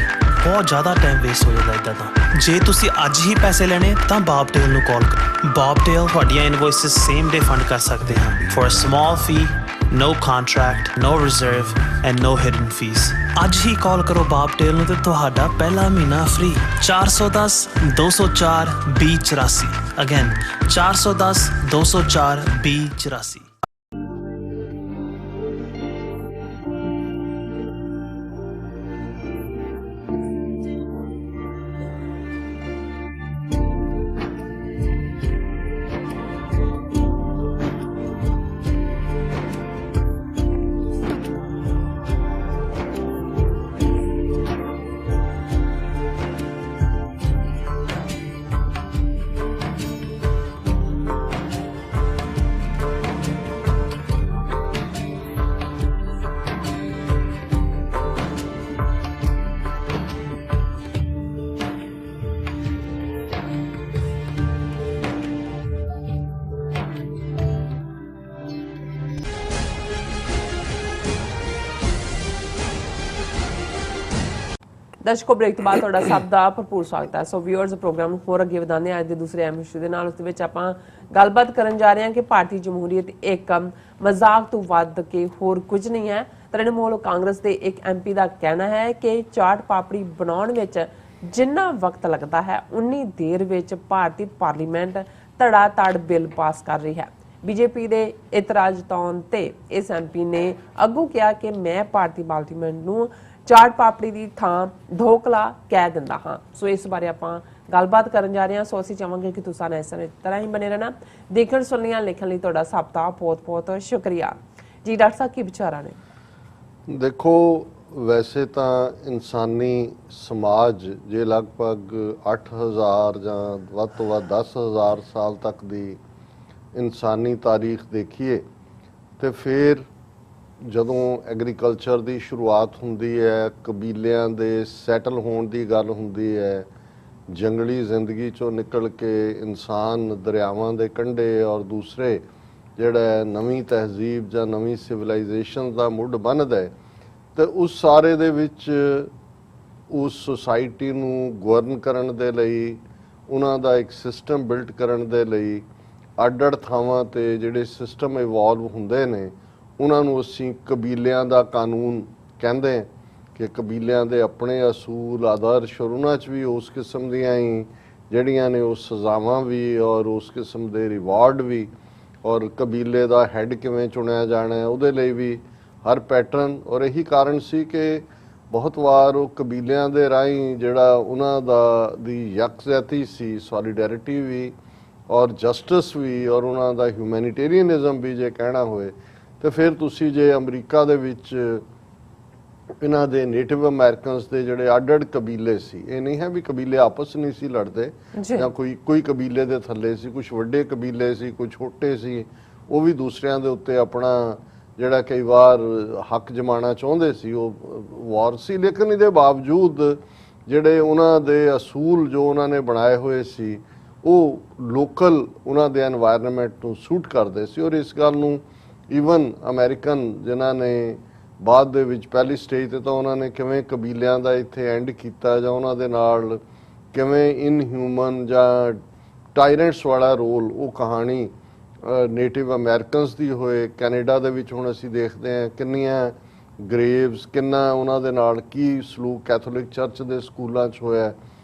S4: ਬਹੁਤ ਜ਼ਿਆਦਾ ਟਾਈਮ ਵੇਸਟ ਹੋ ਜਾਂਦਾ ਇੱਦਾਂ ਤਾਂ। ਜੇ ਤੁਸੀਂ ਅੱਜ ਹੀ ਪੈਸੇ ਲੈਣੇ ਤਾਂ ਬੌਬਟੇਲ ਨੂੰ ਕਾਲ ਕਰੋ। ਬੌਬਟੇਲ ਤੁਹਾਡੀਆਂ ਇਨਵੋਇਸਿਸ ਸੇਮ ਡੇ ਫੰਡ ਕਰ ਸਕਦੇ ਹਾਂ for a small fee, no contract, no reserve and no hidden fees। ਅੱਜ ਹੀ ਕਾਲ ਕਰੋ ਬੌਬਟੇਲ ਨੂੰ ਤੇ ਤੁਹਾਡਾ ਪਹਿਲਾ ਮਹੀਨਾ ਫ੍ਰੀ। 410 204 2084। ਅਗੇਨ 410 204 2084।
S1: ਦਰਸ਼ਕੋ, ਬ੍ਰੇਕ ਤੋਂ ਬਾਅਦ ਤੁਹਾਡਾ ਸਭ ਦਾ ਭਰਪੂਰ ਸਵਾਗਤ ਹੈ। ਸੋ ਵਿਊਅਰਸ, ਪ੍ਰੋਗਰਾਮ ਨੂੰ ਹੋਰ ਅੱਗੇ ਵਧਾਉਂਦੇ ਹਾਂ। ਅੱਜ ਦੇ ਦੂਸਰੇ ਅਹਿਮ ਇਸ਼ੂ ਦੇ ਨਾਲ ਉਸ ਦੇ ਵਿੱਚ ਆਪਾਂ ਗੱਲਬਾਤ ਕਰਨ ਜਾ ਰਹੇ ਹਾਂ ਕਿ ਭਾਰਤੀ ਜਮਹੂਰੀਅਤ ਇੱਕ ਮਜ਼ਾਕ ਤੋਂ ਵੱਧ ਕੇ ਹੋਰ ਕੁਝ ਨਹੀਂ ਹੈ। ਤ੍ਰਿਣਮੂਲ ਕਾਂਗਰਸ ਦੇ ਇੱਕ MP ਦਾ ਕਹਿਣਾ ਹੈ ਕਿ ਚਾਟ ਪਾਪੜੀ ਬਣਾਉਣ ਵਿੱਚ ਜਿੰਨਾ ਵਕਤ ਲੱਗਦਾ ਹੈ ਉਨੀ ਦੇਰ ਵਿੱਚ ਭਾਰਤੀ ਪਾਰਲੀਮੈਂਟ ਧੜਾ ਧੜ ਬਿੱਲ ਪਾਸ ਕਰ ਰਹੀ ਹੈ। BJP ਦੇ ਇਤਰਾਜ਼ ਜਤਾਉਣ ਤੇ ਇਸ MP ਨੇ ਅੱਗੋਂ ਕਿਹਾ ਕਿ ਮੈਂ ਭਾਰਤੀ ਪਾਰਲੀਮੈਂਟ ਨੂੰ ਚਾਟ ਪਾਪੜੀ ਦੀ ਥਾਂ ਢੋਕਲਾ ਕਹਿ ਦਿੰਦਾ ਹਾਂ। ਸੋ ਇਸ ਬਾਰੇ ਆਪਾਂ ਗੱਲਬਾਤ ਕਰਨ ਜਾ ਰਹੇ ਹਾਂ। ਸੋ ਅਸੀਂ ਚਾਹਾਂਗੇ ਕਿ ਤੁਸੀਂ ਇਸ ਤਰ੍ਹਾਂ ਹੀ ਬਣੇ ਰਹਿਣਾ। ਦੇਖਣ ਸੁਣਨੀਆਂ ਲਿਖਣ ਲਈ ਤੁਹਾਡਾ ਸਭ ਦਾ ਬਹੁਤ ਸ਼ੁਕਰੀਆ ਜੀ। ਡਾਕਟਰ ਸਾਹਿਬ, ਕੀ ਵਿਚਾਰਾਂ ਨੇ?
S2: ਦੇਖੋ, ਵੈਸੇ ਤਾਂ ਇਨਸਾਨੀ ਸਮਾਜ ਜੇ ਲਗਭਗ 8000 ਜਾਂ ਵੱਧ ਤੋਂ ਵੱਧ 10000 ਸਾਲ ਤੱਕ ਦੀ ਇਨਸਾਨੀ ਤਾਰੀਖ ਦੇਖੀਏ ਤੇ ਫਿਰ ਜਦੋਂ ਐਗਰੀਕਲਚਰ ਦੀ ਸ਼ੁਰੂਆਤ ਹੁੰਦੀ ਹੈ, ਕਬੀਲਿਆਂ ਦੇ ਸੈਟਲ ਹੋਣ ਦੀ ਗੱਲ ਹੁੰਦੀ ਹੈ, ਜੰਗਲੀ ਜ਼ਿੰਦਗੀ ਚੋਂ ਨਿਕਲ ਕੇ ਇਨਸਾਨ ਦਰਿਆਵਾਂ ਦੇ ਕੰਢੇ ਔਰ ਦੂਸਰੇ ਜਿਹੜਾ ਨਵੀਂ ਤਹਿਜ਼ੀਬ ਜਾਂ ਨਵੀਂ ਸਿਵਲਾਈਜੇਸ਼ਨ ਦਾ ਮੁੱਢ ਬਣਦਾ ਹੈ, ਤੇ ਉਸ ਸਾਰੇ ਦੇ ਵਿੱਚ ਉਸ ਸੁਸਾਇਟੀ ਨੂੰ ਗਵਰਨ ਕਰਨ ਦੇ ਲਈ, ਉਹਨਾਂ ਦਾ ਇੱਕ ਸਿਸਟਮ ਬਿਲਟ ਕਰਨ ਦੇ ਲਈ ਅੱਡ-ਅੱਡ ਥਾਵਾਂ ਤੇ ਜਿਹੜੇ ਸਿਸਟਮ ਇਵੋਲਵ ਹੁੰਦੇ ਨੇ, ਉਹਨਾਂ ਨੂੰ ਅਸੀਂ ਕਬੀਲਿਆਂ ਦਾ ਕਾਨੂੰਨ ਕਹਿੰਦੇ ਹਾਂ ਕਿ ਕਬੀਲਿਆਂ ਦੇ ਆਪਣੇ ਅਸੂਲ ਆਦਰਸ਼, ਔਰ ਉਹਨਾਂ 'ਚ ਵੀ ਉਸ ਕਿਸਮ ਦੀਆਂ ਹੀ ਜਿਹੜੀਆਂ ਨੇ ਉਹ ਸਜ਼ਾਵਾਂ ਵੀ ਔਰ ਉਸ ਕਿਸਮ ਦੇ ਰਿਵਾਰਡ ਵੀ, ਔਰ ਕਬੀਲੇ ਦਾ ਹੈੱਡ ਕਿਵੇਂ ਚੁਣਿਆ ਜਾਣਾ ਹੈ ਉਹਦੇ ਲਈ ਵੀ ਹਰ ਪੈਟਰਨ। ਔਰ ਇਹੀ ਕਾਰਨ ਸੀ ਕਿ ਬਹੁਤ ਵਾਰ ਉਹ ਕਬੀਲਿਆਂ ਦੇ ਰਾਹੀਂ ਜਿਹੜਾ ਉਹਨਾਂ ਦੀ ਯਕਜਹਿਤੀ ਸੀ, ਸੋਲੀਡੈਰਿਟੀ ਵੀ ਔਰ ਜਸਟਿਸ ਵੀ ਔਰ ਉਹਨਾਂ ਦਾ ਹਿਊਮੈਨਿਟੇਰੀਅਨਿਜ਼ਮ ਵੀ ਜੇ ਕਹਿਣਾ ਹੋਏ, ਤੇ ਫਿਰ ਤੁਸੀਂ ਜੇ ਅਮਰੀਕਾ ਦੇ ਵਿੱਚ ਇਹਨਾਂ ਦੇ ਨੇਟਿਵ ਅਮਰੀਕਨਸ ਦੇ ਜਿਹੜੇ ਅੱਡ-ਅੱਡ ਕਬੀਲੇ ਸੀ, ਇਹ ਨਹੀਂ ਹੈ ਵੀ ਕਬੀਲੇ ਆਪਸ ਨਹੀਂ ਸੀ ਲੜਦੇ ਜਾਂ ਕੋਈ ਕਬੀਲੇ ਦੇ ਥੱਲੇ ਸੀ, ਕੁਝ ਵੱਡੇ ਕਬੀਲੇ ਸੀ, ਕੁਝ ਛੋਟੇ ਸੀ, ਉਹ ਵੀ ਦੂਸਰਿਆਂ ਦੇ ਉੱਤੇ ਆਪਣਾ ਜਿਹੜਾ ਕਈ ਵਾਰ ਹੱਕ ਜਮਾਉਣਾ ਚਾਹੁੰਦੇ ਸੀ, ਉਹ ਵਾਰ ਸੀ। ਲੇਕਿਨ ਇਹਦੇ ਬਾਵਜੂਦ ਜਿਹੜੇ ਉਹਨਾਂ ਦੇ ਅਸੂਲ ਜੋ ਉਹਨਾਂ ਨੇ ਬਣਾਏ ਹੋਏ ਸੀ ਉਹ ਲੋਕਲ ਉਹਨਾਂ ਦੇ ਐਨਵਾਇਰਨਮੈਂਟ ਨੂੰ ਸੂਟ ਕਰਦੇ ਸੀ। ਔਰ ਇਸ ਗੱਲ ਨੂੰ ਈਵਨ ਅਮਰੀਕਨ ਜਿਨ੍ਹਾਂ ਨੇ ਬਾਅਦ ਦੇ ਵਿੱਚ ਪਹਿਲੀ ਸਟੇਜ ਤੇ ਤਾਂ ਉਹਨਾਂ ਨੇ ਕਿਵੇਂ ਕਬੀਲਿਆਂ ਦਾ ਇੱਥੇ ਐਂਡ ਕੀਤਾ ਜਾਂ ਉਹਨਾਂ ਦੇ ਨਾਲ ਕਿਵੇਂ ਇਨਹਿਊਮਨ ਜਾਂ ਟਾਇਰੈਂਟਸ ਵਾਲਾ ਰੋਲ, ਉਹ ਕਹਾਣੀ ਨੇਟਿਵ ਅਮਰੀਕਨਸ ਦੀ ਹੋਏ। ਕੈਨੇਡਾ ਦੇ ਵਿੱਚ ਹੁਣ ਅਸੀਂ ਦੇਖਦੇ ਹਾਂ ਕਿੰਨੀਆਂ ਗ੍ਰੇਵਸ, ਕਿੰਨਾ ਉਹਨਾਂ ਦੇ ਨਾਲ ਕੀ ਸਲੂਕ ਕੈਥੋਲਿਕ ਚਰਚ ਦੇ ਸਕੂਲਾਂ 'ਚ ਹੋਇਆ।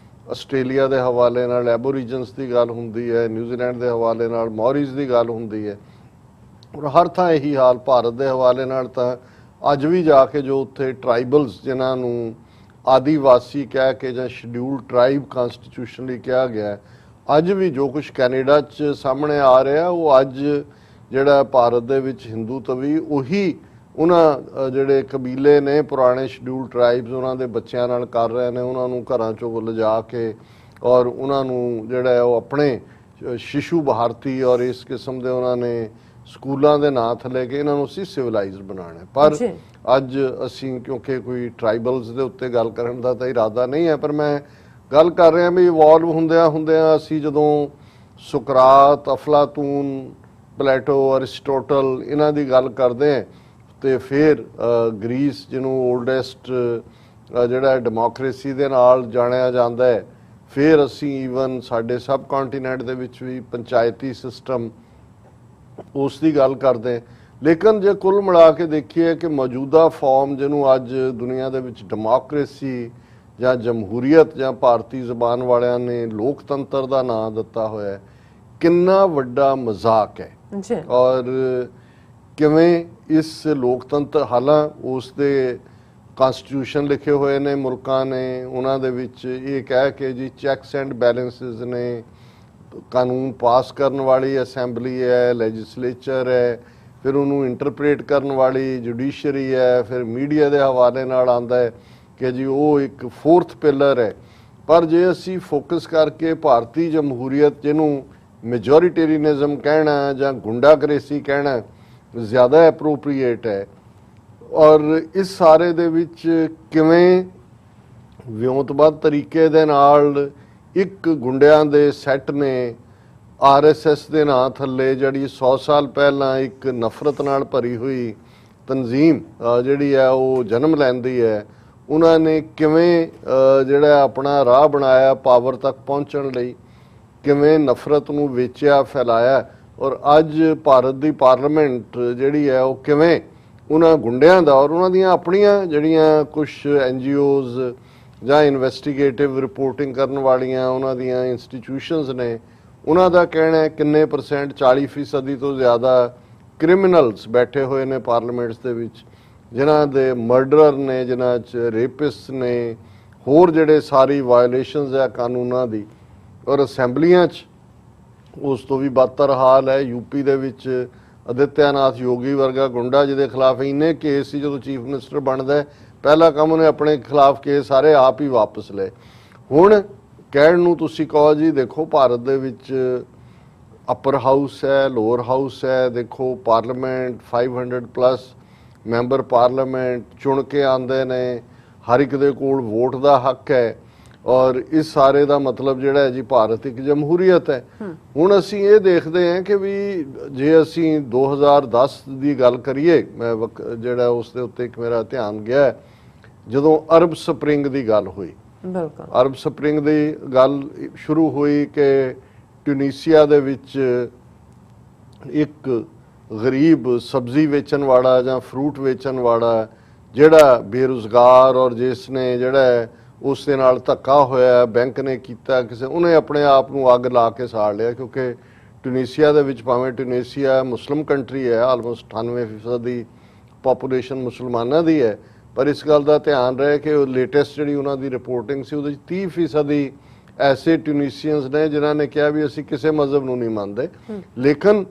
S2: ਆਸਟ੍ਰੇਲੀਆ ਦੇ ਹਵਾਲੇ ਨਾਲ ਐਬੋਰੀਜਨਸ ਦੀ ਗੱਲ ਹੁੰਦੀ ਹੈ, ਨਿਊਜ਼ੀਲੈਂਡ ਦੇ ਹਵਾਲੇ ਨਾਲ ਮੌਰੀਜ਼ ਦੀ ਗੱਲ ਹੁੰਦੀ ਹੈ, ਔਰ ਹਰ ਥਾਂ ਇਹੀ ਹਾਲ। ਭਾਰਤ ਦੇ ਹਵਾਲੇ ਨਾਲ ਤਾਂ ਅੱਜ ਵੀ ਜਾ ਕੇ ਜੋ ਉੱਥੇ ਟਰਾਈਬਲਸ ਜਿਨ੍ਹਾਂ ਨੂੰ ਆਦੀਵਾਸੀ ਕਹਿ ਕੇ ਜਾਂ ਸ਼ਡਿਊਲਡ ਟਰਾਈਬ ਕਨਸਟੀਟਿਊਸ਼ਨਲੀ ਕਿਹਾ ਗਿਆ, ਅੱਜ ਵੀ ਜੋ ਕੁਝ ਕੈਨੇਡਾ 'ਚ ਸਾਹਮਣੇ ਆ ਰਿਹਾ ਉਹ ਅੱਜ ਜਿਹੜਾ ਭਾਰਤ ਦੇ ਵਿੱਚ ਹਿੰਦੂ ਤਵੀ ਉਹੀ ਉਹਨਾਂ ਜਿਹੜੇ ਕਬੀਲੇ ਨੇ ਪੁਰਾਣੇ ਸ਼ਡਿਊਲਡ ਟਰਾਈਬਸ ਉਹਨਾਂ ਦੇ ਬੱਚਿਆਂ ਨਾਲ ਕਰ ਰਹੇ ਨੇ। ਉਹਨਾਂ ਨੂੰ ਘਰਾਂ 'ਚੋਂ ਲਿਜਾ ਕੇ ਔਰ ਉਹਨਾਂ ਨੂੰ ਜਿਹੜਾ ਉਹ ਆਪਣੇ ਸ਼ਿਸ਼ੂ ਭਾਰਤੀ ਔਰ ਇਸ ਕਿਸਮ ਦੇ ਉਹਨਾਂ ਨੇ ਸਕੂਲਾਂ ਦੇ ਨਾਂ ਥੱਲੇ ਕਿ ਇਹਨਾਂ ਨੂੰ ਅਸੀਂ ਸਿਵਲਾਈਜ਼ਡ ਬਣਾਉਣਾ। ਪਰ ਅੱਜ ਅਸੀਂ ਕਿਉਂਕਿ ਕੋਈ ਟਰਾਈਬਲਸ ਦੇ ਉੱਤੇ ਗੱਲ ਕਰਨ ਦਾ ਤਾਂ ਇਰਾਦਾ ਨਹੀਂ ਹੈ, ਪਰ ਮੈਂ ਗੱਲ ਕਰ ਰਿਹਾ ਵੀ ਇਵੋਲਵ ਹੁੰਦਿਆਂ ਅਸੀਂ ਜਦੋਂ ਸੁਕਰਾਤ, ਅਫਲਾਤੂਨ, ਪਲੇਟੋ, ਅਰਿਸਟੋਟਲ ਇਹਨਾਂ ਦੀ ਗੱਲ ਕਰਦੇ ਹਾਂ ਤੇ ਫਿਰ ਗ੍ਰੀਸ ਜਿਹਨੂੰ ਓਲਡੈਸਟ ਜਿਹੜਾ ਡੈਮੋਕ੍ਰੇਸੀ ਦੇ ਨਾਲ ਜਾਣਿਆ ਜਾਂਦਾ ਹੈ, ਫਿਰ ਅਸੀਂ ਈਵਨ ਸਾਡੇ ਸਬ ਕੰਟੀਨੈਂਟ ਦੇ ਵਿੱਚ ਵੀ ਪੰਚਾਇਤੀ ਸਿਸਟਮ ਉਸ ਦੀ ਗੱਲ ਕਰਦੇ। ਲੇਕਿਨ ਜੇ ਕੁੱਲ ਮਿਲਾ ਕੇ ਦੇਖੀਏ ਕਿ ਮੌਜੂਦਾ ਫਾਰਮ ਜਿਹਨੂੰ ਅੱਜ ਦੁਨੀਆ ਦੇ ਵਿੱਚ ਡੈਮੋਕ੍ਰੇਸੀ ਜਾਂ ਜਮਹੂਰੀਅਤ ਜਾਂ ਭਾਰਤੀ ਜ਼ਬਾਨ ਵਾਲਿਆਂ ਨੇ ਲੋਕਤੰਤਰ ਦਾ ਨਾਂ ਦਿੱਤਾ ਹੋਇਆ, ਕਿੰਨਾ ਵੱਡਾ ਮਜ਼ਾਕ ਹੈ। ਔਰ ਕਿਵੇਂ ਇਸ ਲੋਕਤੰਤਰ, ਹਾਲਾਂ ਉਸ ਦੇ ਕਨਸਟੀਟਿਊਸ਼ਨ ਲਿਖੇ ਹੋਏ ਨੇ ਮੁਲਕਾਂ ਨੇ, ਉਹਨਾਂ ਦੇ ਵਿੱਚ ਇਹ ਕਹਿ ਕੇ ਜੀ ਚੈਕਸ ਐਂਡ ਬੈਲੈਂਸਿਸ ਨੇ, ਕਾਨੂੰਨ ਪਾਸ ਕਰਨ ਵਾਲੀ ਅਸੈਂਬਲੀ ਹੈ, ਲੈਜਿਸਲੇਚਰ ਹੈ, ਫਿਰ ਉਹਨੂੰ ਇੰਟਰਪ੍ਰੇਟ ਕਰਨ ਵਾਲੀ ਜੁਡੀਸ਼ਰੀ ਹੈ, ਫਿਰ ਮੀਡੀਆ ਦੇ ਹਵਾਲੇ ਨਾਲ ਆਉਂਦਾ ਹੈ ਕਿ ਜੀ ਉਹ ਇੱਕ ਫੋਰਥ ਪਿਲਰ ਹੈ। ਪਰ ਜੇ ਅਸੀਂ ਫੋਕਸ ਕਰਕੇ ਭਾਰਤੀ ਜਮਹੂਰੀਅਤ ਜਿਹਨੂੰ ਮੈਜੋਰਿਟੇਰੀਅਨਿਜ਼ਮ ਕਹਿਣਾ ਜਾਂ ਗੁੰਡਾਗਰੇਸੀ ਕਹਿਣਾ ਜ਼ਿਆਦਾ ਐਪਰੋਪਰੀਏਟ ਹੈ, ਔਰ ਇਸ ਸਾਰੇ ਦੇ ਵਿੱਚ ਕਿਵੇਂ ਵਿਉਂਤਬੱਧ ਤਰੀਕੇ ਦੇ ਨਾਲ ਇੱਕ ਗੁੰਡਿਆਂ ਦੇ ਸੈੱਟ ਨੇ ਆਰਐਸਐਸ ਦੇ ਨਾਂ ਥੱਲੇ ਜਿਹੜੀ 100 ਸਾਲ ਪਹਿਲਾਂ ਇੱਕ ਨਫ਼ਰਤ ਨਾਲ ਭਰੀ ਹੋਈ ਤਨਜ਼ੀਮ ਜਿਹੜੀ ਹੈ ਉਹ ਜਨਮ ਲੈਂਦੀ ਹੈ, ਉਹਨਾਂ ਨੇ ਕਿਵੇਂ ਜਿਹੜਾ ਆਪਣਾ ਰਾਹ ਬਣਾਇਆ ਪਾਵਰ ਤੱਕ ਪਹੁੰਚਣ ਲਈ, ਕਿਵੇਂ ਨਫ਼ਰਤ ਨੂੰ ਵੇਚਿਆ, ਫੈਲਾਇਆ। ਔਰ ਅੱਜ ਭਾਰਤ ਦੀ ਪਾਰਲੀਮੈਂਟ ਜਿਹੜੀ ਹੈ ਉਹ ਕਿਵੇਂ ਉਹਨਾਂ ਗੁੰਡਿਆਂ ਦਾ ਔਰ ਉਹਨਾਂ ਦੀਆਂ ਆਪਣੀਆਂ ਜਿਹੜੀਆਂ ਕੁਝ NGOs ਜਾਂ ਇਨਵੈਸਟੀਗੇਟਿਵ ਰਿਪੋਰਟਿੰਗ ਕਰਨ ਵਾਲੀਆਂ ਉਹਨਾਂ ਦੀਆਂ ਇੰਸਟੀਟਿਊਸ਼ਨਸ ਨੇ, ਉਹਨਾਂ ਦਾ ਕਹਿਣਾ ਹੈ ਕਿੰਨੇ ਪਰਸੈਂਟ 40% ਤੋਂ ਜ਼ਿਆਦਾ ਕ੍ਰਿਮੀਨਲਸ ਬੈਠੇ ਹੋਏ ਨੇ ਪਾਰਲੀਮੈਂਟਸ ਦੇ ਵਿੱਚ, ਜਿਨ੍ਹਾਂ ਦੇ ਮਰਡਰਰ ਨੇ, ਜਿਨ੍ਹਾਂ 'ਚ ਰੇਪਿਸਟ ਨੇ, ਹੋਰ ਜਿਹੜੇ ਸਾਰੀ ਵਾਇਓਲੇਸ਼ਨਸ ਹੈ ਕਾਨੂੰਨਾਂ ਦੀ। ਔਰ ਅਸੈਂਬਲੀਆਂ 'ਚ ਉਸ ਤੋਂ ਵੀ ਬਦਤਰ ਹਾਲ ਹੈ। ਯੂਪੀ ਦੇ ਵਿੱਚ ਆਦਿੱਤਿਆਨਾਥ ਯੋਗੀ ਵਰਗਾ ਗੁੰਡਾ ਜਿਹਦੇ ਖਿਲਾਫ ਇੰਨੇ ਕੇਸ ਸੀ, ਜਦੋਂ ਚੀਫ ਮਿਨਿਸਟਰ ਬਣਦਾ ਪਹਿਲਾ ਕੰਮ ਉਹਨੇ ਆਪਣੇ ਖਿਲਾਫ ਕੇਸ ਸਾਰੇ ਆਪ ਹੀ ਵਾਪਸ ਲਏ। ਹੁਣ ਕਹਿਣ ਨੂੰ ਤੁਸੀਂ ਕਹੋ ਜੀ ਦੇਖੋ ਭਾਰਤ ਦੇ ਵਿੱਚ ਅਪਰ ਹਾਊਸ ਹੈ, ਲੋਅਰ ਹਾਊਸ ਹੈ, ਦੇਖੋ ਪਾਰਲੀਮੈਂਟ 500+ ਮੈਂਬਰ ਪਾਰਲੀਮੈਂਟ ਚੁਣ ਕੇ ਆਉਂਦੇ ਨੇ, ਹਰ ਇੱਕ ਦੇ ਕੋਲ ਵੋਟ ਦਾ ਹੱਕ ਹੈ, ਔਰ ਇਸ ਸਾਰੇ ਦਾ ਮਤਲਬ ਜਿਹੜਾ ਹੈ ਜੀ ਭਾਰਤ ਇੱਕ ਜਮਹੂਰੀਅਤ ਹੈ। ਹੁਣ ਅਸੀਂ ਇਹ ਦੇਖਦੇ ਹਾਂ ਕਿ ਵੀ ਜੇ ਅਸੀਂ 2010 ਦੀ ਗੱਲ ਕਰੀਏ, ਮੈਂ ਜਿਹੜਾ ਉਸ ਦੇ ਉੱਤੇ ਇੱਕ ਮੇਰਾ ਧਿਆਨ ਗਿਆ ਹੈ, ਜਦੋਂ ਅਰਬ ਸਪਰਿੰਗ ਦੀ ਗੱਲ ਹੋਈ,
S1: ਬਿਲਕੁਲ
S2: ਅਰਬ ਸਪਰਿੰਗ ਦੀ ਗੱਲ ਸ਼ੁਰੂ ਹੋਈ ਕਿ ਟਿਊਨੀਸੀਆ ਦੇ ਵਿੱਚ ਇੱਕ ਗਰੀਬ ਸਬਜ਼ੀ ਵੇਚਣ ਵਾਲਾ ਜਾਂ ਫਰੂਟ ਵੇਚਣ ਵਾਲਾ ਜਿਹੜਾ ਬੇਰੁਜ਼ਗਾਰ ਔਰ ਜਿਸ ਨੇ ਜਿਹੜਾ ਉਸ ਦੇ ਨਾਲ ਧੱਕਾ ਹੋਇਆ, ਬੈਂਕ ਨੇ ਕੀਤਾ, ਕਿਸੇ ਉਹਨੇ ਆਪਣੇ ਆਪ ਨੂੰ ਅੱਗ ਲਾ ਕੇ ਸਾੜ ਲਿਆ। ਕਿਉਂਕਿ ਟਿਊਨੀਸੀਆ ਦੇ ਵਿੱਚ, ਭਾਵੇਂ ਟਿਊਨੀਸੀਆ ਮੁਸਲਿਮ ਕੰਟਰੀ ਹੈ, ਆਲਮੋਸਟ 98% ਦੀ ਪਾਪੂਲੇਸ਼ਨ ਮੁਸਲਮਾਨਾਂ ਦੀ ਹੈ, ਪਰ ਇਸ ਗੱਲ ਦਾ ਧਿਆਨ ਰਹੇ ਕਿ ਉਹ ਲੇਟੈਸਟ ਜਿਹੜੀ ਉਹਨਾਂ ਦੀ ਰਿਪੋਰਟਿੰਗ ਸੀ ਉਹਦੇ 'ਚ 30% ਦੀ ਐਸੇ ਟਿਊਨੀਸੀਅਨਸ ਨੇ ਜਿਨ੍ਹਾਂ ਨੇ ਕਿਹਾ ਵੀ ਅਸੀਂ ਕਿਸੇ ਮਜ਼ਹਬ ਨੂੰ ਨਹੀਂ ਮੰਨਦੇ। ਲੇਕਿਨ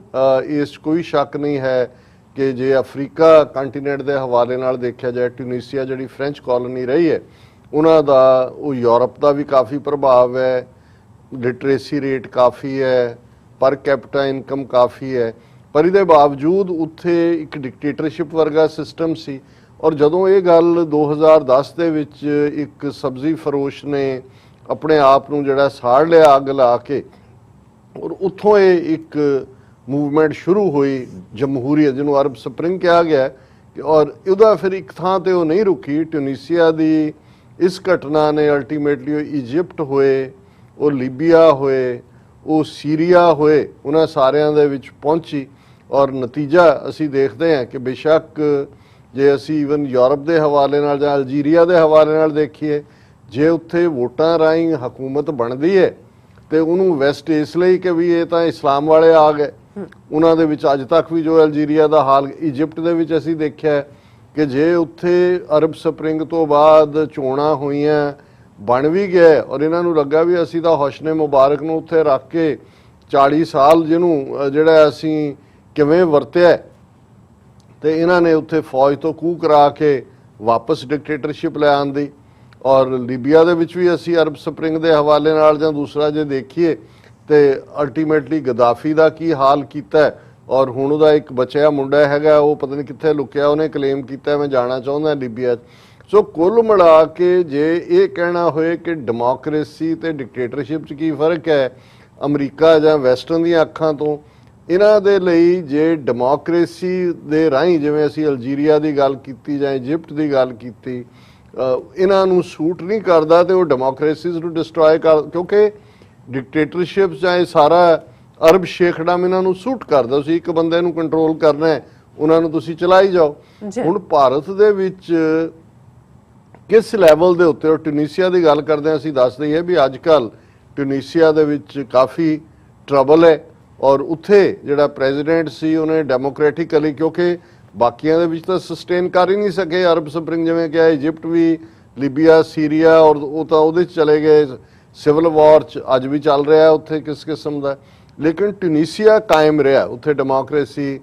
S2: ਇਸ ਕੋਈ ਸ਼ੱਕ ਨਹੀਂ ਹੈ ਕਿ ਜੇ ਅਫਰੀਕਾ ਕੰਟੀਨੈਂਟ ਦੇ ਹਵਾਲੇ ਨਾਲ ਦੇਖਿਆ ਜਾਏ, ਟਿਊਨੀਸੀਆ ਜਿਹੜੀ ਫ੍ਰੈਂਚ ਕਾਲੋਨੀ ਰਹੀ ਹੈ, ਉਹਨਾਂ ਦਾ ਉਹ ਯੂਰਪ ਦਾ ਵੀ ਕਾਫੀ ਪ੍ਰਭਾਵ ਹੈ, ਲਿਟਰੇਸੀ ਰੇਟ ਕਾਫੀ ਹੈ, ਪਰ ਕੈਪੀਟਾ ਇਨਕਮ ਕਾਫੀ ਹੈ, ਪਰ ਇਹਦੇ ਬਾਵਜੂਦ ਉੱਥੇ ਇੱਕ ਡਿਕਟੇਟਰਸ਼ਿਪ ਵਰਗਾ ਸਿਸਟਮ ਸੀ। ਔਰ ਜਦੋਂ ਇਹ ਗੱਲ 2010 ਦੇ ਵਿੱਚ ਇੱਕ ਸਬਜ਼ੀ ਫਰੋਸ਼ ਨੇ ਆਪਣੇ ਆਪ ਨੂੰ ਜਿਹੜਾ ਸਾੜ ਲਿਆ ਅੱਗ ਲਾ ਕੇ, ਔਰ ਉੱਥੋਂ ਇਹ ਇੱਕ ਮੂਵਮੈਂਟ ਸ਼ੁਰੂ ਹੋਈ ਜਮਹੂਰੀਅਤ, ਜਿਹਨੂੰ ਅਰਬ ਸਪਰਿੰਗ ਕਿਹਾ ਗਿਆ, ਔਰ ਉਹਦਾ ਫਿਰ ਇੱਕ ਥਾਂ ਤੇ ਉਹ ਨਹੀਂ ਰੁਕੀ। ਟਿਊਨੀਸੀਆ ਦੀ ਇਸ ਘਟਨਾ ਨੇ ਅਲਟੀਮੇਟਲੀ ਉਹ ਇਜਿਪਟ ਹੋਏ, ਉਹ ਲੀਬੀਆ ਹੋਏ, ਉਹ ਸੀਰੀਆ ਹੋਏ, ਉਹਨਾਂ ਸਾਰਿਆਂ ਦੇ ਵਿੱਚ ਪਹੁੰਚੀ। ਔਰ ਨਤੀਜਾ ਅਸੀਂ ਦੇਖਦੇ ਹਾਂ ਕਿ ਬੇਸ਼ੱਕ ਜੇ ਅਸੀਂ ਈਵਨ ਯੂਰਪ ਦੇ ਹਵਾਲੇ ਨਾਲ ਜਾਂ ਅਲਜੀਰੀਆ ਦੇ ਹਵਾਲੇ ਨਾਲ ਦੇਖੀਏ, ਜੇ ਉੱਥੇ ਵੋਟਾਂ ਰਾਹੀਂ ਹਕੂਮਤ ਬਣਦੀ ਹੈ ਤੇ ਉਹਨੂੰ ਵੈਸਟ ਇਸ ਲਈ ਕਿ ਵੀ ਇਹ ਤਾਂ ਇਸਲਾਮ ਵਾਲੇ ਆ ਗਏ। ਉਹਨਾਂ ਦੇ ਵਿੱਚ ਅੱਜ ਤੱਕ ਵੀ ਜੋ ਅਲਜੀਰੀਆ ਦਾ ਹਾਲ, ਇਜਿਪਟ ਦੇ ਵਿੱਚ ਅਸੀਂ ਦੇਖਿਆ ਕਿ ਜੇ ਉੱਥੇ ਅਰਬ ਸਪਰਿੰਗ ਤੋਂ ਬਾਅਦ ਚੋਣਾਂ ਹੋਈਆਂ, ਬਣ ਵੀ ਗਏ, ਔਰ ਇਹਨਾਂ ਨੂੰ ਲੱਗਾ ਵੀ ਅਸੀਂ ਤਾਂ ਹੁਸਨੇ ਮੁਬਾਰਕ ਨੂੰ ਉੱਥੇ ਰੱਖ ਕੇ 40 ਸਾਲ ਜਿਹਨੂੰ ਜਿਹੜਾ ਅਸੀਂ ਕਿਵੇਂ ਵਰਤਿਆ, ਤੇ ਇਹਨਾਂ ਨੇ ਉੱਥੇ ਫੌਜ ਤੋਂ ਕੂਹ ਕਰਾ ਕੇ ਵਾਪਸ ਡਿਕਟੇਟਰਸ਼ਿਪ ਲੈ ਆਂਦੀ। ਔਰ ਲੀਬੀਆ ਦੇ ਵਿੱਚ ਵੀ ਅਸੀਂ ਅਰਬ ਸਪਰਿੰਗ ਦੇ ਹਵਾਲੇ ਨਾਲ ਜਾਂ ਦੂਸਰਾ ਜੇ ਦੇਖੀਏ ਤੇ ਅਲਟੀਮੇਟਲੀ ਗਦਾਫੀ ਦਾ ਕੀ ਹਾਲ ਕੀਤਾ, ਔਰ ਹੁਣ ਉਹਦਾ ਇੱਕ ਬਚਿਆ ਮੁੰਡਾ ਹੈਗਾ, ਉਹ ਪਤਾ ਨਹੀਂ ਕਿੱਥੇ ਲੁਕਿਆ, ਉਹਨੇ ਕਲੇਮ ਕੀਤਾ ਮੈਂ ਜਾਣਾ ਚਾਹੁੰਦਾ ਲੀਬੀਆ। ਸੋ ਕੁੱਲ ਮਿਲਾ ਕੇ ਜੇ ਇਹ ਕਹਿਣਾ ਹੋਏ ਕਿ ਡੈਮੋਕ੍ਰੇਸੀ ਤੇ ਡਿਕਟੇਟਰਸ਼ਿਪ 'ਚ ਕੀ ਫਰਕ ਹੈ ਅਮਰੀਕਾ ਜਾਂ ਵੈਸਟਰਨ ਦੀਆਂ ਅੱਖਾਂ ਤੋਂ, ਇਹਨਾਂ ਦੇ ਲਈ ਜੇ ਡੈਮੋਕ੍ਰੇਸੀ ਦੇ ਰਾਹੀਂ, ਜਿਵੇਂ ਅਸੀਂ ਅਲਜੀਰੀਆ ਦੀ ਗੱਲ ਕੀਤੀ ਜਾਂ ਇਜਿਪਟ ਦੀ ਗੱਲ ਕੀਤੀ, ਇਹਨਾਂ ਨੂੰ ਸੂਟ ਨਹੀਂ ਕਰਦਾ ਤੇ ਉਹ ਡੈਮੋਕ੍ਰੇਸੀਜ਼ ਨੂੰ ਡਿਸਟਰੋਏ ਕਰ, ਕਿਉਂਕਿ ਡਿਕਟੇਟਰਸ਼ਿਪ ਜਾਂ ਇਹ ਸਾਰਾ ਅਰਬ ਸ਼ੇਖੜਮ ਇਹਨਾਂ ਨੂੰ ਸੂਟ ਕਰਦਾ। ਤੁਸੀਂ ਇੱਕ ਬੰਦੇ ਨੂੰ ਕੰਟਰੋਲ ਕਰਨਾ ਹੈ, ਉਹਨਾਂ ਨੂੰ ਤੁਸੀਂ ਚਲਾਈ ਜਾਓ। ਹੁਣ ਭਾਰਤ ਦੇ ਵਿੱਚ ਕਿਸ ਲੈਵਲ ਦੇ ਉੱਤੇ, ਉਹ ਟਿਊਨੀਸੀਆ ਦੀ ਗੱਲ ਕਰਦੇ ਹਾਂ, ਅਸੀਂ ਦੱਸ ਦਈਏ ਵੀ ਅੱਜ ਕੱਲ੍ਹ ਟਿਊਨੀਸੀਆ ਦੇ ਵਿੱਚ ਕਾਫੀ ਟਰਬਲ ਹੈ, ਔਰ ਉੱਥੇ ਜਿਹੜਾ ਪ੍ਰੈਜ਼ੀਡੈਂਟ ਸੀ ਉਹਨੇ ਡੈਮੋਕ੍ਰੈਟਿਕਲੀ, ਕਿਉਂਕਿ ਬਾਕੀਆਂ ਦੇ ਵਿੱਚ ਤਾਂ ਸਸਟੇਨ ਕਰ ਹੀ ਨਹੀਂ ਸਕੇ ਅਰਬ ਸਪਰਿੰਗ, ਜਿਵੇਂ ਕਿ ਇਜਿਪਟ ਵੀ, ਲੀਬੀਆ, ਸੀਰੀਆ, ਔਰ ਉਹ ਤਾਂ ਉਹਦੇ 'ਚ ਚਲੇ ਗਏ, ਸਿਵਲ ਵਾਰ 'ਚ ਅੱਜ ਵੀ ਚੱਲ ਰਿਹਾ ਉੱਥੇ ਕਿਸ ਕਿਸਮ ਦਾ। ਲੇਕਿਨ ਟਿਊਨੀਸੀਆ ਕਾਇਮ ਰਿਹਾ ਉੱਥੇ ਡੈਮੋਕ੍ਰੇਸੀ।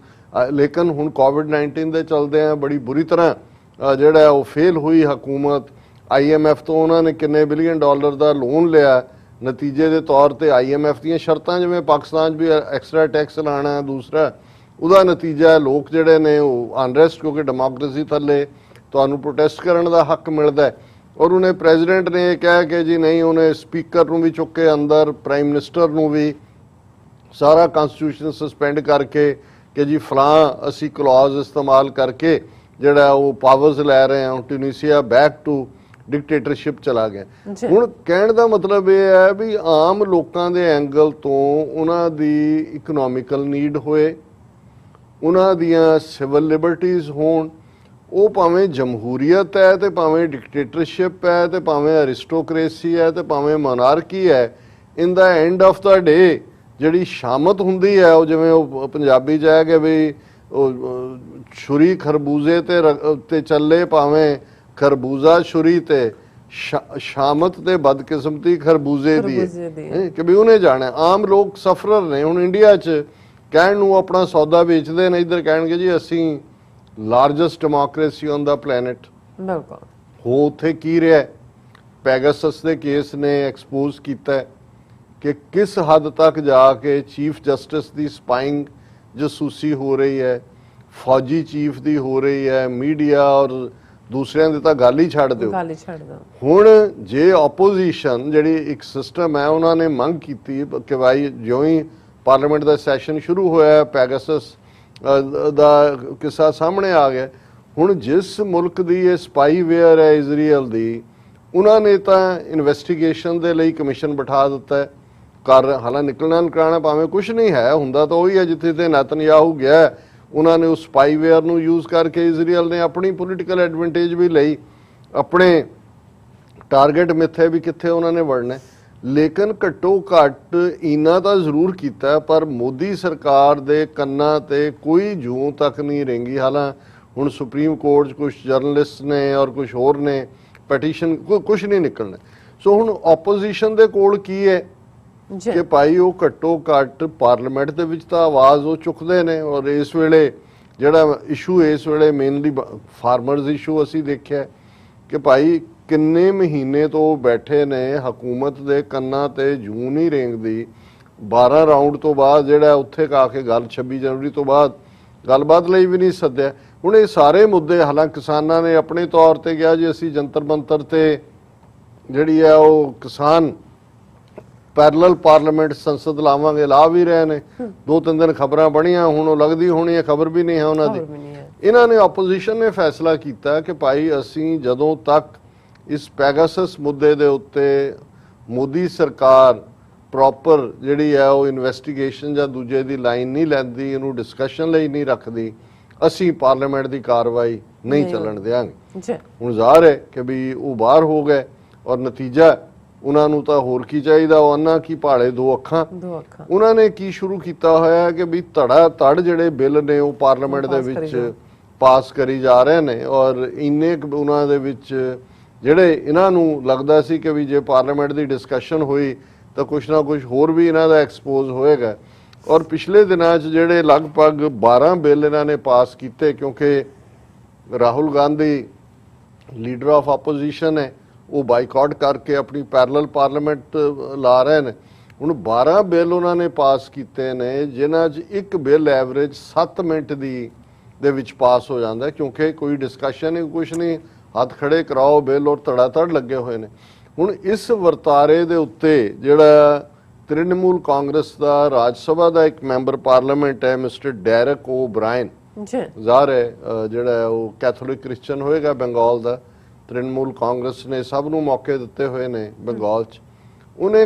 S2: ਲੇਕਿਨ ਹੁਣ ਕੋਵਿਡ-19 ਦੇ ਚਲਦੇ ਆ ਬੜੀ ਬੁਰੀ ਤਰ੍ਹਾਂ ਜਿਹੜਾ ਉਹ ਫੇਲ ਹੋਈ ਹਕੂਮਤ। IMF ਤੋਂ ਉਹਨਾਂ ਨੇ ਕਿੰਨੇ ਬਿਲੀਅਨ ਡਾਲਰ ਦਾ ਲੋਨ ਲਿਆ, ਨਤੀਜੇ ਦੇ ਤੌਰ ਤੇ IMF ਦੀਆਂ ਸ਼ਰਤਾਂ, ਜਿਵੇਂ ਪਾਕਿਸਤਾਨ 'ਚ ਵੀ ਐਕਸਟਰਾ ਟੈਕਸ ਲਾਣਾ, ਦੂਸਰਾ ਉਹਦਾ ਨਤੀਜਾ ਲੋਕ ਜਿਹੜੇ ਨੇ ਉਹ ਅਨਰੈਸਟ, ਕਿਉਂਕਿ ਡੈਮੋਕ੍ਰੇਸੀ ਥੱਲੇ ਤੁਹਾਨੂੰ ਪ੍ਰੋਟੈਸਟ ਕਰਨ ਦਾ ਹੱਕ ਮਿਲਦਾ। ਔਰ ਉਹਨੇ ਪ੍ਰੈਜ਼ੀਡੈਂਟ ਨੇ ਇਹ ਕਿਹਾ ਕਿ ਜੀ ਨਹੀਂ, ਉਹਨੇ ਸਪੀਕਰ ਨੂੰ ਵੀ ਚੁੱਕ ਕੇ ਅੰਦਰ, ਪ੍ਰਾਈਮ ਮਿਨਿਸਟਰ ਨੂੰ ਵੀ, ਸਾਰਾ ਕਨਸਟੀਟਿਊਸ਼ਨ ਸਸਪੈਂਡ ਕਰਕੇ ਕਿ ਜੀ ਫਲਾਂ ਅਸੀਂ ਕਲੌਜ਼ ਇਸਤੇਮਾਲ ਕਰਕੇ ਜਿਹੜਾ ਉਹ ਪਾਵਰਸ ਲੈ ਰਹੇ ਹਾਂ। ਟਿਊਨੀਸੀਆ ਬੈਕ ਟੂ ਡਿਕਟੇਟਰਸ਼ਿਪ ਚਲਾ ਗਿਆ। ਹੁਣ ਕਹਿਣ ਦਾ ਮਤਲਬ ਇਹ ਹੈ ਵੀ ਆਮ ਲੋਕਾਂ ਦੇ ਐਂਗਲ ਤੋਂ ਉਹਨਾਂ ਦੀ ਇਕਨੋਮਿਕਲ ਨੀਡ ਹੋਏ, ਉਹਨਾਂ ਦੀਆਂ ਸਿਵਲ ਲਿਬਰਟੀਜ਼ ਹੋਣ, ਉਹ ਭਾਵੇਂ ਜਮਹੂਰੀਅਤ ਹੈ ਤੇ ਭਾਵੇਂ ਡਿਕਟੇਟਰਸ਼ਿਪ ਹੈ ਤੇ ਭਾਵੇਂ ਅਰਿਸਟੋਕ੍ਰੇਸੀ ਹੈ ਤੇ ਭਾਵੇਂ ਮੋਨਾਰਕੀ ਹੈ, ਇਨ ਦਾ ਐਂਡ ਆਫ ਦਾ ਡੇ ਜਿਹੜੀ ਸ਼ਾਮਤ ਹੁੰਦੀ ਹੈ, ਉਹ ਜਿਵੇਂ ਉਹ ਪੰਜਾਬੀ 'ਚ ਹੈ ਕਿ ਵੀ ਉਹ ਛੁਰੀ ਖਰਬੂਜ਼ੇ ਤੇ ਚੱਲੇ, ਭਾਵੇਂ ਖਰਬੂਜ਼ਾ ਛੁਰੀ ਤੇ ਸ਼ਾਮਤ ਤੇ ਬਦਕਿਸਮਤੀ ਖਰਬੂਜ਼ੇ ਦੀ ਹੈ ਕਿ ਵੀ ਉਹਨੇ ਜਾਣਾ। ਆਮ ਲੋਕ ਸਫਰਰ ਨੇ। ਹੁਣ ਇੰਡੀਆ 'ਚ ਕਹਿਣ ਨੂੰ ਆਪਣਾ ਸੌਦਾ ਵੇਚਦੇ ਨੇ, ਇੱਧਰ ਕਹਿਣਗੇ ਜੀ ਅਸੀਂ largest democracy on the planet.
S1: ਬਿਲਕੁਲ
S2: ਹੋ ਉੱਥੇ ਕੀ ਰਿਹਾ, ਪੈਗਾਸਸ ਦੇ ਕੇਸ ਨੇ ਐਕਸਪੋਜ਼ ਕੀਤਾ ਕਿ ਕਿਸ ਹੱਦ ਤੱਕ ਜਾ ਕੇ ਚੀਫ ਜਸਟਿਸ ਦੀ ਸਪਾਈਂਗ ਜਸੂਸੀ ਹੋ ਰਹੀ ਹੈ, ਫੌਜੀ ਚੀਫ ਦੀ ਹੋ ਰਹੀ ਹੈ, ਮੀਡੀਆ ਔਰ ਦੂਸਰਿਆਂ ਦੀ ਤਾਂ ਗੱਲ ਹੀ ਛੱਡ ਦਿਓ।
S1: ਗੱਲ ਹੀ ਛੱਡ ਦੋ।
S2: ਹੁਣ ਜੇ ਆਪੋਜੀਸ਼ਨ ਜਿਹੜੀ ਇੱਕ ਸਿਸਟਮ ਹੈ ਉਹਨਾਂ ਨੇ ਮੰਗ ਕੀਤੀ ਕਿ ਭਾਈ ਜਿਉਂ ਹੀ ਪਾਰਲੀਮੈਂਟ ਦਾ ਸੈਸ਼ਨ ਸ਼ੁਰੂ ਹੋਇਆ ਪੈਗਾਸਸ ਦਾ ਕਿੱਸਾ ਸਾਹਮਣੇ ਆ ਗਿਆ। ਹੁਣ ਜਿਸ ਮੁਲਕ ਦੀ ਇਹ ਸਪਾਈਵੇਅਰ ਹੈ ਇਜ਼ਰਾਈਲ ਦੀ, ਉਹਨਾਂ ਨੇ ਤਾਂ ਇਨਵੈਸਟੀਗੇਸ਼ਨ ਦੇ ਲਈ ਕਮਿਸ਼ਨ ਬਿਠਾ ਦਿੱਤਾ ਹੈ। ਹਾਲਾਂ ਨਿਕਲਣਾ ਨਿਕਲਣਾ ਭਾਵੇਂ ਕੁਝ ਨਹੀਂ ਹੈ, ਹੁੰਦਾ ਤਾਂ ਉਹੀ ਹੈ ਜਿੱਥੇ ਤੇ ਨਤਨਯਾਹੂ ਗਿਆ। ਉਹਨਾਂ ਨੇ ਉਸ ਸਪਾਈਵੇਅਰ ਨੂੰ ਯੂਜ਼ ਕਰਕੇ ਇਜ਼ਰਾਈਲ ਨੇ ਆਪਣੀ ਪੋਲੀਟੀਕਲ ਐਡਵਾਂਟੇਜ ਵੀ ਲਈ, ਆਪਣੇ ਟਾਰਗੇਟ ਮਿੱਥੇ ਵੀ ਕਿੱਥੇ ਉਹਨਾਂ ਨੇ ਵੜਨਾ। ਲੇਕਿਨ ਘੱਟੋ ਘੱਟ ਇੰਨਾ ਤਾਂ ਜ਼ਰੂਰ ਕੀਤਾ, ਪਰ ਮੋਦੀ ਸਰਕਾਰ ਦੇ ਕੰਨਾਂ ਤੇ ਕੋਈ ਜੂੰ ਤੱਕ ਨਹੀਂ ਰਿੰਗੀ। ਹਾਲਾਂ ਹੁਣ ਸੁਪਰੀਮ ਕੋਰਟ 'ਚ ਕੁਝ ਜਰਨਲਿਸਟ ਨੇ ਔਰ ਕੁਝ ਹੋਰ ਨੇ ਪੈਟੀਸ਼ਨ, ਕੁਝ ਨਹੀਂ ਨਿਕਲਣਾ। ਸੋ ਹੁਣ ਆਪੋਜੀਸ਼ਨ ਦੇ ਕੋਲ ਕੀ ਹੈ ਕਿ ਭਾਈ ਉਹ ਘੱਟੋ ਘੱਟ ਪਾਰਲੀਮੈਂਟ ਦੇ ਵਿੱਚ ਤਾਂ ਆਵਾਜ਼ ਉਹ ਚੁੱਕਦੇ ਨੇ। ਔਰ ਇਸ ਵੇਲੇ ਜਿਹੜਾ ਇਸ਼ੂ ਇਸ ਵੇਲੇ ਮੇਨਲੀ ਫਾਰਮਰਸ ਇਸ਼ੂ ਅਸੀਂ ਦੇਖਿਆ ਕਿ ਭਾਈ ਕਿੰਨੇ ਮਹੀਨੇ ਤੋਂ ਬੈਠੇ ਨੇ, ਹਕੂਮਤ ਦੇ ਕੰਨਾਂ ਤੇ ਜੂੰ ਨਹੀਂ ਰੇਂਗਦੀ। 12 ਰਾਊਂਡ ਤੋਂ ਬਾਅਦ ਜਿਹੜਾ ਉੱਥੇ ਆ ਕੇ ਗੱਲ 26 ਜਨਵਰੀ ਤੋਂ ਬਾਅਦ ਗੱਲਬਾਤ ਲਈ ਵੀ ਨਹੀਂ ਸੱਦਿਆ। ਹੁਣ ਇਹ ਸਾਰੇ ਮੁੱਦੇ, ਹਾਲਾਂ ਕਿਸਾਨਾਂ ਨੇ ਆਪਣੇ ਤੌਰ ਤੇ ਕਿਹਾ ਜੀ ਅਸੀਂ ਜੰਤਰ ਮੰਤਰ ਤੇ ਜਿਹੜੀ ਹੈ ਉਹ ਕਿਸਾਨ ਪੈਰਲਲ ਪਾਰਲੀਮੈਂਟ ਸੰਸਦ ਲਾਵਾਂਗੇ, ਲਾ ਵੀ ਰਹੇ ਨੇ। 2-3 ਦਿਨ ਖਬਰਾਂ ਬਣੀਆਂ, ਹੁਣ ਉਹ ਲੱਗਦੀ ਹੋਣੀ ਹੈ ਖਬਰ ਵੀ ਨਹੀਂ ਹੈ ਉਹਨਾਂ ਦੀ। ਇਹਨਾਂ ਨੇ ਆਪੋਜੀਸ਼ਨ ਨੇ ਫੈਸਲਾ ਕੀਤਾ ਕਿ ਭਾਈ ਅਸੀਂ ਜਦੋਂ ਤੱਕ ਇਸ ਪੈਗਾਸਸ ਮੁੱਦੇ ਦੇ ਉੱਤੇ ਮੋਦੀ ਸਰਕਾਰ ਪ੍ਰੋਪਰ ਜਿਹੜੀ ਹੈ ਉਹ ਇਨਵੈਸਟੀਗੇਸ਼ਨ ਜਾਂ ਦੂਜੇ ਦੀ ਲਾਈਨ ਨਹੀਂ ਲੈਂਦੀ, ਇਹਨੂੰ ਡਿਸਕਸ਼ਨ ਲਈ ਨਹੀਂ ਰੱਖਦੀ, ਅਸੀਂ ਪਾਰਲੀਮੈਂਟ ਦੀ ਕਾਰਵਾਈ ਨਹੀਂ ਚੱਲਣ ਦਿਆਂਗੇ। ਹੁਣ ਜ਼ਾਹਰ ਹੈ ਕਿ ਵੀ ਉਹ ਬਾਹਰ ਹੋ ਗਏ ਔਰ ਨਤੀਜਾ ਉਹਨਾਂ ਨੂੰ ਤਾਂ ਹੋਰ ਕੀ ਚਾਹੀਦਾ, ਉਹ ਅੰਨਾ ਕੀ ਭਾਲੇ ਦੋ ਅੱਖਾਂ। ਉਹਨਾਂ ਨੇ ਕੀ ਸ਼ੁਰੂ ਕੀਤਾ ਹੋਇਆ ਕਿ ਵੀ ਧੜਾ ਧੜ ਜਿਹੜੇ ਬਿੱਲ ਨੇ ਉਹ ਪਾਰਲੀਮੈਂਟ ਦੇ ਵਿੱਚ ਪਾਸ ਕਰੀ ਜਾ ਰਹੇ ਨੇ। ਔਰ ਇੰਨੇ ਉਹਨਾਂ ਦੇ ਵਿੱਚ ਜਿਹੜੇ ਇਹਨਾਂ ਨੂੰ ਲੱਗਦਾ ਸੀ ਕਿ ਵੀ ਜੇ ਪਾਰਲੀਮੈਂਟ ਦੀ ਡਿਸਕਸ਼ਨ ਹੋਈ ਤਾਂ ਕੁਛ ਨਾ ਕੁਛ ਹੋਰ ਵੀ ਇਹਨਾਂ ਦਾ ਐਕਸਪੋਜ਼ ਹੋਏਗਾ। ਔਰ ਪਿਛਲੇ ਦਿਨਾਂ 'ਚ ਜਿਹੜੇ ਲਗਭਗ 12 ਬਿੱਲ ਇਹਨਾਂ ਨੇ ਪਾਸ ਕੀਤੇ, ਕਿਉਂਕਿ Rahul Gandhi leader of opposition ਹੈ, ਉਹ ਬਾਈਕਾਟ ਕਰਕੇ ਆਪਣੀ ਪੈਰਲਲ ਪਾਰਲੀਮੈਂਟ ਲਾ ਰਹੇ ਨੇ। ਹੁਣ 12 ਬਿੱਲ ਉਹਨਾਂ ਨੇ ਪਾਸ ਕੀਤੇ ਨੇ, ਜਿਨ੍ਹਾਂ 'ਚ ਇੱਕ ਬਿੱਲ ਐਵਰੇਜ 7 ਮਿੰਟ ਦੇ ਵਿੱਚ ਪਾਸ ਹੋ ਜਾਂਦਾ, ਕਿਉਂਕਿ ਕੋਈ ਡਿਸਕਸ਼ਨ ਨਹੀਂ, ਕੁਛ ਨਹੀਂ, ਹੱਥ ਖੜੇ ਕਰਾਓ ਬਿੱਲ ਔਰ ਧੜਾ ਧੜ ਲੱਗੇ ਹੋਏ ਨੇ। ਹੁਣ ਇਸ ਵਰਤਾਰੇ ਦੇ ਉੱਤੇ ਜਿਹੜਾ ਤ੍ਰਿਣਮੂਲ ਕਾਂਗਰਸ ਦਾ ਰਾਜ ਸਭਾ ਦਾ ਇੱਕ ਮੈਂਬਰ ਪਾਰਲੀਮੈਂਟ ਹੈ ਮਿਸਟਰ ਡੈਰਕ ਓ ਬ੍ਰਾਇਨ, ਜ਼ਾਹਰ ਹੈ ਜਿਹੜਾ ਉਹ ਕੈਥੋਲਿਕ ਕ੍ਰਿਸਚਨ ਹੋਏਗਾ ਬੰਗਾਲ ਦਾ। ਤ੍ਰਿਣਮੂਲ ਕਾਂਗਰਸ ਨੇ ਸਭ ਨੂੰ ਮੌਕੇ ਦਿੱਤੇ ਹੋਏ ਨੇ ਬੰਗਾਲ 'ਚ। ਉਹਨੇ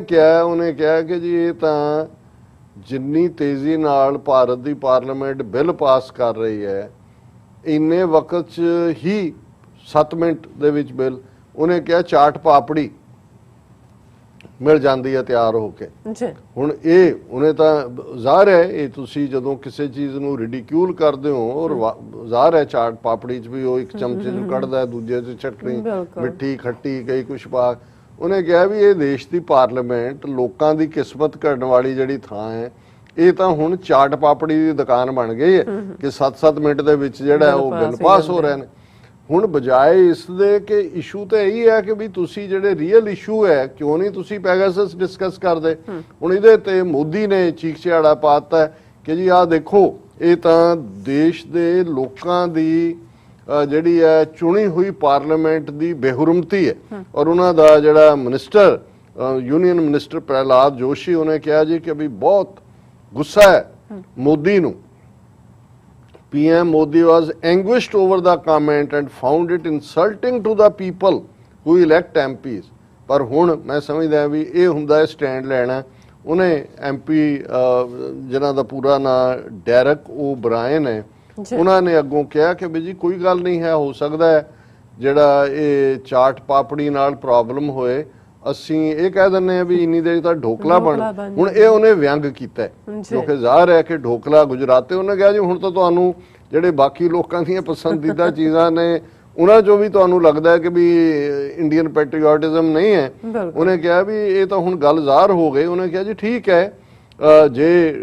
S2: ਕਿਹਾ ਕਿ ਜੀ ਇਹ ਤਾਂ ਜਿੰਨੀ ਤੇਜ਼ੀ ਨਾਲ ਭਾਰਤ ਦੀ ਪਾਰਲੀਮੈਂਟ ਬਿੱਲ ਪਾਸ ਕਰ ਰਹੀ ਹੈ, ਇੰਨੇ ਵਕਤ 'ਚ ਹੀ 7 ਮਿੰਟ ਦੇ ਵਿੱਚ ਬਿੱਲ, ਉਹਨੇ ਕਿਹਾ ਚਾਟ ਪਾਪੜੀ ਮਿਲ ਜਾਂਦੀ ਹੈ ਤਿਆਰ ਹੋ ਕੇ। ਹੁਣ ਇਹ ਉਹਨੇ ਤਾਂ ਜ਼ਾਹਰ ਹੈ, ਇਹ ਤੁਸੀਂ ਜਦੋਂ ਕਿਸੇ ਚੀਜ਼ ਨੂੰ ਰਿਡੀਕਿਊਲ ਕਰਦੇ ਹੋ, ਔਰ ਜ਼ਾਹਰ ਹੈ ਚਾਟ ਪਾਪੜੀ 'ਚ ਵੀ ਉਹ ਇੱਕ ਚਮਚੇ ਨੂੰ ਕੱਢਦਾ, ਦੂਜੇ 'ਚ ਚਟਨੀ ਮਿੱਠੀ ਖੱਟੀ ਕਈ ਕੁਛ ਪਾ। ਉਹਨੇ ਕਿਹਾ ਵੀ ਇਹ ਦੇਸ਼ ਦੀ ਪਾਰਲੀਮੈਂਟ ਲੋਕਾਂ ਦੀ ਕਿਸਮਤ ਘੜਨ ਵਾਲੀ ਜਿਹੜੀ ਥਾਂ ਹੈ, ਇਹ ਤਾਂ ਹੁਣ ਚਾਟ ਪਾਪੜੀ ਦੀ ਦੁਕਾਨ ਬਣ ਗਈ ਹੈ ਕਿ 7-7 ਮਿੰਟ ਦੇ ਵਿੱਚ ਜਿਹੜਾ ਉਹ ਬਿੱਲ ਪਾਸ ਹੋ ਰਹੇ ਨੇ। ਹੁਣ ਬਜਾਏ ਇਸ ਦੇ ਕਿ ਇਸ਼ੂ ਤਾਂ ਇਹੀ ਹੈ ਕਿ ਵੀ ਤੁਸੀਂ ਜਿਹੜੇ ਰੀਅਲ ਇਸ਼ੂ ਹੈ, ਕਿਉਂ ਨਹੀਂ ਤੁਸੀਂ ਪੈਗਾਸਸ ਡਿਸਕਸ ਕਰਦੇ। ਹੁਣ ਇਹਦੇ ਤੇ ਮੋਦੀ ਨੇ ਚੀਕ ਚਿਹਾੜਾ ਪਾਤਾ ਕਿ ਜੀ ਆਹ ਦੇਖੋ, ਇਹ ਤਾਂ ਦੇਸ਼ ਦੇ ਲੋਕਾਂ ਦੀ ਜਿਹੜੀ ਹੈ ਚੁਣੀ ਹੋਈ ਪਾਰਲੀਮੈਂਟ ਦੀ ਬੇਹੁਰਮਤੀ ਹੈ। ਔਰ ਉਹਨਾਂ ਦਾ ਜਿਹੜਾ minister, union minister Prahlad Joshi, ਉਹਨੇ ਕਿਹਾ ਜੀ ਕਿ ਵੀ ਬਹੁਤ ਗੁੱਸਾ ਹੈ ਮੋਦੀ ਨੂੰ। PM Modi was anguished over the comment and found it insulting to the people who elect MPs। ਪਰ ਹੁਣ ਮੈਂ ਸਮਝਦਾ ਵੀ ਇਹ ਹੁੰਦਾ ਹੈ ਸਟੈਂਡ ਲੈਣਾ। ਉਹਨੇ MP ਜਿਨ੍ਹਾਂ ਦਾ ਪੂਰਾ ਨਾਂ ਡੈਰਕ ਓ ਬ੍ਰਾਇਨ ਹੈ, ਉਹਨਾਂ ਨੇ ਅੱਗੋਂ ਕਿਹਾ ਕਿ ਵੀ ਜੀ ਕੋਈ ਗੱਲ ਨਹੀਂ ਹੈ, ਹੋ ਸਕਦਾ ਹੈ ਜਿਹੜਾ ਇਹ ਚਾਟ ਪਾਪੜੀ ਨਾਲ ਪ੍ਰੋਬਲਮ ਹੋਏ, ਅਸੀਂ ਇਹ ਕਹਿ ਦਿੰਦੇ ਆ ਵੀ ਇੰਨੀ ਦੇਰ ਤਾਂ ਢੋਕਲਾ ਬਣ। ਹੁਣ ਇਹ ਉਹਨੇ ਵਿਅੰਗ ਕੀਤਾ ਕਿਉਂਕਿ ਜ਼ਾਹਰ ਹੈ ਕਿ ਢੋਕਲਾ ਗੁਜਰਾਤੀ। ਉਹਨੇ ਕਿਹਾ ਜੀ ਹੁਣ ਤਾਂ ਤੁਹਾਨੂੰ ਜਿਹੜੇ ਬਾਕੀ ਲੋਕਾਂ ਦੀਆਂ ਪਸੰਦੀਦਾ ਚੀਜ਼ਾਂ ਨੇ ਉਹਨਾਂ ਚੋਂ ਵੀ ਤੁਹਾਨੂੰ ਲੱਗਦਾ ਹੈ ਕਿ ਵੀ ਇੰਡੀਅਨ ਪੈਟਰੀਓਟਿਜ਼ਮ ਨਹੀਂ ਹੈ। ਉਹਨੇ ਕਿਹਾ ਵੀ ਇਹ ਤਾਂ ਹੁਣ ਗੱਲ ਜ਼ਾਹਰ ਹੋ ਗਈ। ਉਹਨੇ ਕਿਹਾ ਜੀ ਠੀਕ ਹੈ, ਜੇ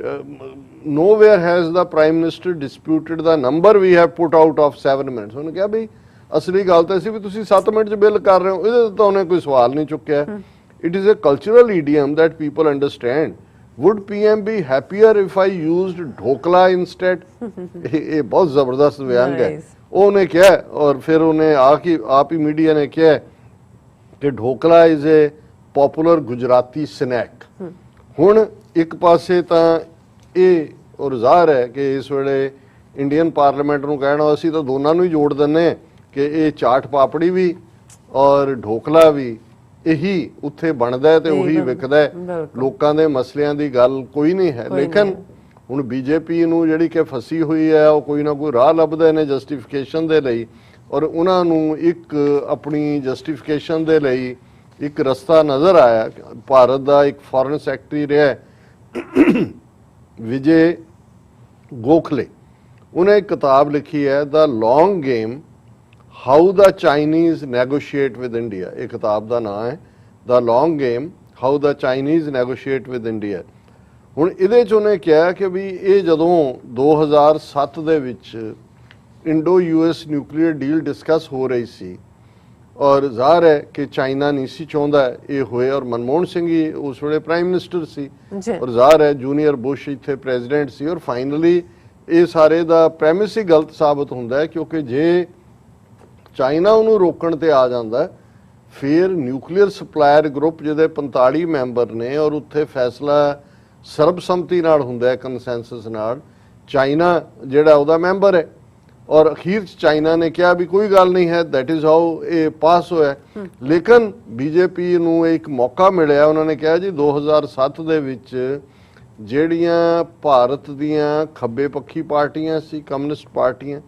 S2: nowhere has the prime minister disputed the number we have put out of 7 minutes। ਉਹਨੇ ਕਿਹਾ ਵੀ ਅਸਲੀ ਗੱਲ ਤਾਂ ਸੀ ਵੀ ਤੁਸੀਂ 7 ਮਿੰਟ 'ਚ ਬਿੱਲ ਕਰ ਰਹੇ ਹੋ, ਇਹਦੇ ਤਾਂ ਉਹਨੇ ਕੋਈ ਸਵਾਲ ਨਹੀਂ ਚੁੱਕਿਆ। It is a cultural idiom that people understand. Would PM be happier if I used dhokla instead? ਇਹ ਬਹੁਤ ਜ਼ਬਰਦਸਤ ਵਿਅੰਗ ਹੈ। ਉਹਨੇ ਕਿਹਾ ਔਰ ਫਿਰ ਉਹਨੇ ਆਪ ਹੀ मीडिया ने ਕਿਹਾ ਕਿ dhokla is a popular Gujarati snack. ਹੁਣ ਇੱਕ ਪਾਸੇ ਤਾਂ ਇਹ ਔਰ ਜ਼ਾਹਰ ਹੈ ਕਿ ਇਸ ਵੇਲੇ ਇੰਡੀਅਨ ਪਾਰਲੀਮੈਂਟ ਨੂੰ ਕਹਿਣਾ ਅਸੀਂ ਤਾਂ ਦੋਨਾਂ ਨੂੰ ਹੀ ਜੋੜ ਦਿੰਨੇ ਕਿ ਇਹ ਚਾਟ ਪਾਪੜੀ ਵੀ ਔਰ ਢੋਕਲਾ ਵੀ ਇਹੀ ਉੱਥੇ ਬਣਦਾ ਹੈ ਤੇ ਉਹੀ ਵਿਕਦਾ ਹੈ, ਲੋਕਾਂ ਦੇ ਮਸਲਿਆਂ ਦੀ ਗੱਲ ਕੋਈ ਨਹੀਂ ਹੈ। ਲੇਕਿਨ ਹੁਣ ਬੀਜੇਪੀ ਨੂੰ ਜਿਹੜੀ ਕਿ ਫਸੀ ਹੋਈ ਹੈ ਉਹ ਕੋਈ ਨਾ ਕੋਈ ਰਾਹ ਲੱਭਦੇ ਨੇ ਜਸਟੀਫਿਕੇਸ਼ਨ ਦੇ ਲਈ, ਔਰ ਉਹਨਾਂ ਨੂੰ ਇੱਕ ਆਪਣੀ ਜਸਟੀਫਿਕੇਸ਼ਨ ਦੇ ਲਈ ਇੱਕ ਰਸਤਾ ਨਜ਼ਰ ਆਇਆ। ਭਾਰਤ ਦਾ ਇੱਕ ਫੋਰਨ ਸੈਕਟਰੀ ਰਿਹਾ ਵਿਜੇ ਗੋਖਲੇ, ਉਹਨੇ ਇੱਕ ਕਿਤਾਬ ਲਿਖੀ ਹੈ the long game how the Chinese negotiate with India. ਇਹ ਕਿਤਾਬ ਦਾ ਨਾਮ ਹੈ the long game how the Chinese negotiate with India. ਹੁਣ ਇਹਦੇ 'ਚ ਉਹਨੇ ਕਿਹਾ ਕਿ ਵੀ ਇਹ ਜਦੋਂ 2007 ਦੇ ਵਿੱਚ Indo US nuclear deal discuss ਹੋ ਰਹੀ ਸੀ ਔਰ ਜ਼ਾਹਰ ਹੈ ਕਿ ਚਾਈਨਾ ਨਹੀਂ ਸੀ ਚਾਹੁੰਦਾ ਇਹ ਹੋਏ, ਔਰ ਮਨਮੋਹਨ ਸਿੰਘ ਹੀ ਉਸ ਵੇਲੇ ਪ੍ਰਾਈਮ ਮਿਨਿਸਟਰ ਸੀ ਔਰ ਜ਼ਾਹਰ ਹੈ ਜੂਨੀਅਰ ਬੁਸ਼ ਇੱਥੇ ਪ੍ਰੈਜ਼ੀਡੈਂਟ ਸੀ, ਔਰ ਫਾਈਨਲੀ ਇਹ ਸਾਰੇ ਦਾ ਪ੍ਰੈਮਿਸ ਹੀ ਗਲਤ ਸਾਬਤ ਹੁੰਦਾ ਹੈ ਕਿਉਂਕਿ ਜੇ ਚਾਈਨਾ ਉਹਨੂੰ ਰੋਕਣ ਤੇ ਆ ਜਾਂਦਾ ਫਿਰ ਨਿਊਕਲੀਅਰ ਸਪਲਾਇਰ ਗਰੁੱਪ ਜਿਹਦੇ 45 ਮੈਂਬਰ ਨੇ ਔਰ ਉੱਥੇ ਫੈਸਲਾ ਸਰਬਸੰਮਤੀ ਨਾਲ ਹੁੰਦਾ ਹੈ, ਕੰਸੈਂਸਸ ਨਾਲ, ਚਾਈਨਾ ਜਿਹੜਾ ਉਹਦਾ ਮੈਂਬਰ ਹੈ ਔਰ ਅਖੀਰ ਚ ਚਾਈਨਾ ਨੇ ਕਿਹਾ ਵੀ ਕੋਈ ਗੱਲ ਨਹੀਂ ਹੈ, ਦੈਟ ਇਜ਼ ਹਾਊ ਇਹ ਪਾਸ ਹੋਇਆ। ਲੇਕਿਨ ਬੀਜੇਪੀ ਨੂੰ ਇੱਕ ਮੌਕਾ ਮਿਲਿਆ, ਉਹਨਾਂ ਨੇ ਕਿਹਾ ਜੀ 2007 ਦੇ ਵਿੱਚ ਜਿਹੜੀਆਂ ਭਾਰਤ ਦੀਆਂ ਖੱਬੇ ਪੱਖੀ ਪਾਰਟੀਆਂ ਸੀ, ਕਮਿਊਨਿਸਟ ਪਾਰਟੀਆਂ,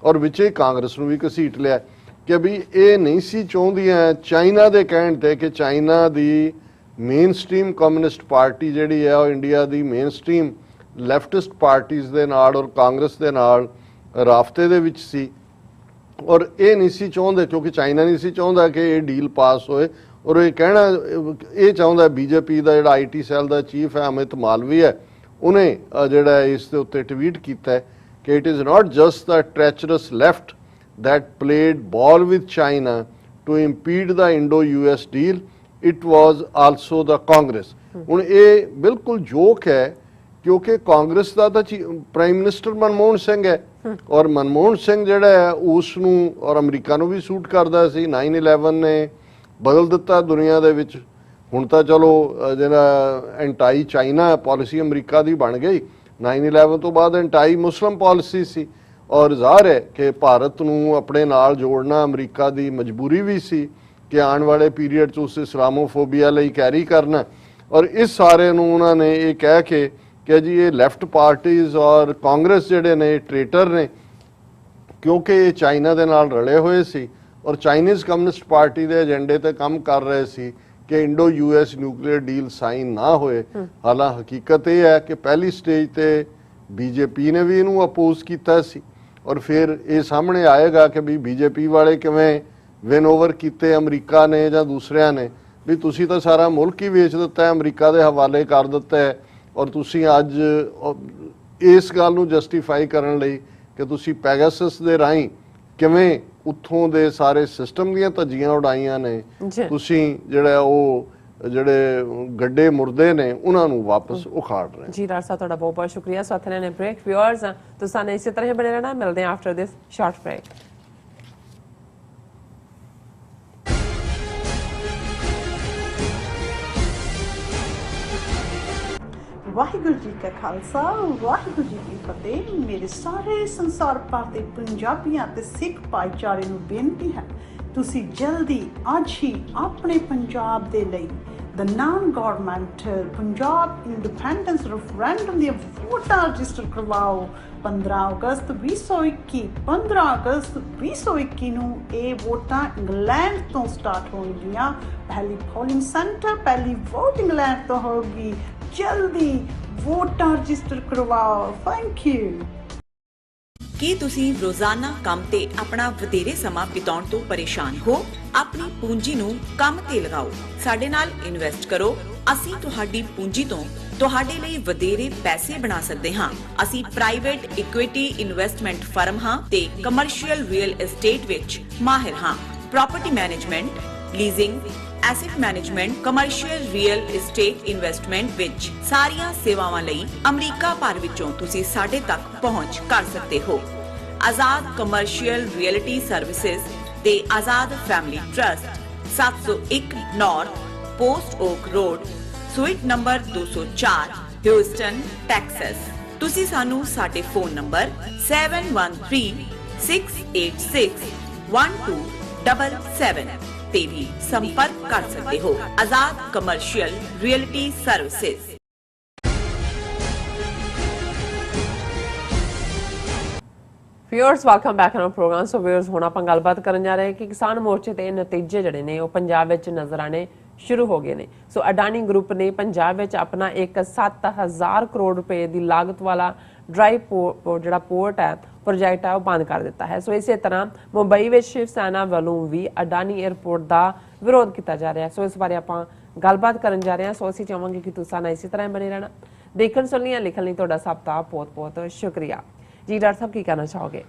S2: ਔਰ ਵਿੱਚੇ ਕਾਂਗਰਸ ਨੂੰ ਵੀ ਘਸੀਟ ਲਿਆ ਕਿ ਵੀ ਇਹ ਨਹੀਂ ਸੀ ਚਾਹੁੰਦੀਆਂ ਚਾਈਨਾ ਦੇ ਕਹਿਣ ਤੇ ਕਿ ਚਾਈਨਾ ਦੀ ਮੇਨ ਸਟ੍ਰੀਮ ਕਮਿਊਨਿਸਟ ਪਾਰਟੀ ਜਿਹੜੀ ਹੈ ਉਹ ਇੰਡੀਆ ਦੀ ਮੇਨ ਸਟ੍ਰੀਮ ਲੈਫਟਿਸਟ ਪਾਰਟੀਆਂ ਦੇ ਨਾਲ ਔਰ ਕਾਂਗਰਸ ਦੇ ਨਾਲ ਰਾਫਤੇ ਦੇ ਵਿੱਚ ਸੀ, ਔਰ ਇਹ ਨਹੀਂ ਸੀ ਚਾਹੁੰਦੇ ਕਿਉਂਕਿ ਚਾਈਨਾ ਨਹੀਂ ਸੀ ਚਾਹੁੰਦਾ ਕਿ ਇਹ ਡੀਲ ਪਾਸ ਹੋਏ, ਔਰ ਇਹ ਕਹਿਣਾ ਇਹ ਚਾਹੁੰਦਾ ਬੀਜੇਪੀ ਦਾ ਜਿਹੜਾ IT ਸੈੱਲ ਦਾ ਚੀਫ ਹੈ ਅਮਿਤ ਮਾਲਵੀ ਹੈ, ਉਹਨੇ ਜਿਹੜਾ ਇਸ ਦੇ ਉੱਤੇ ਟਵੀਟ ਕੀਤਾ ਹੈ ਕਿ it is not just the treacherous left that played ball with China to impede the Indo-US deal, it was also the Congress। ਹੁਣ ਇਹ ਬਿਲਕੁਲ ਜੋਕ ਹੈ ਕਿਉਂਕਿ ਕਾਂਗਰਸ ਦਾ ਤਾਂ ਪ੍ਰਾਈਮ ਮਿਨਿਸਟਰ ਮਨਮੋਹਨ ਸਿੰਘ ਹੈ ਔਰ ਮਨਮੋਹਨ ਸਿੰਘ ਜਿਹੜਾ ਹੈ ਉਸ ਨੂੰ ਔਰ ਅਮਰੀਕਾ ਨੂੰ ਵੀ ਸੂਟ ਕਰਦਾ ਸੀ। 9/11 ਨੇ ਬਦਲ ਦਿੱਤਾ ਦੁਨੀਆ ਦੇ ਵਿੱਚ, ਹੁਣ ਤਾਂ ਚਲੋ ਜਿਹੜਾ ਐਂਟਾਈ ਚਾਈਨਾ ਪਾਲਿਸੀ ਅਮਰੀਕਾ ਦੀ ਬਣ ਗਈ, 9/11 ਤੋਂ ਬਾਅਦ ਐਂਟਾਈ ਮੁਸਲਿਮ ਪਾਲਿਸੀ ਸੀ ਔਰ ਜ਼ਾਹਰ ਹੈ ਕਿ ਭਾਰਤ ਨੂੰ ਆਪਣੇ ਨਾਲ ਜੋੜਨਾ ਅਮਰੀਕਾ ਦੀ ਮਜਬੂਰੀ ਵੀ ਸੀ ਕਿ ਆਉਣ ਵਾਲੇ ਪੀਰੀਅਡ 'ਚ ਉਸ ਇਸਲਾਮੋਫੋਬੀਆ ਲਈ ਕੈਰੀ ਕਰਨਾ, ਔਰ ਇਸ ਸਾਰੇ ਨੂੰ ਉਹਨਾਂ ਨੇ ਇਹ ਕਹਿ ਕੇ ਕਿ ਜੀ ਇਹ ਲੈਫਟ ਪਾਰਟੀਜ਼ ਔਰ ਕਾਂਗਰਸ ਜਿਹੜੇ ਨੇ ਟ੍ਰੇਟਰ ਨੇ ਕਿਉਂਕਿ ਇਹ ਚਾਈਨਾ ਦੇ ਨਾਲ ਰਲੇ ਹੋਏ ਸੀ ਔਰ ਚਾਈਨੀਜ਼ ਕਮਿਊਨਿਸਟ ਪਾਰਟੀ ਦੇ ਏਜੰਡੇ ਤੇ ਕੰਮ ਕਰ ਰਹੇ ਸੀ ਕਿ Indo US nuclear deal sign ਨਾ ਹੋਏ। ਹਾਲਾਂਕਿ ਹਕੀਕਤ ਇਹ ਹੈ ਕਿ ਪਹਿਲੀ ਸਟੇਜ ਤੇ ਬੀਜੇਪੀ ਨੇ ਵੀ ਇਹਨੂੰ ਅਪੋਜ਼ ਕੀਤਾ ਸੀ ਔਰ ਫਿਰ ਇਹ ਸਾਹਮਣੇ ਆਏਗਾ ਕਿ ਵੀ ਬੀਜੇਪੀ ਵਾਲੇ ਕਿਵੇਂ ਵਿਨ ਓਵਰ ਕੀਤੇ ਅਮਰੀਕਾ ਨੇ ਜਾਂ ਦੂਸਰਿਆਂ ਨੇ, ਵੀ ਤੁਸੀਂ ਤਾਂ ਸਾਰਾ ਮੁਲਕ ਹੀ ਵੇਚ ਦਿੱਤਾ ਹੈ, ਅਮਰੀਕਾ ਦੇ ਹਵਾਲੇ ਕਰ ਦਿੱਤਾ ਹੈ, ਔਰ ਤੁਸੀਂ ਅੱਜ ਇਸ ਗੱਲ ਨੂੰ ਜਸਟੀਫਾਈ ਕਰਨ ਲਈ ਕਿ ਤੁਸੀਂ ਪੈਗਾਸਸ ਦੇ ਰਾਹੀਂ ਕਿਵੇਂ ਉੱਥੋਂ ਦੇ ਸਾਰੇ ਸਿਸਟਮ ਦੀਆਂ ਧੱਜੀਆਂ ਉਡਾਈਆਂ ਨੇ, ਤੁਸੀਂ ਜਿਹੜਾ ਉਹ ਜਿਹੜੇ ਗੱਡੇ ਮੁਰਦੇ ਨੇ ਉਹਨਾਂ ਨੂੰ ਵਾਪਸ ਉਖਾੜ ਰਹੇ।
S1: ਜੀ ਡਾਕਟਰ ਸਾਹਿਬ ਤੁਹਾਡਾ ਬਹੁਤ ਬਹੁਤ ਸ਼ੁਕਰੀਆ। ਸਾਥ ਨੇ ਬ੍ਰੇਕ ਵਿਊਅਰਸ ਤੁਸੀਂ ਨੇ ਇਸੇ ਤਰ੍ਹਾਂ ਹੀ ਬਣੇ ਰਹਿਣਾ, ਮਿਲਦੇ ਹਾਂ after this short break.
S5: Waheguru ji ਕਾ ਖਾਲਸਾ ਵਾਹਿਗੁਰੂ ਜੀ ਕੀ ਫਤਿਹ। ਮੇਰੇ ਸਾਰੇ ਸੰਸਾਰ ਭਰ ਦੇ ਪੰਜਾਬੀਆਂ ਤੇ ਸਿੱਖ ਭਾਈਚਾਰੇ ਨੂੰ ਬੇਨਤੀ ਹੈ ਤੁਸੀਂ ਜਲਦੀ ਅੱਜ ਹੀ ਆਪਣੇ ਪੰਜਾਬ ਦੇ ਲਈ the non-governmental Punjab independence referendum ਦੀਆਂ ਵੋਟਾਂ ਰਜਿਸਟਰ ਕਰਵਾਓ। 15 ਅਗਸਤ 2021 15 ਅਗਸਤ 2021 ਨੂੰ ਇਹ ਵੋਟਾਂ ਇੰਗਲੈਂਡ ਤੋਂ ਸਟਾਰਟ ਹੋਣਗੀਆਂ। ਪਹਿਲੀ ਪੋਲਿੰਗ ਸੈਂਟਰ ਪਹਿਲੀ ਵੋਟ ਇੰਗਲੈਂਡ ਤੋਂ ਹੋਗੀ। ਜਲਦੀ ਵੋਟਾਂ ਰਜਿਸਟਰ ਕਰਵਾਓ। Thank you.
S6: ਕੀ ਤੁਸੀਂ ਰੋਜ਼ਾਨਾ ਕੰਮ ਤੇ ਆਪਣਾ ਵਧੇਰੇ ਸਮਾਂ ਬਿਤਾਉਣ ਤੋਂ ਪਰੇਸ਼ਾਨ ਹੋ? ਆਪਣੀ ਪੂੰਜੀ ਨੂੰ ਕੰਮ ਤੇ ਲਗਾਓ, ਸਾਡੇ ਨਾਲ ਇਨਵੈਸਟ ਕਰੋ। ਅਸੀਂ ਤੁਹਾਡੀ ਪੂੰਜੀ ਤੋਂ ਤੁਹਾਡੇ ਲਈ ਵਧੇਰੇ ਪੈਸੇ ਬਣਾ ਸਕਦੇ ਹਾਂ। ਅਸੀਂ ਪ੍ਰਾਈਵੇਟ ਇਕੁਇਟੀ ਇਨਵੈਸਟਮੈਂਟ ਫਰਮ ਹਾਂ ਤੇ ਕਮਰਸ਼ੀਅਲ ਰੀਅਲ ਏਸਟੇਟ ਵਿੱਚ ਮਾਹਿਰ ਹਾਂ। Property management, leasing, asset management, commercial real estate investment ਵਿੱਚ ਸਾਰੀਆਂ ਸੇਵਾਵਾਂ ਲਈ ਅਮਰੀਕਾ ਭਰ ਵਿੱਚੋਂ ਤੁਸੀਂ ਸਾਡੇ ਤੱਕ ਪਹੁੰਚ ਕਰ ਸਕਦੇ ਹੋ। ਆਜ਼ਾਦ ਕਮਰਸ਼ੀਅਲ ਰਿਐਲਿਟੀ ਸਰਵਿਸਿਜ਼ ਤੇ Azad family trust 701 north post oak road suite number 204 Houston Texas. ਤੁਸੀਂ ਸਾਨੂੰ ਸਾਡੇ ਫੋਨ ਨੰਬਰ 7136861277 ਤੇ ਵੀ ਸੰਪਰਕ ਕਰ ਸਕਦੇ ਹੋ। Azad commercial reality services.
S1: Viewers welcome back on program. So viewers ਹੁਣ ਆਪਾਂ ਗੱਲਬਾਤ ਕਰਨ ਜਾ ਰਹੇ ਹਾਂ ਕਿ ਕਿਸਾਨ ਮੋਰਚੇ ਤੇ ਨਤੀਜੇ ਜਿਹੜੇ ਨੇ ਉਹ ਪੰਜਾਬ ਵਿੱਚ ਨਜ਼ਰ ਆਣੇ ਸ਼ੁਰੂ ਹੋ ਗਏ ਨੇ। ਸੋ ਅਡਾਨੀ ਗਰੁੱਪ ਨੇ ਪੰਜਾਬ ਵਿੱਚ ਆਪਣਾ ਇੱਕ 7000 ਕਰੋੜ ਰੁਪਏ ਦੀ ਲਾਗਤ ਵਾਲਾ ਡਰਾਈ ਜਿਹੜਾ ਪੋਰਟ ਹੈ ਪ੍ਰੋਜੈਕਟ ਹੈ ਉਹ ਬੰਦ ਕਰ ਦਿੱਤਾ ਹੈ। ਸੋ ਇਸੇ ਤਰ੍ਹਾਂ ਮੁੰਬਈ ਵਿੱਚ ਸ਼ਿਵ ਸੈਨਾ ਵੱਲੋਂ ਵੀ ਅਡਾਨੀ 에ਅਰਪੋਰਟ ਦਾ ਵਿਰੋਧ ਕੀਤਾ ਜਾ ਰਿਹਾ ਹੈ। ਸੋ ਇਸ ਬਾਰੇ ਆਪਾਂ ਗੱਲਬਾਤ ਕਰਨ ਜਾ ਰਹੇ ਹਾਂ। ਸੋ ਅਸੀਂ ਚਾਹਾਂਗੇ ਕਿ ਤੁਸੀਂ ਨਾਲ ਇਸੇ ਤਰ੍ਹਾਂ ਬਣੇ ਰਹਿਣਾ। ਦੇਖਣ ਸੁਣਨ ਲਈ ਲਿਖਣ ਲਈ ਤੁਹਾਡਾ ਸਭ ਦਾ ਬਹੁਤ-ਬਹੁਤ ਸ਼ੁਕਰੀਆ ਜੀ। ਡਾਕਟਰ ਸਾਹਿਬ ਕੀ ਕਹਿਣਾ ਚਾਹੋਗੇ?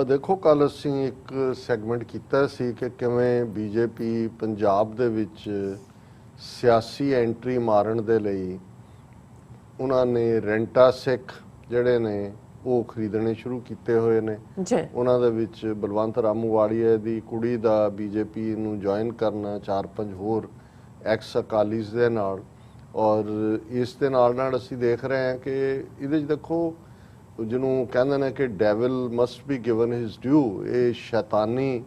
S2: ਦੇਖੋ, ਕੱਲ ਅਸੀਂ ਇੱਕ ਸੈਗਮੈਂਟ ਕੀਤਾ ਸੀ ਕਿ ਕਿਵੇਂ ਬੀਜੇਪੀ ਪੰਜਾਬ ਦੇ ਵਿੱਚ ਸਿਆਸੀ ਐਂਟਰੀ ਮਾਰਨ ਦੇ ਲਈ ਉਹਨਾਂ ਨੇ ਰੈਂਟਾ ਸਿੱਖ ਜਿਹੜੇ ਨੇ ਉਹ ਖਰੀਦਣੇ ਸ਼ੁਰੂ ਕੀਤੇ ਹੋਏ ਨੇ
S1: ਜੀ।
S2: ਉਹਨਾਂ ਦੇ ਵਿੱਚ ਬਲਵੰਤ ਰਾਮੂਵਾਲੀਆ ਦੀ ਕੁੜੀ ਦਾ ਬੀਜੇਪੀ ਨੂੰ ਜੁਆਇਨ ਕਰਨਾ, 4-5 ਹੋਰ ਐਕਸ ਅਕਾਲੀਸ ਦੇ ਨਾਲ, ਔਰ ਇਸ ਦੇ ਨਾਲ ਅਸੀਂ ਦੇਖ ਰਹੇ ਹਾਂ ਕਿ ਇਹਦੇ 'ਚ ਦੇਖੋ ਜਿਹਨੂੰ ਕਹਿੰਦੇ ਨੇ ਕਿ devil must be given his due, ਇਹ ਸ਼ੈਤਾਨੀ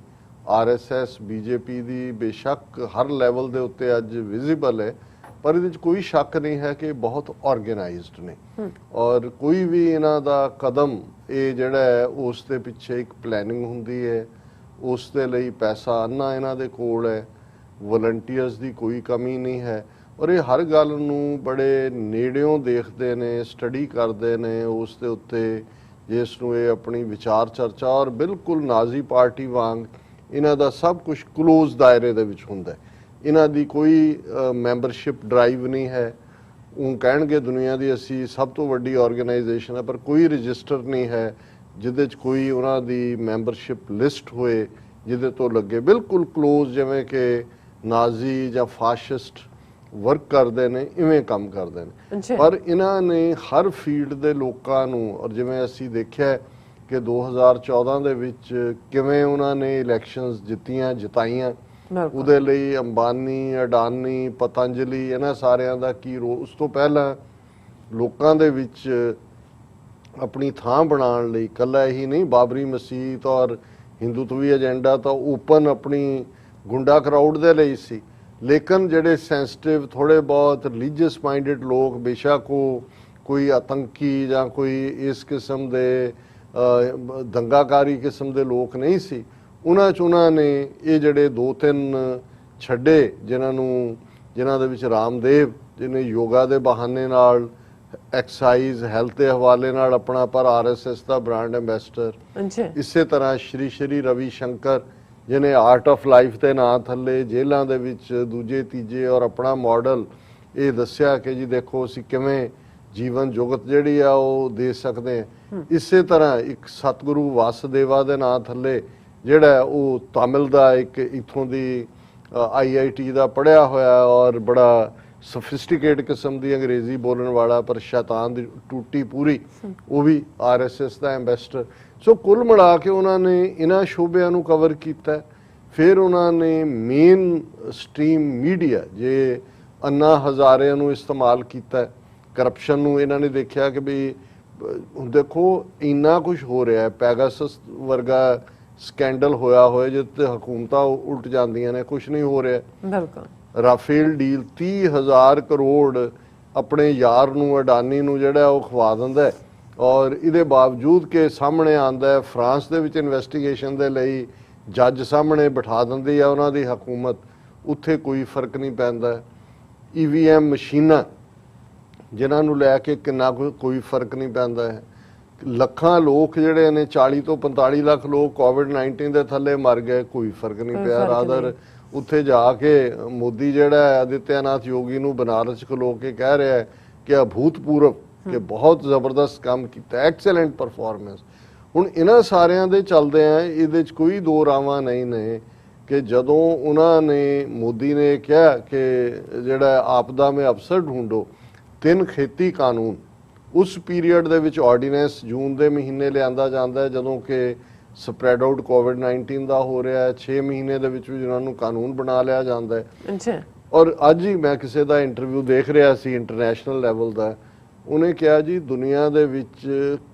S2: ਆਰਐਸਐਸ ਬੀਜੇਪੀ ਦੀ ਬੇਸ਼ੱਕ ਹਰ ਲੈਵਲ ਦੇ ਉੱਤੇ ਅੱਜ ਵਿਜ਼ੀਬਲ ਹੈ, ਪਰ ਇਹਦੇ 'ਚ ਕੋਈ ਸ਼ੱਕ ਨਹੀਂ ਹੈ ਕਿ ਬਹੁਤ ਆਰਗੇਨਾਈਜ਼ਡ ਨੇ ਔਰ ਕੋਈ ਵੀ ਇਹਨਾਂ ਦਾ ਕਦਮ ਇਹ ਜਿਹੜਾ ਹੈ ਉਸ ਦੇ ਪਿੱਛੇ ਇੱਕ ਪਲੈਨਿੰਗ ਹੁੰਦੀ ਹੈ, ਉਸ ਦੇ ਲਈ ਪੈਸਾ ਆਨਾ ਇਹਨਾਂ ਦੇ ਕੋਲ ਹੈ, ਵਲੰਟੀਅਰਸ ਦੀ ਕੋਈ ਕਮੀ ਨਹੀਂ ਹੈ ਔਰ ਇਹ ਹਰ ਗੱਲ ਨੂੰ ਬੜੇ ਨੇੜਿਓਂ ਦੇਖਦੇ ਨੇ, ਸਟੱਡੀ ਕਰਦੇ ਨੇ ਉਸ ਦੇ ਉੱਤੇ, ਜਿਸ ਨੂੰ ਇਹ ਆਪਣੀ ਵਿਚਾਰ ਚਰਚਾ ਔਰ ਬਿਲਕੁਲ ਨਾਜ਼ੀ ਪਾਰਟੀ ਵਾਂਗ ਇਹਨਾਂ ਦਾ ਸਭ ਕੁਝ ਕਲੋਜ਼ ਦਾਇਰੇ ਦੇ ਵਿੱਚ ਹੁੰਦਾ ਹੈ। ਇਹਨਾਂ ਦੀ ਕੋਈ ਮੈਂਬਰਸ਼ਿਪ ਡਰਾਈਵ ਨਹੀਂ ਹੈ। ਉਹ ਕਹਿਣਗੇ ਦੁਨੀਆ ਦੀ ਅਸੀਂ ਸਭ ਤੋਂ ਵੱਡੀ ਆਰਗੇਨਾਈਜੇਸ਼ਨ ਹੈ, ਪਰ ਕੋਈ ਰਜਿਸਟਰ ਨਹੀਂ ਹੈ ਜਿਹਦੇ 'ਚ ਕੋਈ ਉਹਨਾਂ ਦੀ ਮੈਂਬਰਸ਼ਿਪ ਲਿਸਟ ਹੋਏ ਜਿਹਦੇ ਤੋਂ ਲੱਗੇ ਬਿਲਕੁਲ ਕਲੋਜ਼, ਜਿਵੇਂ ਕਿ ਨਾਜ਼ੀ ਜਾਂ ਫਾਸ਼ਿਸਟ ਵਰਕ ਕਰਦੇ ਨੇ ਇਵੇਂ ਕੰਮ ਕਰਦੇ ਨੇ। ਪਰ ਇਹਨਾਂ ਨੇ ਹਰ ਫੀਲਡ ਦੇ ਲੋਕਾਂ ਨੂੰ, ਔਰ ਜਿਵੇਂ ਅਸੀਂ ਦੇਖਿਆ ਕਿ 2014 ਦੇ ਵਿੱਚ ਕਿਵੇਂ ਉਹਨਾਂ ਨੇ ਇਲੈਕਸ਼ਨਸ ਜਿਤਾਈਆਂ, ਉਹਦੇ ਲਈ ਅੰਬਾਨੀ, ਅਡਾਨੀ, ਪਤੰਜਲੀ ਇਹਨਾਂ ਸਾਰਿਆਂ ਦਾ ਕੀ ਰੋਲ, ਉਸ ਤੋਂ ਪਹਿਲਾਂ ਲੋਕਾਂ ਦੇ ਵਿੱਚ ਆਪਣੀ ਥਾਂ ਬਣਾਉਣ ਲਈ ਇਕੱਲਾ ਹੀ ਨਹੀਂ, ਬਾਬਰੀ ਮਸਜਿਦ ਔਰ ਹਿੰਦੂਤਵੀ ਏਜੰਡਾ ਤਾਂ ਓਪਨ ਆਪਣੀ ਗੁੰਡਾ ਕਰਾਊਡ ਦੇ ਲਈ ਸੀ, ਲੇਕਿਨ ਜਿਹੜੇ ਸੈਂਸਿਟਿਵ ਥੋੜ੍ਹੇ ਬਹੁਤ ਰਿਲੀਜੀਅਸ ਮਾਈਂਡਡ ਲੋਕ, ਬੇਸ਼ੱਕ ਉਹ ਕੋਈ ਆਤੰਕੀ ਜਾਂ ਕੋਈ ਇਸ ਕਿਸਮ ਦੇ ਦੰਗਾਕਾਰੀ ਕਿਸਮ ਦੇ ਲੋਕ ਨਹੀਂ ਸੀ, ਉਹਨਾਂ 'ਚ ਉਹਨਾਂ ਨੇ ਇਹ ਜਿਹੜੇ 2-3 ਛੱਡੇ ਜਿਨ੍ਹਾਂ ਦੇ ਵਿੱਚ ਰਾਮਦੇਵ ਜਿਹਨੇ ਯੋਗਾ ਦੇ ਬਹਾਨੇ ਨਾਲ ਐਕਸਾਈਜ਼ ਹੈਲਥ ਦੇ ਹਵਾਲੇ ਨਾਲ ਆਪਣਾ ਪਰ ਆਰਐਸਐਸ ਦਾ ਬ੍ਰਾਂਡ ਐਂਬੈਸਡਰ, ਇਸੇ ਤਰ੍ਹਾਂ ਸ਼੍ਰੀ ਰਵੀ ਸ਼ੰਕਰ ਜਿਹਨੇ ਆਰਟ ਆਫ ਲਾਈਫ ਦੇ ਨਾਂ ਥੱਲੇ ਜੇਲ੍ਹਾਂ ਦੇ ਵਿੱਚ ਦੂਜੇ ਤੀਜੇ ਔਰ ਆਪਣਾ ਮਾਡਲ ਇਹ ਦੱਸਿਆ ਕਿ ਜੀ ਦੇਖੋ ਅਸੀਂ ਕਿਵੇਂ ਜੀਵਨ ਜੁਗਤ ਜਿਹੜੀ ਆ ਉਹ ਦੇ ਸਕਦੇ ਹਾਂ। ਇਸੇ ਤਰ੍ਹਾਂ ਇੱਕ ਸਤਿਗੁਰੂ ਵਾਸੁਦੇਵਾ ਦੇ ਨਾਂ ਥੱਲੇ ਜਿਹੜਾ ਉਹ ਤਾਮਿਲ ਦਾ ਇੱਕ ਇੱਥੋਂ ਦੀ IIT ਦਾ ਪੜ੍ਹਿਆ ਹੋਇਆ ਔਰ ਬੜਾ ਸਫਿਸਟੀਕੇਟ ਕਿਸਮ ਦੀ ਅੰਗਰੇਜ਼ੀ ਬੋਲਣ ਵਾਲਾ ਪਰ ਸ਼ੈਤਾਨ ਦੀ ਟੂਟੀ ਪੂਰੀ, ਉਹ ਵੀ RSS ਦਾ ਐਂਬੈਸਡਰ। ਸੋ ਕੁੱਲ ਮਿਲਾ ਕੇ ਉਹਨਾਂ ਨੇ ਇਹਨਾਂ ਸ਼ੋਬਿਆਂ ਨੂੰ ਕਵਰ ਕੀਤਾ। ਫਿਰ ਉਹਨਾਂ ਨੇ ਮੇਨ ਸਟ੍ਰੀਮ ਮੀਡੀਆ ਜੇ ਅੰਨਾ ਹਜ਼ਾਰੇ ਨੂੰ ਇਸਤੇਮਾਲ ਕੀਤਾ, ਕਰਪਸ਼ਨ ਨੂੰ ਇਹਨਾਂ ਨੇ ਦੇਖਿਆ ਕਿ ਵੀ ਦੇਖੋ ਇੰਨਾ ਕੁਝ ਹੋ ਰਿਹਾ ਹੈ, ਪੈਗਾਸਸ ਵਰਗਾ ਸਕੈਂਡਲ ਹੋਇਆ ਜਿੱਥੇ ਹਕੂਮਤਾਂ ਉਲਟ ਜਾਂਦੀਆਂ ਨੇ, ਕੁਝ ਨਹੀਂ ਹੋ ਰਿਹਾ। ਬਿਲਕੁਲ ਰਾਫੇਲ ਡੀਲ 30,000 ਕਰੋੜ ਆਪਣੇ ਯਾਰ ਨੂੰ ਅਡਾਨੀ ਨੂੰ ਜਿਹੜਾ ਉਹ ਖਵਾ ਦਿੰਦਾ ਹੈ ਔਰ ਇਹਦੇ ਬਾਵਜੂਦ ਕਿ ਸਾਹਮਣੇ ਆਉਂਦਾ ਹੈ ਫਰਾਂਸ ਦੇ ਵਿੱਚ ਇਨਵੈਸਟੀਗੇਸ਼ਨ ਦੇ ਲਈ ਜੱਜ ਸਾਹਮਣੇ ਬਿਠਾ ਦਿੰਦੀ ਆ ਉਹਨਾਂ ਦੀ ਹਕੂਮਤ, ਉੱਥੇ ਕੋਈ ਫਰਕ ਨਹੀਂ ਪੈਂਦਾ। EVM ਮਸ਼ੀਨਾਂ ਜਿਨ੍ਹਾਂ ਨੂੰ ਲੈ ਕੇ ਕਿੰਨਾ ਕੋਈ ਫਰਕ ਨਹੀਂ ਪੈਂਦਾ ਹੈ। ਲੱਖਾਂ ਲੋਕ ਜਿਹੜੇ ਨੇ 40 ਤੋਂ 45 ਲੱਖ ਲੋਕ ਕੋਵਿਡ-19 ਦੇ ਥੱਲੇ ਮਰ ਗਏ, ਕੋਈ ਫਰਕ ਨਹੀਂ ਪਿਆ। ਰਾਦਰ ਉੱਥੇ ਜਾ ਕੇ ਮੋਦੀ ਜਿਹੜਾ ਹੈ ਆਦਿੱਤਿਆਨਾਥ ਯੋਗੀ ਨੂੰ ਬਨਾਰਸ ਖਲੋ ਕੇ ਕਹਿ ਰਿਹਾ ਹੈ ਕਿ ਅਭੂਤਪੂਰਵ ਕਿ ਬਹੁਤ ਜ਼ਬਰਦਸਤ ਕੰਮ ਕੀਤਾ, ਐਕਸਲੈਂਟ ਪਰਫਾਰਮੈਂਸ। ਹੁਣ ਇਹਨਾਂ ਸਾਰਿਆਂ ਦੇ ਚੱਲਦੇ ਆ, ਇਹਦੇ 'ਚ ਕੋਈ ਦੋ ਰਾਵਾਂ ਨਹੀਂ ਨੇ ਕਿ ਜਦੋਂ ਉਹਨਾਂ ਨੇ ਮੋਦੀ ਨੇ ਕਿਹਾ ਕਿ ਜਿਹੜਾ ਆਪਦਾ ਮੈਂ ਅਫਸਰ ਢੂੰਢੋ, 3 ਖੇਤੀ ਕਾਨੂੰਨ ਉਸ ਪੀਰੀਅਡ ਦੇ ਵਿੱਚ ਆਰਡੀਨੈਂਸ ਜੂਨ ਦੇ ਮਹੀਨੇ ਲਿਆਂਦਾ ਜਾਂਦਾ ਹੈ, ਜਦੋਂ ਕਿ ਸਪਰੈਡ ਆਊਟ ਕੋਵਿਡ-19 ਦਾ ਹੋ ਰਿਹਾ ਹੈ। 6 ਮਹੀਨੇ ਦੇ ਵਿੱਚ ਜਿਹਨਾਂ ਨੂੰ ਕਾਨੂੰਨ ਬਣਾ ਲਿਆ ਜਾਂਦਾ ਹੈ।
S1: ਅੱਛਾ।
S2: ਔਰ ਅੱਜ ਹੀ ਮੈਂ ਕਿਸੇ ਦਾ ਇੰਟਰਵਿਊ ਦੇਖ ਰਿਹਾ ਸੀ ਇੰਟਰਨੈਸ਼ਨਲ ਲੈਵਲ ਦਾ, ਉਹਨੇ ਕਿਹਾ ਜੀ ਦੁਨੀਆ ਦੇ ਵਿੱਚ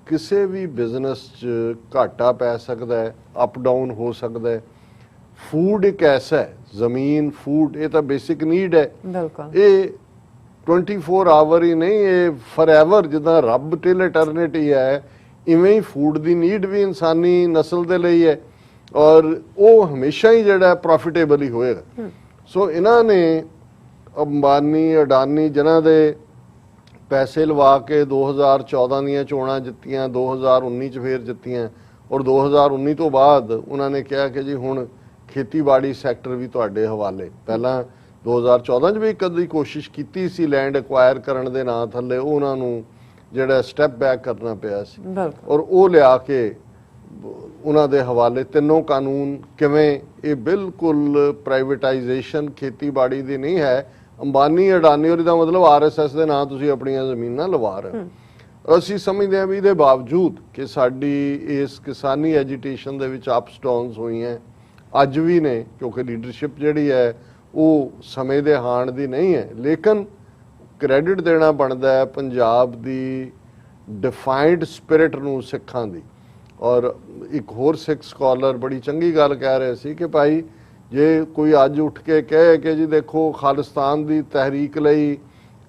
S2: ਕਿਸੇ ਵੀ ਬਿਜ਼ਨਸ 'ਚ ਘਾਟਾ ਪੈ ਸਕਦਾ ਹੈ, ਅਪ ਡਾਊਨ ਹੋ ਸਕਦਾ ਹੈ। ਫੂਡ ਇੱਕ ਐਸਾ ਹੈ, ਜ਼ਮੀਨ, ਫੂਡ, ਇਹ ਤਾਂ ਬੇਸਿਕ ਨੀਡ ਹੈ।
S1: ਬਿਲਕੁਲ।
S2: ਇਹ 24 ਆਵਰ ਹੀ ਨਹੀਂ, ਇਹ ਫੋਰਐਵਰ, ਜਿੱਦਾਂ ਰੱਬ ਟਿਲ ਇਟਰਨਿਟੀ ਹੈ, ਇਵੇਂ ਹੀ ਫੂਡ ਦੀ ਨੀਡ ਵੀ ਇਨਸਾਨੀ ਨਸਲ ਦੇ ਲਈ ਹੈ, ਔਰ ਉਹ ਹਮੇਸ਼ਾ ਹੀ ਜਿਹੜਾ ਪ੍ਰੋਫਿਟੇਬਲ ਹੀ ਹੋਏਗਾ। ਸੋ ਇਹਨਾਂ ਨੇ ਅੰਬਾਨੀ, ਅਡਾਨੀ, ਜਿਨ੍ਹਾਂ ਦੇ ਪੈਸੇ ਲਵਾ ਕੇ 2014 ਦੀਆਂ ਚੋਣਾਂ ਜਿੱਤੀਆਂ, 2019 ਚ ਫੇਰ ਜਿੱਤੀਆਂ, ਔਰ 2019 ਤੋਂ ਬਾਅਦ ਉਹਨਾਂ ਨੇ ਕਿਹਾ ਕਿ ਜੀ ਹੁਣ ਖੇਤੀਬਾੜੀ ਸੈਕਟਰ ਵੀ ਤੁਹਾਡੇ ਹਵਾਲੇ। ਪਹਿਲਾਂ 2014 ਚ ਵੀ ਕਦੀ ਕੋਸ਼ਿਸ਼ ਕੀਤੀ ਸੀ ਲੈਂਡ ਐਕਵਾਇਰ ਕਰਨ ਦੇ ਨਾਂ ਥੱਲੇ, ਉਹਨਾਂ ਨੂੰ ਜਿਹੜਾ ਸਟੈਪ ਬੈਕ ਕਰਨਾ ਪਿਆ ਸੀ, ਔਰ ਉਹ ਲਿਆ ਕੇ ਉਹਨਾਂ ਦੇ ਹਵਾਲੇ ਤਿੰਨੋਂ ਕਾਨੂੰਨ। ਕਿਵੇਂ? ਇਹ ਬਿਲਕੁਲ ਪ੍ਰਾਈਵੇਟਾਈਜੇਸ਼ਨ ਖੇਤੀਬਾੜੀ ਦੀ ਨਹੀਂ ਹੈ। ਅੰਬਾਨੀ, ਅਡਾਨੀ, ਔਰ ਇਹਦਾ ਮਤਲਬ RSS ਦੇ ਨਾਂ ਤੁਸੀਂ ਆਪਣੀਆਂ ਜ਼ਮੀਨਾਂ ਲਵਾ ਰਹੇ ਹੋ। ਅਸੀਂ ਸਮਝਦੇ ਹਾਂ ਵੀ ਇਹਦੇ ਬਾਵਜੂਦ ਕਿ ਸਾਡੀ ਇਸ ਕਿਸਾਨੀ ਐਜੀਟੇਸ਼ਨ ਦੇ ਵਿੱਚ ਅਪਸ ਡਾਊਨਸ ਹੋਈਆਂ, ਅੱਜ ਵੀ ਨੇ, ਕਿਉਂਕਿ ਲੀਡਰਸ਼ਿਪ ਜਿਹੜੀ ਹੈ ਉਹ ਸਮੇਂ ਦੇ ਹਾਣ ਦੀ ਨਹੀਂ ਹੈ। ਲੇਕਿਨ ਕ੍ਰੈਡਿਟ ਦੇਣਾ ਬਣਦਾ ਹੈ ਪੰਜਾਬ ਦੀ ਡਿਫਾਈਨਡ ਸਪਿਰਿਟ ਨੂੰ, ਸਿੱਖਾਂ ਦੀ। ਔਰ ਇੱਕ ਹੋਰ ਸਿੱਖ ਸਕਾਲਰ ਬੜੀ ਚੰਗੀ ਗੱਲ ਕਹਿ ਰਹੇ ਸੀ ਕਿ ਭਾਈ ਜੇ ਕੋਈ ਅੱਜ ਉੱਠ ਕੇ ਕਹੇ ਕਿ ਜੀ ਦੇਖੋ ਖਾਲਿਸਤਾਨ ਦੀ ਤਹਿਰੀਕ ਲਈ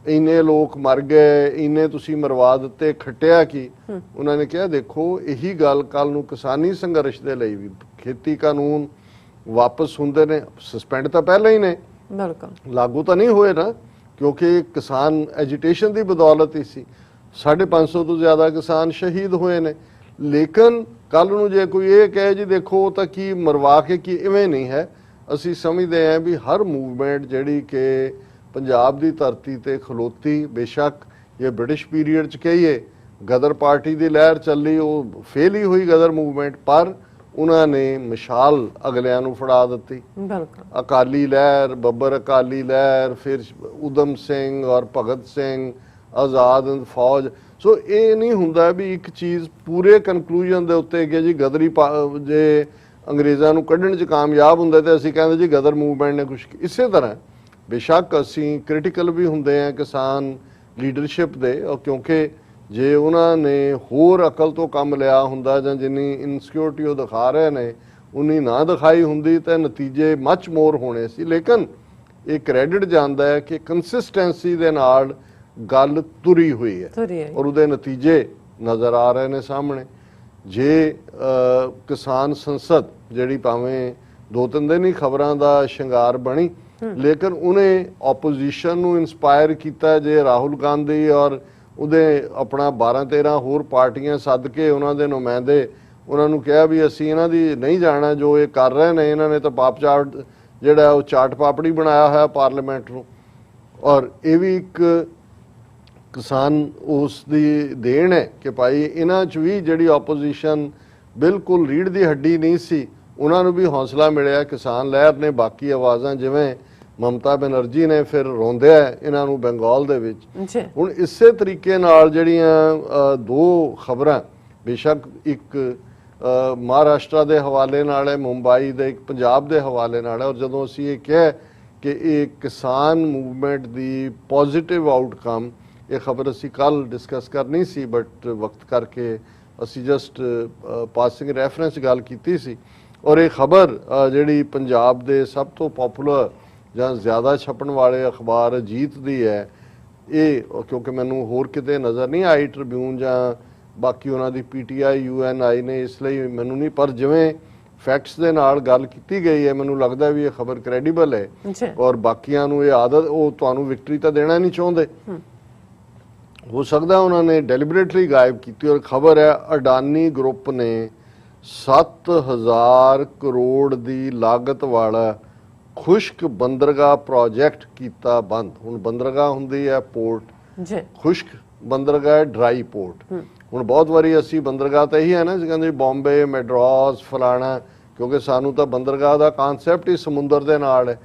S2: ਇੰਨੇ ਲੋਕ ਮਰ ਗਏ, ਇੰਨੇ ਤੁਸੀਂ ਮਰਵਾ ਦਿੱਤੇ, ਖੱਟਿਆ ਕੀ? ਉਹਨਾਂ ਨੇ ਕਿਹਾ ਦੇਖੋ ਇਹੀ ਗੱਲ ਕੱਲ ਨੂੰ ਕਿਸਾਨੀ ਸੰਘਰਸ਼ ਦੇ ਲਈ ਵੀ, ਖੇਤੀ ਕਾਨੂੰਨ ਵਾਪਸ ਹੁੰਦੇ ਨੇ, ਸਸਪੈਂਡ ਤਾਂ ਪਹਿਲਾਂ ਹੀ ਨੇ, ਲਾਗੂ ਤਾਂ ਨਹੀਂ ਹੋਏ ਨਾ, ਕਿਉਂਕਿ ਕਿਸਾਨ ਐਜੀਟੇਸ਼ਨ ਦੀ ਬਦੌਲਤ ਹੀ ਸੀ। 550 ਤੋਂ ਜ਼ਿਆਦਾ ਕਿਸਾਨ ਸ਼ਹੀਦ ਹੋਏ ਨੇ। ਲੇਕਿਨ ਕੱਲ ਨੂੰ ਜੇ ਕੋਈ ਇਹ ਕਹੇ ਜੀ ਦੇਖੋ ਤਾਂ ਕੀ ਮਰਵਾ ਕੇ ਕੀ, ਇਵੇਂ ਨਹੀਂ ਹੈ। ਅਸੀਂ ਸਮਝਦੇ ਹਾਂ ਵੀ ਹਰ ਮੂਵਮੈਂਟ ਜਿਹੜੀ ਕਿ ਪੰਜਾਬ ਦੀ ਧਰਤੀ ਤੇ ਖਲੋਤੀ, ਬੇਸ਼ੱਕ ਇਹ ਬ੍ਰਿਟਿਸ਼ ਪੀਰੀਅਡ 'ਚ ਕਹੀਏ ਗਦਰ ਪਾਰਟੀ ਦੀ ਲਹਿਰ ਚੱਲੀ, ਉਹ ਫੇਲ ਹੀ ਹੋਈ ਗਦਰ ਮੂਵਮੈਂਟ, ਪਰ ਉਹਨਾਂ ਨੇ ਮਿਸਾਲ ਅਗਲਿਆਂ ਨੂੰ ਫੜਾ ਦਿੱਤੀ। ਅਕਾਲੀ ਲਹਿਰ, ਬੱਬਰ ਅਕਾਲੀ ਲਹਿਰ, ਫਿਰ ਉਦਮ ਸਿੰਘ ਔਰ ਭਗਤ ਸਿੰਘ, ਆਜ਼ਾਦ ਹਿੰਦ ਫੌਜ। ਸੋ ਇਹ ਨਹੀਂ ਹੁੰਦਾ ਵੀ ਇੱਕ ਚੀਜ਼ ਪੂਰੇ ਕਨਕਲੂਜਨ ਦੇ ਉੱਤੇ ਕਿ ਜੀ ਗਦਰੀ ਜੇ ਅੰਗਰੇਜ਼ਾਂ ਨੂੰ ਕੱਢਣ 'ਚ ਕਾਮਯਾਬ ਹੁੰਦਾ ਤੇ ਅਸੀਂ ਕਹਿੰਦੇ ਜੀ ਗਦਰ ਮੂਵਮੈਂਟ ਨੇ ਕੁਛ। ਇਸੇ ਤਰ੍ਹਾਂ ਬੇਸ਼ੱਕ ਅਸੀਂ ਕ੍ਰਿਟੀਕਲ ਵੀ ਹੁੰਦੇ ਹਾਂ ਕਿਸਾਨ ਲੀਡਰਸ਼ਿਪ ਦੇ, ਕਿਉਂਕਿ ਜੇ ਉਹਨਾਂ ਨੇ ਹੋਰ ਅਕਲ ਤੋਂ ਕੰਮ ਲਿਆ ਹੁੰਦਾ ਜਾਂ ਜਿੰਨੀ ਇਨਸਿਕਿਉਰਿਟੀ ਉਹ ਦਿਖਾ ਰਹੇ ਨੇ ਉਨੀ ਨਾ ਦਿਖਾਈ ਹੁੰਦੀ ਤਾਂ ਨਤੀਜੇ ਮੱਚ ਮੋਰ ਹੋਣੇ ਸੀ। ਲੇਕਿਨ ਇਹ ਕ੍ਰੈਡਿਟ ਜਾਂਦਾ ਹੈ ਕਿ ਕੰਸਿਸਟੈਂਸੀ ਦੇ ਨਾਲ ਗੱਲ ਤੁਰੀ ਹੋਈ ਹੈ ਔਰ ਉਹਦੇ ਨਤੀਜੇ ਨਜ਼ਰ ਆ ਰਹੇ ਨੇ ਸਾਹਮਣੇ। ਜੇ ਕਿਸਾਨ ਸੰਸਦ ਜਿਹੜੀ ਭਾਵੇਂ 2-3 ਦਿਨ ਹੀ ਖਬਰਾਂ ਦਾ ਸ਼ਿੰਗਾਰ ਬਣੀ, ਲੇਕਿਨ ਉਹਨੇ ਆਪੋਜੀਸ਼ਨ ਨੂੰ ਇਨਸਪਾਇਰ ਕੀਤਾ। ਜੇ ਰਾਹੁਲ ਗਾਂਧੀ ਔਰ ਉਹਦੇ ਆਪਣਾ 12-13 ਹੋਰ ਪਾਰਟੀਆਂ ਸੱਦ ਕੇ ਉਹਨਾਂ ਦੇ ਨੁਮਾਇੰਦੇ ਉਹਨਾਂ ਨੂੰ ਕਿਹਾ ਵੀ ਅਸੀਂ ਇਹਨਾਂ ਦੀ ਨਹੀਂ ਜਾਣਾ, ਜੋ ਇਹ ਕਰ ਰਹੇ ਨੇ, ਇਹਨਾਂ ਨੇ ਤਾਂ ਪਾਪ ਚਾਟ ਜਿਹੜਾ ਉਹ ਚਾਟ ਪਾਪੜੀ ਬਣਾਇਆ ਹੋਇਆ ਪਾਰਲੀਮੈਂਟ ਨੂੰ। ਔਰ ਇਹ ਵੀ ਇੱਕ ਕਿਸਾਨ ਉਸ ਦੀ ਦੇਣ ਹੈ ਕਿ ਭਾਈ ਇਹਨਾਂ 'ਚ ਵੀ ਜਿਹੜੀ ਆਪੋਜੀਸ਼ਨ ਬਿਲਕੁਲ ਰੀੜ ਦੀ ਹੱਡੀ ਨਹੀਂ ਸੀ, ਉਹਨਾਂ ਨੂੰ ਵੀ ਹੌਸਲਾ ਮਿਲਿਆ। ਕਿਸਾਨ ਲਹਿਰ ਨੇ ਬਾਕੀ ਆਵਾਜ਼ਾਂ, ਜਿਵੇਂ ਮਮਤਾ ਬੈਨਰਜੀ ਨੇ ਫਿਰ ਰੋਂਦਿਆ ਇਹਨਾਂ ਨੂੰ ਬੰਗਾਲ ਦੇ ਵਿੱਚ। ਹੁਣ ਇਸੇ ਤਰੀਕੇ ਨਾਲ ਜਿਹੜੀਆਂ ਦੋ ਖਬਰਾਂ, ਬੇਸ਼ੱਕ ਇੱਕ ਮਹਾਰਾਸ਼ਟਰ ਦੇ ਹਵਾਲੇ ਨਾਲ ਹੈ, ਮੁੰਬਈ ਦੇ, ਇੱਕ ਪੰਜਾਬ ਦੇ ਹਵਾਲੇ ਨਾਲ ਹੈ। ਔਰ ਜਦੋਂ ਅਸੀਂ ਇਹ ਕਿਹਾ ਕਿ ਇਹ ਕਿਸਾਨ ਮੂਵਮੈਂਟ ਦੀ ਪੋਜ਼ਿਟਿਵ ਆਊਟਕਮ, ਇਹ ਖਬਰ ਅਸੀਂ ਕੱਲ ਡਿਸਕਸ ਕਰਨੀ ਸੀ ਬਟ ਵਕਤ ਕਰਕੇ ਅਸੀਂ ਜਸਟ ਪਾਸਿੰਗ ਰੈਫਰੈਂਸ ਗੱਲ ਕੀਤੀ ਸੀ। ਔਰ ਇਹ ਖਬਰ ਜਿਹੜੀ ਪੰਜਾਬ ਦੇ ਸਭ ਤੋਂ ਪਪੂਲਰ ਜਾਂ ਜ਼ਿਆਦਾ ਛਪਣ ਵਾਲੇ ਅਖਬਾਰ ਅਜੀਤ ਦੀ ਹੈ, ਇਹ ਕਿਉਂਕਿ ਮੈਨੂੰ ਹੋਰ ਕਿਤੇ ਨਜ਼ਰ ਨਹੀਂ ਆਈ, ਟ੍ਰਿਬਿਊਨ ਜਾਂ ਬਾਕੀ ਉਹਨਾਂ ਦੀ PTI UNI ਨੇ, ਇਸ ਲਈ ਮੈਨੂੰ ਨਹੀਂ, ਪਰ ਜਿਵੇਂ ਫੈਕਟਸ ਦੇ ਨਾਲ ਗੱਲ ਕੀਤੀ ਗਈ ਹੈ ਮੈਨੂੰ ਲੱਗਦਾ ਵੀ ਇਹ ਖਬਰ ਕ੍ਰੈਡੀਬਲ ਹੈ। ਔਰ ਬਾਕੀਆਂ ਨੂੰ ਇਹ ਆਦਤ, ਉਹ ਤੁਹਾਨੂੰ ਵਿਕਟਰੀ ਤਾਂ ਦੇਣਾ ਨਹੀਂ ਚਾਹੁੰਦੇ, ਹੋ ਸਕਦਾ ਉਹਨਾਂ ਨੇ ਡੈਲੀਬਰੇਟਲੀ ਗਾਇਬ ਕੀਤੀ। ਔਰ ਖਬਰ ਹੈ ਅਡਾਨੀ ਗਰੁੱਪ ਨੇ 7000 ਕਰੋੜ ਦੀ ਲਾਗਤ ਵਾਲਾ ਖੁਸ਼ਕ ਬੰਦਰਗਾਹ ਪ੍ਰੋਜੈਕਟ ਕੀਤਾ ਬੰਦ। ਹੁਣ ਬੰਦਰਗਾਹ ਹੁੰਦੀ ਹੈ ਪੋਰਟ, ਖੁਸ਼ਕ ਬੰਦਰਗਾਹ ਡਰਾਈ ਪੋਰਟ। ਹੁਣ ਬਹੁਤ ਵਾਰੀ ਅਸੀਂ ਬੰਦਰਗਾਹ ਤਾਂ ਇਹੀ ਹੈ ਨਾ, ਅਸੀਂ ਕਹਿੰਦੇ ਬੰਬੇ, ਮੈਡਰਾਸ, ਫਲਾਣਾ, ਕਿਉਂਕਿ ਸਾਨੂੰ ਤਾਂ ਬੰਦਰਗਾਹ ਦਾ ਕਾਨਸੈਪਟ ਹੀ ਸਮੁੰਦਰ ਦੇ ਨਾਲ ਹੈ।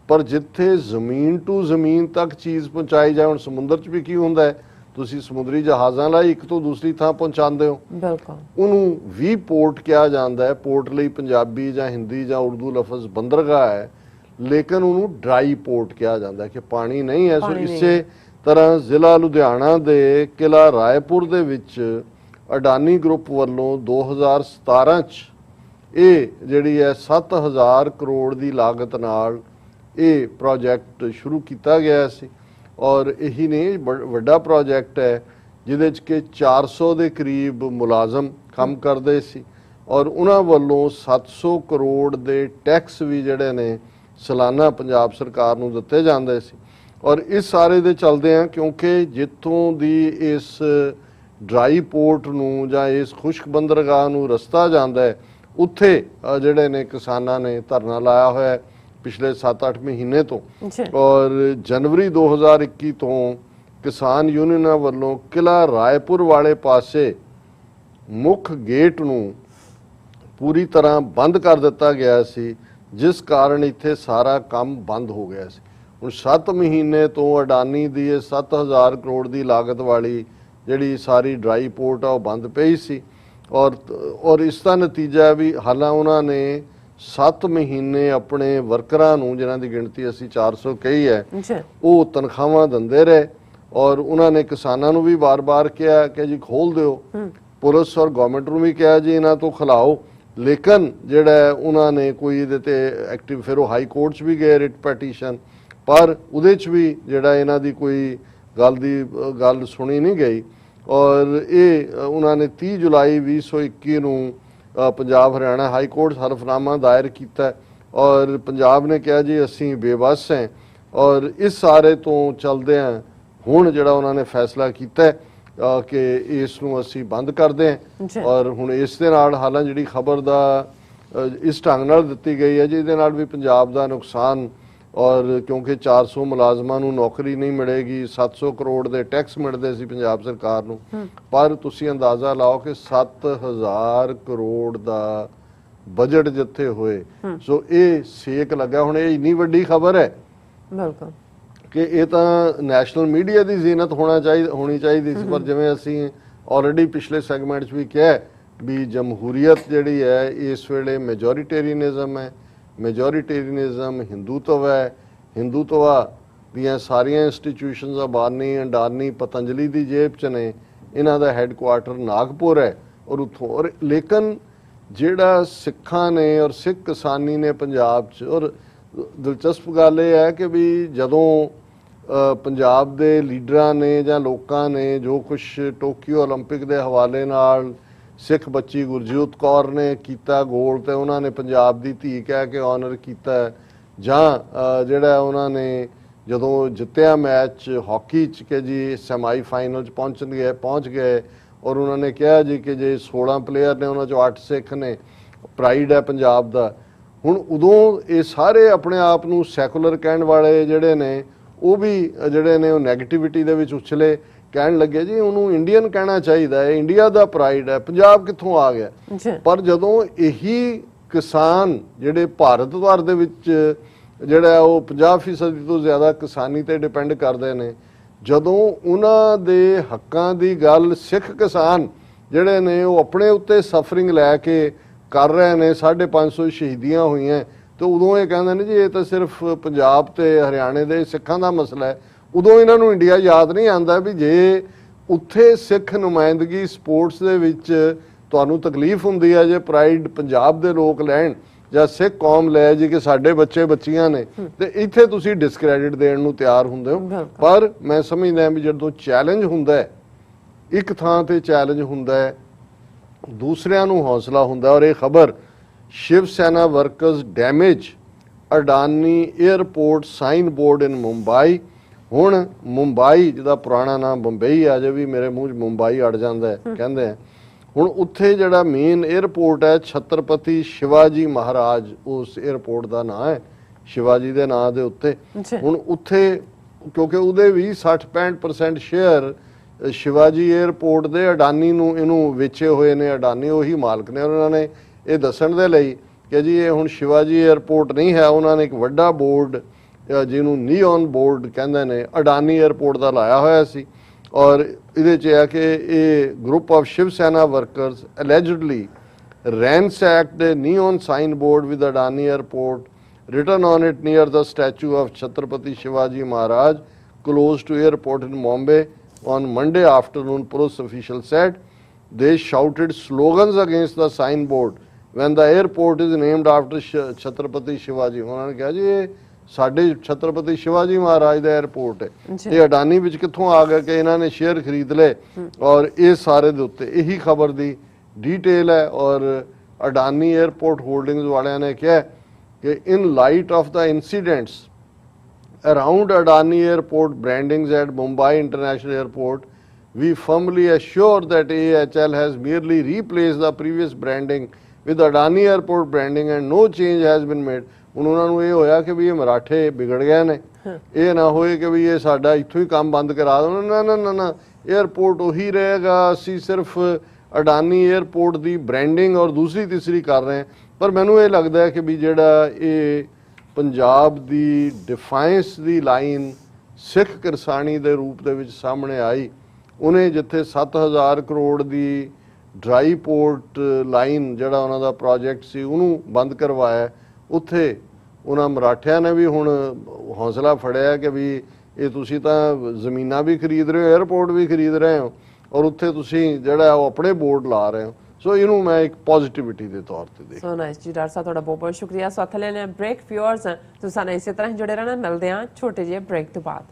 S2: ਪਰ ਜਿੱਥੇ ਜ਼ਮੀਨ ਟੂ ਜ਼ਮੀਨ ਤੱਕ ਚੀਜ਼ ਪਹੁੰਚਾਈ ਜਾਏ, ਹੁਣ ਸਮੁੰਦਰ 'ਚ ਵੀ ਕੀ ਹੁੰਦਾ ਹੈ, ਤੁਸੀਂ ਸਮੁੰਦਰੀ ਜਹਾਜ਼ਾਂ ਲਈ ਇੱਕ ਤੋਂ ਦੂਸਰੀ ਥਾਂ ਪਹੁੰਚਾਉਂਦੇ ਹੋ,
S1: ਬਿਲਕੁਲ
S2: ਉਹਨੂੰ ਵੀ ਪੋਰਟ ਕਿਹਾ ਜਾਂਦਾ ਹੈ। ਪੋਰਟ ਲਈ ਪੰਜਾਬੀ ਜਾਂ ਹਿੰਦੀ ਜਾਂ ਉਰਦੂ ਲਫ਼ਜ਼ ਬੰਦਰਗਾਹ ਹੈ, ਲੇਕਿਨ ਉਹਨੂੰ ਡਰਾਈ ਪੋਰਟ ਕਿਹਾ ਜਾਂਦਾ ਹੈ ਕਿ ਪਾਣੀ ਨਹੀਂ ਹੈ। ਸੋ ਇਸੇ ਤਰ੍ਹਾਂ ਜ਼ਿਲ੍ਹਾ ਲੁਧਿਆਣਾ ਦੇ ਕਿਲ੍ਹਾ ਰਾਏਪੁਰ ਦੇ ਵਿੱਚ ਅਡਾਨੀ ਗਰੁੱਪ ਵੱਲੋਂ 2017 ਚ ਇਹ ਜਿਹੜੀ ਹੈ 7000 ਕਰੋੜ ਦੀ ਲਾਗਤ ਨਾਲ ਇਹ ਪ੍ਰੋਜੈਕਟ ਸ਼ੁਰੂ ਕੀਤਾ ਗਿਆ ਸੀ। ਔਰ ਇਹੀ ਨਹੀਂ, ਵੱਡਾ ਪ੍ਰੋਜੈਕਟ ਹੈ ਜਿਹਦੇ 'ਚ ਕਿ 400 ਦੇ ਕਰੀਬ ਮੁਲਾਜ਼ਮ ਕੰਮ ਕਰਦੇ ਸੀ ਔਰ ਉਹਨਾਂ ਵੱਲੋਂ 700 ਕਰੋੜ ਦੇ ਟੈਕਸ ਵੀ ਜਿਹੜੇ ਨੇ ਸਾਲਾਨਾ ਪੰਜਾਬ ਸਰਕਾਰ ਨੂੰ ਦਿੱਤੇ ਜਾਂਦੇ ਸੀ। ਔਰ ਇਸ ਸਾਰੇ ਦੇ ਚੱਲਦੇ ਆ ਕਿਉਂਕਿ ਜਿੱਥੋਂ ਦੀ ਇਸ ਡਰਾਈ ਪੋਰਟ ਨੂੰ ਜਾਂ ਇਸ ਖੁਸ਼ਕ ਬੰਦਰਗਾਹ ਨੂੰ ਰਸਤਾ ਜਾਂਦਾ ਹੈ, ਉੱਥੇ ਜਿਹੜੇ ਨੇ ਕਿਸਾਨਾਂ ਨੇ ਧਰਨਾ ਲਾਇਆ ਹੋਇਆ ਹੈ ਪਿਛਲੇ 7-8 ਮਹੀਨੇ ਤੋਂ। ਔਰ ਜਨਵਰੀ 2021 ਤੋਂ ਕਿਸਾਨ ਯੂਨੀਅਨਾਂ ਵੱਲੋਂ ਕਿਲ੍ਹਾ ਰਾਏਪੁਰ ਵਾਲੇ ਪਾਸੇ ਮੁੱਖ ਗੇਟ ਨੂੰ ਪੂਰੀ ਤਰ੍ਹਾਂ ਬੰਦ ਕਰ ਦਿੱਤਾ ਗਿਆ ਸੀ, ਜਿਸ ਕਾਰਨ ਇੱਥੇ ਸਾਰਾ ਕੰਮ ਬੰਦ ਹੋ ਗਿਆ ਸੀ। ਹੁਣ 7 ਮਹੀਨੇ ਤੋਂ ਅਡਾਨੀ ਦੀ ਇਹ 7000 ਕਰੋੜ ਦੀ ਲਾਗਤ ਵਾਲੀ ਜਿਹੜੀ ਸਾਰੀ ਡਰਾਈ ਪੋਰਟ ਆ ਉਹ ਬੰਦ ਪਈ ਸੀ। ਔਰ ਇਸ ਦਾ ਨਤੀਜਾ ਵੀ ਹਾਲਾਂ ਉਹਨਾਂ ਨੇ 7 ਮਹੀਨੇ ਆਪਣੇ ਵਰਕਰਾਂ ਨੂੰ, ਜਿਨ੍ਹਾਂ ਦੀ ਗਿਣਤੀ ਅਸੀਂ 400 ਕਹੀ ਹੈ, ਉਹ ਤਨਖਾਹਾਂ ਦਿੰਦੇ ਰਹੇ। ਔਰ ਉਹਨਾਂ ਨੇ ਕਿਸਾਨਾਂ ਨੂੰ ਵੀ ਵਾਰ-ਵਾਰ ਕਿਹਾ ਕਿ ਜੀ ਖੋਲ ਦਿਓ, ਪੁਲਿਸ ਔਰ ਗਵਰਨਮੈਂਟ ਨੂੰ ਵੀ ਕਿਹਾ ਜੀ ਇਹਨਾਂ ਤੋਂ ਖਿਲਾਓ, ਲੇਕਿਨ ਜਿਹੜਾ ਉਹਨਾਂ ਨੇ ਕੋਈ ਇਹਦੇ ਤੇ ਐਕਟਿਵ, ਫਿਰ ਉਹ ਹਾਈ ਕੋਰਟ 'ਚ ਵੀ ਗਏ ਰਿਟ ਪੈਟੀਸ਼ਨ, ਪਰ ਉਹਦੇ 'ਚ ਵੀ ਜਿਹੜਾ ਇਹਨਾਂ ਦੀ ਕੋਈ ਗੱਲ ਸੁਣੀ ਨਹੀਂ ਗਈ। ਔਰ ਇਹ ਉਹਨਾਂ ਨੇ 30 ਜੁਲਾਈ 2021 ਨੂੰ ਪੰਜਾਬ ਹਰਿਆਣਾ ਹਾਈ ਕੋਰਟ ਹਲਫਨਾਮਾ ਦਾਇਰ ਕੀਤਾ ਔਰ ਪੰਜਾਬ ਨੇ ਕਿਹਾ ਜੀ ਅਸੀਂ ਬੇਬਸ ਹਾਂ। ਔਰ ਇਸ ਸਾਰੇ ਤੋਂ ਚੱਲਦੇ ਹਾਂ ਹੁਣ ਜਿਹੜਾ ਉਹਨਾਂ ਨੇ ਫੈਸਲਾ ਕੀਤਾ ਕਿ ਇਸ ਨੂੰ ਅਸੀਂ ਬੰਦ ਕਰਦੇ ਹਾਂ। ਔਰ ਹੁਣ ਇਸ ਦੇ ਨਾਲ ਹਾਲਾਂ ਜਿਹੜੀ ਖਬਰ ਦਾ ਇਸ ਢੰਗ ਨਾਲ ਦਿੱਤੀ ਗਈ ਹੈ ਜਿਹਦੇ ਨਾਲ ਵੀ ਪੰਜਾਬ ਦਾ ਨੁਕਸਾਨ, ਔਰ ਕਿਉਂਕਿ 400 ਮੁਲਾਜ਼ਮਾਂ ਨੂੰ ਨੌਕਰੀ ਨਹੀਂ ਮਿਲੇਗੀ, 700 ਕਰੋੜ ਦੇ ਟੈਕਸ ਮਿਲਦੇ ਸੀ ਪੰਜਾਬ ਸਰਕਾਰ ਨੂੰ, ਪਰ ਤੁਸੀਂ ਅੰਦਾਜ਼ਾ ਲਾਓ ਕਿ 7000 ਕਰੋੜ ਦਾ ਬਜਟ ਜਿੱਥੇ ਹੋਏ, ਸੋ ਇਹ ਸੇਕ ਲੱਗਾ। ਹੁਣ ਇਹ ਇੰਨੀ ਵੱਡੀ ਖਬਰ ਹੈ
S1: ਬਿਲਕੁਲ
S2: ਕਿ ਇਹ ਤਾਂ ਨੈਸ਼ਨਲ ਮੀਡੀਆ ਦੀ ਜ਼ੀਨਤ ਹੋਣੀ ਚਾਹੀਦੀ ਸੀ, ਪਰ ਜਿਵੇਂ ਅਸੀਂ ਆਲਰੇਡੀ ਪਿਛਲੇ ਸੈਗਮੈਂਟ 'ਚ ਵੀ ਕਿਹਾ ਵੀ ਜਮਹੂਰੀਅਤ ਜਿਹੜੀ ਹੈ ਇਸ ਵੇਲੇ ਮੈਜੋਰੀਟੇਰੀਅਨਿਜ਼ਮ ਹੈ। ਮੈਜੋਰੀਟੇਰੀਅਨਿਜ਼ਮ ਹਿੰਦੂਤਵ ਹੈ। ਹਿੰਦੂਤਵਾ ਦੀਆਂ ਸਾਰੀਆਂ ਇੰਸਟੀਟਿਊਸ਼ਨਸ ਅਡਾਨੀ ਪਤੰਜਲੀ ਦੀ ਜੇਬ 'ਚ ਨੇ। ਇਹਨਾਂ ਦਾ ਹੈੱਡਕੁਆਰਟਰ ਨਾਗਪੁਰ ਹੈ ਔਰ ਉੱਥੋਂ ਲੇਕਿਨ ਜਿਹੜਾ ਸਿੱਖਾਂ ਨੇ ਔਰ ਸਿੱਖ ਕਿਸਾਨੀ ਨੇ ਪੰਜਾਬ 'ਚ, ਔਰ ਦਿਲਚਸਪ ਗੱਲ ਇਹ ਹੈ ਕਿ ਵੀ ਜਦੋਂ ਪੰਜਾਬ ਦੇ ਲੀਡਰਾਂ ਨੇ ਜਾਂ ਲੋਕਾਂ ਨੇ ਜੋ ਕੁਛ ਟੋਕੀਓ ਓਲੰਪਿਕ ਦੇ ਹਵਾਲੇ ਨਾਲ ਸਿੱਖ ਬੱਚੀ ਗੁਰਜੀਤ ਕੌਰ ਨੇ ਕੀਤਾ ਗੋਲ, ਤੇ ਉਹਨਾਂ ਨੇ ਪੰਜਾਬ ਦੀ ਧੀ ਕਹਿ ਕੇ ਆਨਰ ਕੀਤਾ, ਜਾਂ ਜਿਹੜਾ ਉਹਨਾਂ ਨੇ ਜਦੋਂ ਜਿੱਤਿਆ ਮੈਚ ਹਾਕੀ 'ਚ ਕਿ ਜੀ ਸੈਮੀ ਫਾਈਨਲ 'ਚ ਪਹੁੰਚ ਗਏ ਔਰ ਉਹਨਾਂ ਨੇ ਕਿਹਾ ਜੀ ਕਿ ਜੇ 16 ਪਲੇਅਰ ਨੇ ਉਹਨਾਂ 'ਚੋਂ 8 ਸਿੱਖ ਨੇ, ਪ੍ਰਾਈਡ ਹੈ ਪੰਜਾਬ ਦਾ। ਹੁਣ ਉਦੋਂ ਇਹ ਸਾਰੇ ਆਪਣੇ ਆਪ ਨੂੰ ਸੈਕੂਲਰ ਕਹਿਣ ਵਾਲੇ ਜਿਹੜੇ ਨੇ ਉਹ ਵੀ ਜਿਹੜੇ ਨੇ ਉਹ ਨੈਗੇਟਿਵਿਟੀ ਦੇ ਵਿੱਚ ਉਛਲੇ, ਕਹਿਣ ਲੱਗੇ ਜੀ ਉਹਨੂੰ ਇੰਡੀਅਨ ਕਹਿਣਾ ਚਾਹੀਦਾ ਹੈ, ਇੰਡੀਆ ਦਾ ਪ੍ਰਾਈਡ ਹੈ, ਪੰਜਾਬ ਕਿੱਥੋਂ ਆ ਗਿਆ। ਪਰ ਜਦੋਂ ਇਹੀ ਕਿਸਾਨ ਜਿਹੜੇ ਭਾਰਤ ਭਰ ਦੇ ਵਿੱਚ ਜਿਹੜਾ ਉਹ 50% ਤੋਂ ਜ਼ਿਆਦਾ ਕਿਸਾਨੀ ਤੇ ਡਿਪੈਂਡ ਕਰਦੇ ਨੇ, ਜਦੋਂ ਉਹਨਾਂ ਦੇ ਹੱਕਾਂ ਦੀ ਗੱਲ ਸਿੱਖ ਕਿਸਾਨ ਜਿਹੜੇ ਨੇ ਉਹ ਆਪਣੇ ਉੱਤੇ ਸਫਰਿੰਗ ਲੈ ਕੇ ਕਰ ਰਹੇ ਨੇ, 550 ਸ਼ਹੀਦੀਆਂ ਹੋਈਆਂ, ਤੇ ਉਦੋਂ ਇਹ ਕਹਿੰਦੇ ਨੇ ਜੀ ਇਹ ਤਾਂ ਸਿਰਫ ਪੰਜਾਬ ਤੇ ਹਰਿਆਣੇ ਦੇ ਸਿੱਖਾਂ ਦਾ ਮਸਲਾ ਹੈ। ਉਦੋਂ ਇਹਨਾਂ ਨੂੰ ਇੰਡੀਆ ਯਾਦ ਨਹੀਂ ਆਉਂਦਾ ਵੀ ਜੇ ਉੱਥੇ ਸਿੱਖ ਨੁਮਾਇੰਦਗੀ ਸਪੋਰਟਸ ਦੇ ਵਿੱਚ ਤੁਹਾਨੂੰ ਤਕਲੀਫ ਹੁੰਦੀ ਹੈ ਜੇ ਪ੍ਰਾਈਡ ਪੰਜਾਬ ਦੇ ਲੋਕ ਲੈਣ ਜਾਂ ਸਿੱਖ ਕੌਮ ਲੈ ਜੀ ਕਿ ਸਾਡੇ ਬੱਚੇ ਬੱਚੀਆਂ ਨੇ, ਤੇ ਇੱਥੇ ਤੁਸੀਂ ਡਿਸਕ੍ਰੈਡਿਟ ਦੇਣ ਨੂੰ ਤਿਆਰ ਹੁੰਦੇ ਹੋ। ਪਰ ਮੈਂ ਸਮਝਦਾ ਵੀ ਜਦੋਂ ਚੈਲੰਜ ਹੁੰਦਾ ਹੈ, ਇੱਕ ਥਾਂ ਤੇ ਚੈਲੰਜ ਹੁੰਦਾ ਹੈ, ਦੂਸਰਿਆਂ ਨੂੰ ਹੌਸਲਾ ਹੁੰਦਾ। ਔਰ ਇਹ ਖਬਰ Shiv Sena workers damage Adani airport sign board in Mumbai. ਹੁਣ ਮੁੰਬਈ ਜਿਹਦਾ ਪੁਰਾਣਾ ਨਾਮ ਬੰਬਈ ਆ, ਜੇ ਵੀ ਮੇਰੇ ਮੂੰਹ 'ਚ ਮੁੰਬਈ ਅੜ ਜਾਂਦਾ ਹੈ ਕਹਿੰਦੇ ਆ। ਹੁਣ ਉੱਥੇ ਜਿਹੜਾ ਮੇਨ 에ਅਰਪੋਰਟ ਹੈ ਛਤਰਪਤੀ ਸ਼ਿਵਾਜੀ ਮਹਾਰਾਜ, ਉਸ 에ਅਰਪੋਰਟ ਦਾ ਨਾਂ ਹੈ ਸ਼ਿਵਾਜੀ ਦੇ ਨਾਂ ਦੇ ਉੱਤੇ। ਹੁਣ ਉੱਥੇ ਕਿਉਂਕਿ ਉਹਦੇ ਵੀ 60-65% ਸ਼ੇਅਰ ਸ਼ਿਵਾਜੀ 에ਅਰਪੋਰਟ ਦੇ ਅਡਾਨੀ ਨੂੰ ਇਹਨੂੰ ਵੇਚੇ ਹੋਏ ਨੇ, ਅਡਾਨੀ ਉਹੀ ਮਾਲਕ ਨੇ। ਉਹਨਾਂ ਨੇ ਇਹ ਦੱਸਣ ਦੇ ਲਈ ਕਿ ਜੀ ਇਹ ਹੁਣ ਸ਼ਿਵਾਜੀ 에ਅਰਪੋਰਟ ਨਹੀਂ ਹੈ, ਉਹਨਾਂ ਨੇ ਇੱਕ ਵੱਡਾ ਬੋਰਡ ਜਿਹਨੂੰ ਨੀਓਨ ਬੋਰਡ ਕਹਿੰਦੇ ਨੇ ਅਡਾਨੀ 에ਅਰਪੋਰਟ ਦਾ ਲਾਇਆ ਹੋਇਆ ਸੀ। ਔਰ ਇਹਦੇ 'ਚ ਹੈ ਕਿ ਇਹ group of Shiv Sena workers allegedly ransacked a neon signboard with Adani Airport written on it near the statue of Chhatrapati Shivaji Maharaj close to airport in Bombay on Monday afternoon, police officials said. They shouted slogans against the signboard when the airport is named after Chhatrapati Shivaji. ਉਹਨਾਂ ਨੇ ਕਿਹਾ ਜੀ ਇਹ ਸਾਡੇ ਛਤਰਪਤੀ ਸ਼ਿਵਾਜੀ ਮਹਾਰਾਜ ਦਾ airport ਹੈ ਤੇ ਅਡਾਨੀ ਵਿੱਚ ਕਿੱਥੋਂ ਆ ਗਿਆ ਕਿ ਇਹਨਾਂ ਨੇ ਸ਼ੇਅਰ ਖਰੀਦ ਲਏ ਔਰ ਇਹ ਸਾਰੇ ਦੇ ਉੱਤੇ ਇਹੀ ਖਬਰ ਦੀ ਡਿਟੇਲ ਹੈ। ਔਰ ਅਡਾਨੀ 에ਅਰਪੋਰਟ ਹੋਲਡਿੰਗਸ ਵਾਲਿਆਂ ਨੇ ਕਿਹਾ ਕਿ in light of the incidents around Adani Airport brandings at Mumbai International Airport, we firmly assure that AHL has merely replaced the previous branding with Adani Airport branding and no change has been made. ਹੁਣ ਉਹਨਾਂ ਨੂੰ ਇਹ ਹੋਇਆ ਕਿ ਵੀ ਇਹ ਮਰਾਠੇ ਵਿਗੜ ਗਏ ਨੇ, ਇਹ ਨਾ ਹੋਏ ਕਿ ਵੀ ਇਹ ਸਾਡਾ ਇੱਥੋਂ ਹੀ ਕੰਮ ਬੰਦ ਕਰਾ ਦੇਣ। ਨਾ ਨਾ ਨਾ ਨਾ, 에ਅਰਪੋਰਟ ਉਹੀ ਰਹੇਗਾ, ਅਸੀਂ ਸਿਰਫ ਅਡਾਨੀ 에ਅਰਪੋਰਟ ਦੀ ਬ੍ਰਾਂਡਿੰਗ ਔਰ ਦੂਸਰੀ ਤੀਸਰੀ ਕਰ ਰਹੇ ਹਾਂ। ਪਰ ਮੈਨੂੰ ਇਹ ਲੱਗਦਾ ਹੈ ਕਿ ਵੀ ਜਿਹੜਾ ਇਹ ਪੰਜਾਬ ਦੀ ਡਿਫਾਈਂਸ ਦੀ ਲਾਈਨ ਸਿੱਖ ਕਿਰਸਾਨੀ ਦੇ ਰੂਪ ਦੇ ਵਿੱਚ ਸਾਹਮਣੇ ਆਈ, ਉਹਨੇ ਜਿੱਥੇ 7000 ਕਰੋੜ ਦੀ ਡਰਾਈ ਪੋਰਟ ਲਾਈਨ ਜਿਹੜਾ ਉਹਨਾਂ ਦਾ ਪ੍ਰੋਜੈਕਟ ਸੀ ਉਹਨੂੰ ਬੰਦ ਕਰਵਾਇਆ, ਉੱਥੇ ਉਹਨਾਂ ਮਰਾਠਿਆਂ ਨੇ ਵੀ ਹੁਣ ਹੌਸਲਾ ਫੜਿਆ ਕਿ ਵੀ ਇਹ ਤੁਸੀਂ ਤਾਂ ਜ਼ਮੀਨਾਂ ਵੀ ਖਰੀਦ ਰਹੇ ਹੋ, 에ਅਰਪੋਰਟ ਵੀ ਖਰੀਦ ਰਹੇ ਹੋ ਔਰ ਉੱਥੇ ਤੁਸੀਂ ਜਿਹੜਾ ਉਹ ਆਪਣੇ ਬੋਰਡ ਲਾ ਰਹੇ ਹੋ। ਸੋ ਇਹਨੂੰ ਮੈਂ ਇੱਕ ਪੋਜ਼ਿਟਿਵਿਟੀ ਦੇ ਤੌਰ ਤੇ ਦੇਖ।
S1: ਸੋ ਨਾਈਸ ਜੀ ਡਾਕਟਰ ਸਾਹਿਬ, ਤੁਹਾਡਾ ਬਹੁਤ ਬਹੁਤ ਸ਼ੁਕਰੀਆ। ਸੋ ਇੱਥੇ ਲੈਣੇ ਬ੍ਰੇਕ। ਵਿਊਅਰਸ ਤੁਸੀਂ ਸਾਨੂੰ ਇਸੇ ਤਰ੍ਹਾਂ ਹੀ ਜੁੜੇ ਰਹਿਣਾ, ਮਿਲਦੇ ਹਾਂ ਛੋਟੇ ਜਿਹੇ ਬ੍ਰੇਕ ਤੋਂ ਬਾਅਦ।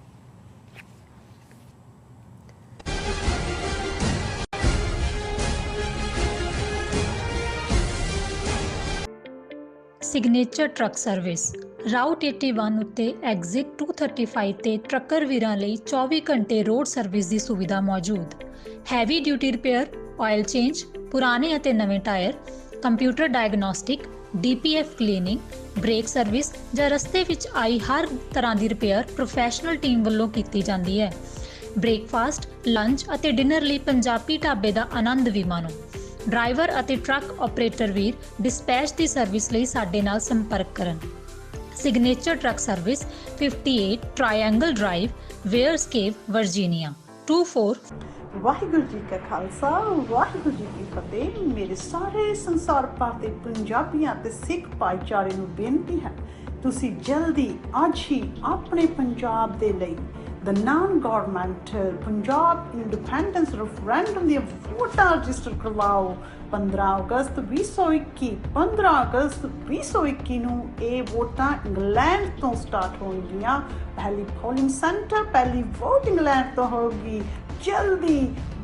S3: ਸਿਗਨੇਚਰ ਟਰੱਕ ਸਰਵਿਸ ਰਾਊਟ 81 ਉੱਤੇ ਐਗਜ਼ਿਟ 235 ਤੇ ਟਰੱਕਰ ਵੀਰਾਂ ਲਈ 24 ਘੰਟੇ ਰੋਡ ਸਰਵਿਸ ਦੀ ਸੁਵਿਧਾ ਮੌਜੂਦ। Heavy duty repair, oil change, ਪੁਰਾਣੇ ਅਤੇ ਨਵੇਂ tyre, computer diagnostic, DPF cleaning, brake service ਜਾਂ ਰਸਤੇ ਵਿੱਚ ਆਈ ਹਰ ਤਰ੍ਹਾਂ ਦੀ ਰਿਪੇਅਰ ਪ੍ਰੋਫੈਸ਼ਨਲ ਟੀਮ ਵੱਲੋਂ ਕੀਤੀ ਜਾਂਦੀ ਹੈ। ਬ੍ਰੇਕਫਾਸਟ, ਲੰਚ ਅਤੇ ਡਿਨਰ ਲਈ ਪੰਜਾਬੀ ਢਾਬੇ ਦਾ ਆਨੰਦ ਵੀ ਮਾਣੋ। ਡਰਾਈਵਰ ਅਤੇ ਟਰੱਕ ਆਪਰੇਟਰ ਵੀਰ ਡਿਸਪੈਚ ਦੀ ਸਰਵਿਸ ਲਈ ਸਾਡੇ ਨਾਲ ਸੰਪਰਕ ਕਰਨ। Signature truck service 58 triangle drive, wares cave, Virginia 24।
S5: Waheguru ji ਕਾ ਖਾਲਸਾ, ਵਾਹਿਗੁਰੂ ਜੀ ਕੀ ਫਤਿਹ। ਮੇਰੇ ਸਾਰੇ ਸੰਸਾਰ ਭਰ ਦੇ ਪੰਜਾਬੀਆਂ ਤੇ ਸਿੱਖ ਭਾਈਚਾਰੇ ਨੂੰ ਬੇਨਤੀ ਹੈ, ਤੁਸੀਂ ਜਲਦੀ ਅੱਜ ਹੀ ਆਪਣੇ ਪੰਜਾਬ ਦੇ ਲਈ the non-government Punjab independence referendum ਦੀਆਂ ਵੋਟਾਂ ਰਜਿਸਟਰ ਕਰਵਾਓ। 15 ਅਗਸਤ 2021 ਨੂੰ ਇਹ ਵੋਟਾਂ ਇੰਗਲੈਂਡ ਤੋਂ ਸਟਾਰਟ ਹੋਣਗੀਆਂ। ਪਹਿਲੀ ਪੋਲਿੰਗ ਸੈਂਟਰ, ਪਹਿਲੀ ਵੋਟ ਇੰਗਲੈਂਡ ਤੋਂ ਹੋਗੀ। ਜਲਦੀ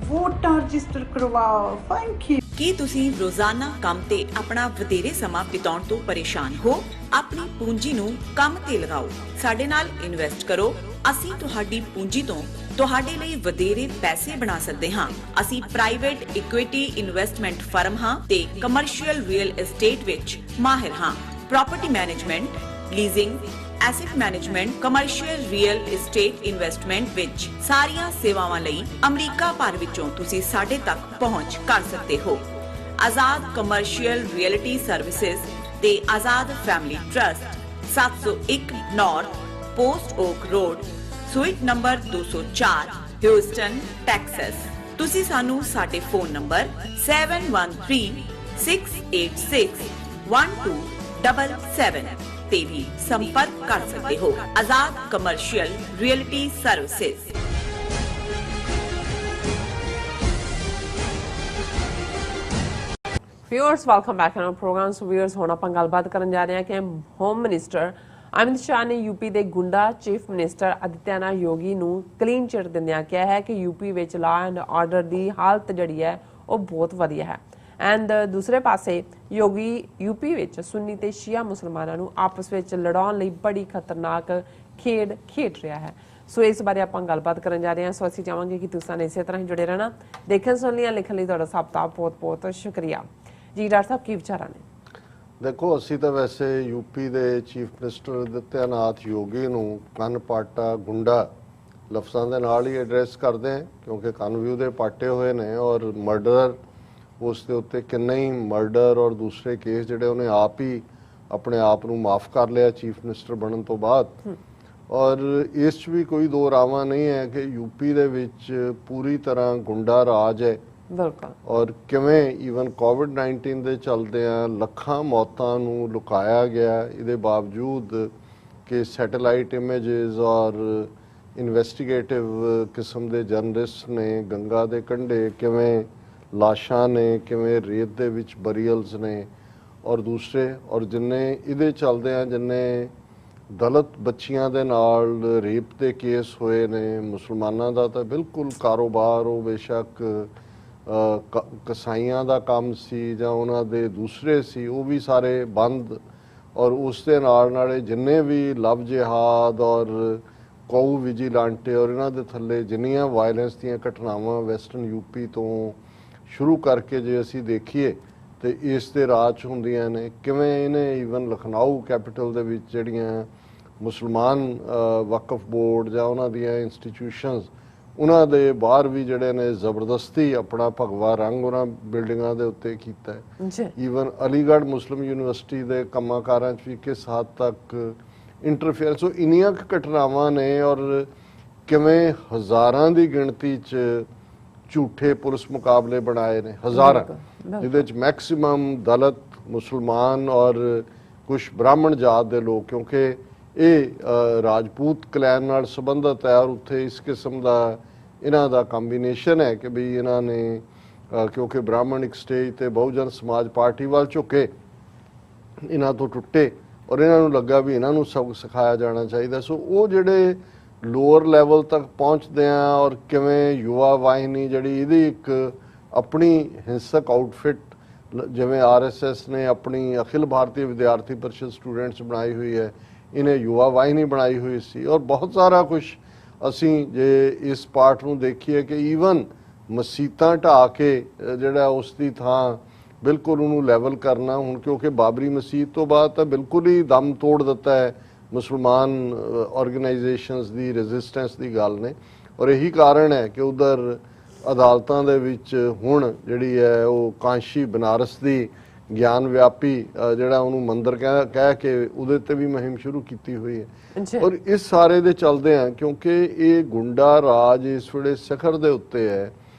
S5: ਵੋਟਾਂ ਰਜਿਸਟਰ ਕਰਵਾਓ। Thank you.
S6: ਕੀ ਤੁਸੀਂ ਰੋਜ਼ਾਨਾ ਕੰਮ ਤੇ ਆਪਣਾ ਵਧੇਰੇ ਸਮਾਂ ਬਿਤਾਉਣ ਤੋਂ ਪਰੇਸ਼ਾਨ ਹੋ? ਆਪਣੀ ਪੂੰਜੀ ਨੂੰ ਕੰਮ ਤੇ ਲਗਾਓ, ਸਾਡੇ ਨਾਲ ਇਨਵੈਸਟ ਕਰੋ। ਅਸੀਂ ਤੁਹਾਡੀ ਪੂੰਜੀ ਤੋਂ ਤੁਹਾਡੇ ਲਈ ਵਧੇਰੇ ਪੈਸੇ ਬਣਾ ਸਕਦੇ ਹਾਂ। ਅਸੀਂ ਪ੍ਰਾਈਵੇਟ ਇਕੁਇਟੀ ਇਨਵੈਸਟਮੈਂਟ ਫਰਮ ਹਾਂ ਤੇ ਕਮਰਸ਼ੀਅਲ ਰੀਅਲ ਏਸਟੇਟ ਵਿੱਚ ਮਾਹਿਰ ਹਾਂ। Property management, leasing, asset management, commercial real estate investment ਵਿੱਚ ਸਾਰੀਆਂ ਸੇਵਾਵਾਂ ਲਈ ਅਮਰੀਕਾ ਭਰ ਵਿੱਚੋਂ ਤੁਸੀਂ ਸਾਡੇ ਤੱਕ ਪਹੁੰਚ ਕਰ ਸਕਦੇ ਹੋ। ਆਜ਼ਾਦ ਕਮਰਸ਼ੀਅਲ ਰੀਅਲਟੀ ਸਰਵਿਸਿਜ਼ ਤੇ Azad family trust, 701 north post oak road, suite number 204, Houston, Texas. ਤੁਸੀਂ ਸਾਨੂੰ ਸਾਡੇ ਫੋਨ ਨੰਬਰ 7136861277 ਤੇ ਵੀ ਸੰਪਰਕ ਕਰ ਸਕਦੇ ਹੋ। Azad commercial realty services.
S1: Viewers welcome back to our program. So viewers ਹੁਣ ਆਪਾਂ ਗੱਲਬਾਤ ਕਰਨ ਜਾ ਰਹੇ ਹਾਂ ਕਿ ਹੋਮ ਮਿਨਿਸਟਰ ਅਮਿਤ ਸ਼ਾਹ ਨੇ ਯੂਪੀ ਦੇ ਗੁੰਡਾ ਚੀਫ ਮਿਨਿਸਟਰ ਆਦਿਤਿਆਨਾਥ ਯੋਗੀ ਨੂੰ ਕਲੀਨ ਚਿੱਟ ਦਿੰਦਿਆਂ ਕਿਹਾ ਹੈ ਕਿ ਯੂਪੀ ਵਿੱਚ ਲਾਅ ਐਂਡ ਆਰਡਰ ਦੀ ਹਾਲਤ ਜਿਹੜੀ ਹੈ ਉਹ ਬਹੁਤ ਵਧੀਆ ਹੈ। ਐਂਡ ਦੂਸਰੇ ਪਾਸੇ ਯੋਗੀ ਯੂਪੀ ਵਿੱਚ ਸੁੰਨੀ ਤੇ ਸ਼ੀਆ ਮੁਸਲਮਾਨਾਂ ਨੂੰ ਆਪਸ ਵਿੱਚ ਲੜਾਉਣ ਲਈ ਬੜੀ ਖਤਰਨਾਕ ਖੇਡ ਖੇਡ ਰਿਹਾ ਹੈ। ਸੋ ਇਸ ਬਾਰੇ ਆਪਾਂ ਗੱਲਬਾਤ ਕਰਨ ਜਾ ਰਹੇ ਹਾਂ। ਸੋ ਅਸੀਂ ਚਾਹਾਂਗੇ ਕਿ ਤੁਸੀਂ ਇਸੇ ਤਰ੍ਹਾਂ ਹੀ ਜੁੜੇ ਰਹਿਣਾ। ਦੇਖਣ ਸੁਣ ਲਿਆ ਲਿਖਣ ਲਈ ਤੁਹਾਡਾ ਸਭ ਦਾ ਬਹੁਤ ਬਹੁਤ ਸ਼ੁਕਰੀਆ ਜੀ। ਡਾਕਟਰ ਸਾਹਿਬ ਕੀ ਵਿਚਾਰਾਂ ਨੇ?
S2: ਦੇਖੋ, ਅਸੀਂ ਤਾਂ ਵੈਸੇ ਯੂਪੀ ਦੇ ਚੀਫ ਮਿਨਿਸਟਰ ਆਦਿਤਿਆਨਾਥ ਯੋਗੀ ਨੂੰ ਕੰਨ ਪਾਟਾ ਗੁੰਡਾ ਲਫ਼ਜ਼ਾਂ ਦੇ ਨਾਲ ਹੀ ਐਡਰੈਸ ਕਰਦੇ ਹਾਂ, ਕਿਉਂਕਿ ਕੰਨ ਵੀ ਉਹਦੇ ਪਾਟੇ ਹੋਏ ਨੇ ਔਰ ਮਰਡਰ ਉਸ ਦੇ ਉੱਤੇ ਕਿੰਨੇ ਹੀ ਮਰਡਰ ਔਰ ਦੂਸਰੇ ਕੇਸ ਜਿਹੜੇ ਉਹਨੇ ਆਪ ਹੀ ਆਪਣੇ ਆਪ ਨੂੰ ਮਾਫ ਕਰ ਲਿਆ ਚੀਫ ਮਿਨਿਸਟਰ ਬਣਨ ਤੋਂ ਬਾਅਦ। ਔਰ ਇਸ 'ਚ ਵੀ ਕੋਈ ਦੋ ਰਾਵਾਂ ਨਹੀਂ ਹੈ ਕਿ ਯੂਪੀ ਦੇ ਵਿੱਚ ਪੂਰੀ ਤਰ੍ਹਾਂ ਗੁੰਡਾ ਰਾਜ ਹੈ।
S1: ਬਿਲਕੁਲ।
S2: ਔਰ ਕਿਵੇਂ ਈਵਨ ਕੋਵਿਡ-19 ਦੇ ਚਲਦਿਆਂ ਲੱਖਾਂ ਮੌਤਾਂ ਨੂੰ ਲੁਕਾਇਆ ਗਿਆ, ਇਹਦੇ ਬਾਵਜੂਦ ਕਿ ਸੈਟੇਲਾਈਟ ਇਮੇजेस ਔਰ ਇਨਵੈਸਟੀਗੇਟਿਵ ਕਿਸਮ ਦੇ ਜਰਨਲਿਸਟ ਨੇ ਗੰਗਾ ਦੇ ਕੰਢੇ ਕਿਵੇਂ ਲਾਸ਼ਾਂ ਨੇ, ਕਿਵੇਂ ਰੇਤ ਦੇ ਵਿੱਚ ਬਰੀਅਲਸ ਨੇ, ਔਰ ਦੂਸਰੇ ਔਰ ਜਿੰਨੇ ਇਹਦੇ ਚਲਦਿਆਂ ਜਿੰਨੇ ਦਲਿਤ ਬੱਚੀਆਂ ਦੇ ਨਾਲ ਰੇਪ ਦੇ ਕੇਸ ਹੋਏ ਨੇ, ਮੁਸਲਮਾਨਾਂ ਦਾ ਤਾਂ ਬਿਲਕੁਲ ਕਾਰੋਬਾਰ ਉਹ ਬੇਸ਼ੱਕ ਕਸਾਈਆਂ ਦਾ ਕੰਮ ਸੀ ਜਾਂ ਉਹਨਾਂ ਦੇ ਦੂਸਰੇ ਸੀ, ਉਹ ਵੀ ਸਾਰੇ ਬੰਦ। ਔਰ ਉਸ ਦੇ ਨਾਲੇ ਜਿੰਨੇ ਵੀ ਲਵ ਜਿਹਾਦ ਔਰ ਕਊ ਵਿਜੀਲਾਂਟੇ ਔਰ ਇਹਨਾਂ ਦੇ ਥੱਲੇ ਜਿੰਨੀਆਂ ਵਾਇਲੈਂਸ ਦੀਆਂ ਘਟਨਾਵਾਂ ਵੈਸਟਰਨ ਯੂਪੀ ਤੋਂ ਸ਼ੁਰੂ ਕਰਕੇ ਜੇ ਅਸੀਂ ਦੇਖੀਏ ਤੇ ਇਸ ਦੇ ਰਾਜ ਹੁੰਦੀਆਂ ਨੇ, ਕਿਵੇਂ ਇਹਨੇ ਈਵਨ ਲਖਨਊ ਕੈਪੀਟਲ ਦੇ ਵਿੱਚ ਜਿਹੜੀਆਂ ਮੁਸਲਮਾਨ ਵਕਫ ਬੋਰਡ ਜਾਂ ਉਹਨਾਂ ਦੀਆਂ ਇੰਸਟੀਟਿਊਸ਼ਨਸ, ਉਹਨਾਂ ਦੇ ਬਾਹਰ ਵੀ ਜਿਹੜੇ ਨੇ ਜ਼ਬਰਦਸਤੀ ਆਪਣਾ ਭਗਵਾ ਰੰਗ ਉਹਨਾਂ ਬਿਲਡਿੰਗਾਂ ਦੇ ਉੱਤੇ ਕੀਤਾ ਹੈ। ਈਵਨ ਅਲੀਗੜ੍ਹ ਮੁਸਲਿਮ ਯੂਨੀਵਰਸਿਟੀ ਦੇ ਕੰਮਾਂ ਕਾਰਾਂ 'ਚ ਵੀ ਕਿਸ ਹੱਦ ਤੱਕ ਇੰਟਰਫੇਅਰੈਂਸ। ਸੋ ਇੰਨੀਆਂ ਕੁ ਘਟਨਾਵਾਂ ਨੇ ਔਰ ਕਿਵੇਂ ਹਜ਼ਾਰਾਂ ਦੀ ਗਿਣਤੀ 'ਚ ਝੂਠੇ ਪੁਲਿਸ ਮੁਕਾਬਲੇ ਬਣਾਏ ਨੇ, ਹਜ਼ਾਰਾਂ, ਜਿਹਦੇ 'ਚ ਮੈਕਸਿਮਮ ਦਲਿਤ, ਮੁਸਲਮਾਨ ਔਰ ਕੁਛ ਬ੍ਰਾਹਮਣ ਜਾਤ ਦੇ ਲੋਕ, ਕਿਉਂਕਿ ਇਹ ਰਾਜਪੂਤ ਕਲੈਨ ਨਾਲ ਸੰਬੰਧਿਤ ਹੈ ਔਰ ਉੱਥੇ ਇਸ ਕਿਸਮ ਦਾ ਇਹਨਾਂ ਦਾ ਕੰਬੀਨੇਸ਼ਨ ਹੈ ਕਿ ਵੀ ਇਹਨਾਂ ਨੇ ਕਿਉਂਕਿ ਬ੍ਰਾਹਮਣ ਇੱਕ ਸਟੇਜ ਤੇ ਬਹੁਜਨ ਸਮਾਜ ਪਾਰਟੀ ਵੱਲ ਝੁਕੇ, ਇਹਨਾਂ ਤੋਂ ਟੁੱਟੇ ਔਰ ਇਹਨਾਂ ਨੂੰ ਲੱਗਾ ਵੀ ਇਹਨਾਂ ਨੂੰ ਸਬਕ ਸਿਖਾਇਆ ਜਾਣਾ ਚਾਹੀਦਾ। ਸੋ ਉਹ ਜਿਹੜੇ ਲੋਅਰ ਲੈਵਲ ਤੱਕ ਪਹੁੰਚਦੇ ਆ ਔਰ ਕਿਵੇਂ ਯੁਵਾ ਵਾਹਿਨੀ ਜਿਹੜੀ ਇਹਦੀ ਇੱਕ ਆਪਣੀ ਹਿੰਸਕ ਆਊਟਫਿਟ, ਜਿਵੇਂ RSS ਨੇ ਆਪਣੀ ਅਖਿਲ ਭਾਰਤੀ ਵਿਦਿਆਰਥੀ ਪਰਿਸ਼ਦ ਸਟੂਡੈਂਟਸ ਬਣਾਈ ਹੋਈ ਹੈ, ਇਹਨੇ ਯੁਵਾ ਵਾਹਿਨੀ ਬਣਾਈ ਹੋਈ ਸੀ ਔਰ ਬਹੁਤ ਸਾਰਾ ਕੁਝ। ਅਸੀਂ ਜੇ ਇਸ ਪਾਰਟ ਨੂੰ ਦੇਖੀਏ ਕਿ ਈਵਨ ਮਸੀਤਾਂ ਢਾਹ ਕੇ ਜਿਹੜਾ ਉਸ ਦੀ ਥਾਂ ਬਿਲਕੁਲ ਉਹਨੂੰ ਲੈਵਲ ਕਰਨਾ, ਹੁਣ ਕਿਉਂਕਿ ਬਾਬਰੀ ਮਸਜਿਦ ਤੋਂ ਬਾਅਦ ਤਾਂ ਬਿਲਕੁਲ ਹੀ ਦਮ ਤੋੜ ਦਿੱਤਾ ਹੈ ਮੁਸਲਮਾਨ ਆਰਗੇਨਾਈਜੇਸ਼ਨਸ ਦੀ ਰੈਜ਼ਿਸਟੈਂਸ ਦੀ ਗੱਲ ਨੇ। ਔਰ ਇਹੀ ਕਾਰਨ ਹੈ ਕਿ ਉਧਰ ਅਦਾਲਤਾਂ ਦੇ ਵਿੱਚ ਹੁਣ ਜਿਹੜੀ ਹੈ ਉਹ ਕਾਂਸ਼ੀ ਬਨਾਰਸ ਦੀ ਗਿਆਨ ਵਿਆਪੀ ਜਿਹੜਾ ਉਹਨੂੰ ਮੰਦਰ ਕਹਿ ਕੇ ਉਹਦੇ ਤੇ ਵੀ ਮੁਹਿੰਮ ਸ਼ੁਰੂ ਕੀਤੀ ਹੋਈ ਹੈ। ਔਰ ਇਸ ਸਾਰੇ ਦੇ ਚਲਦੇ ਆ ਕਿਉਂਕਿ ਇਹ ਗੁੰਡਾ ਰਾਜ ਇਸ ਵੇਲੇ ਸਿਖਰ ਦੇ ਉੱਤੇ ਹੈ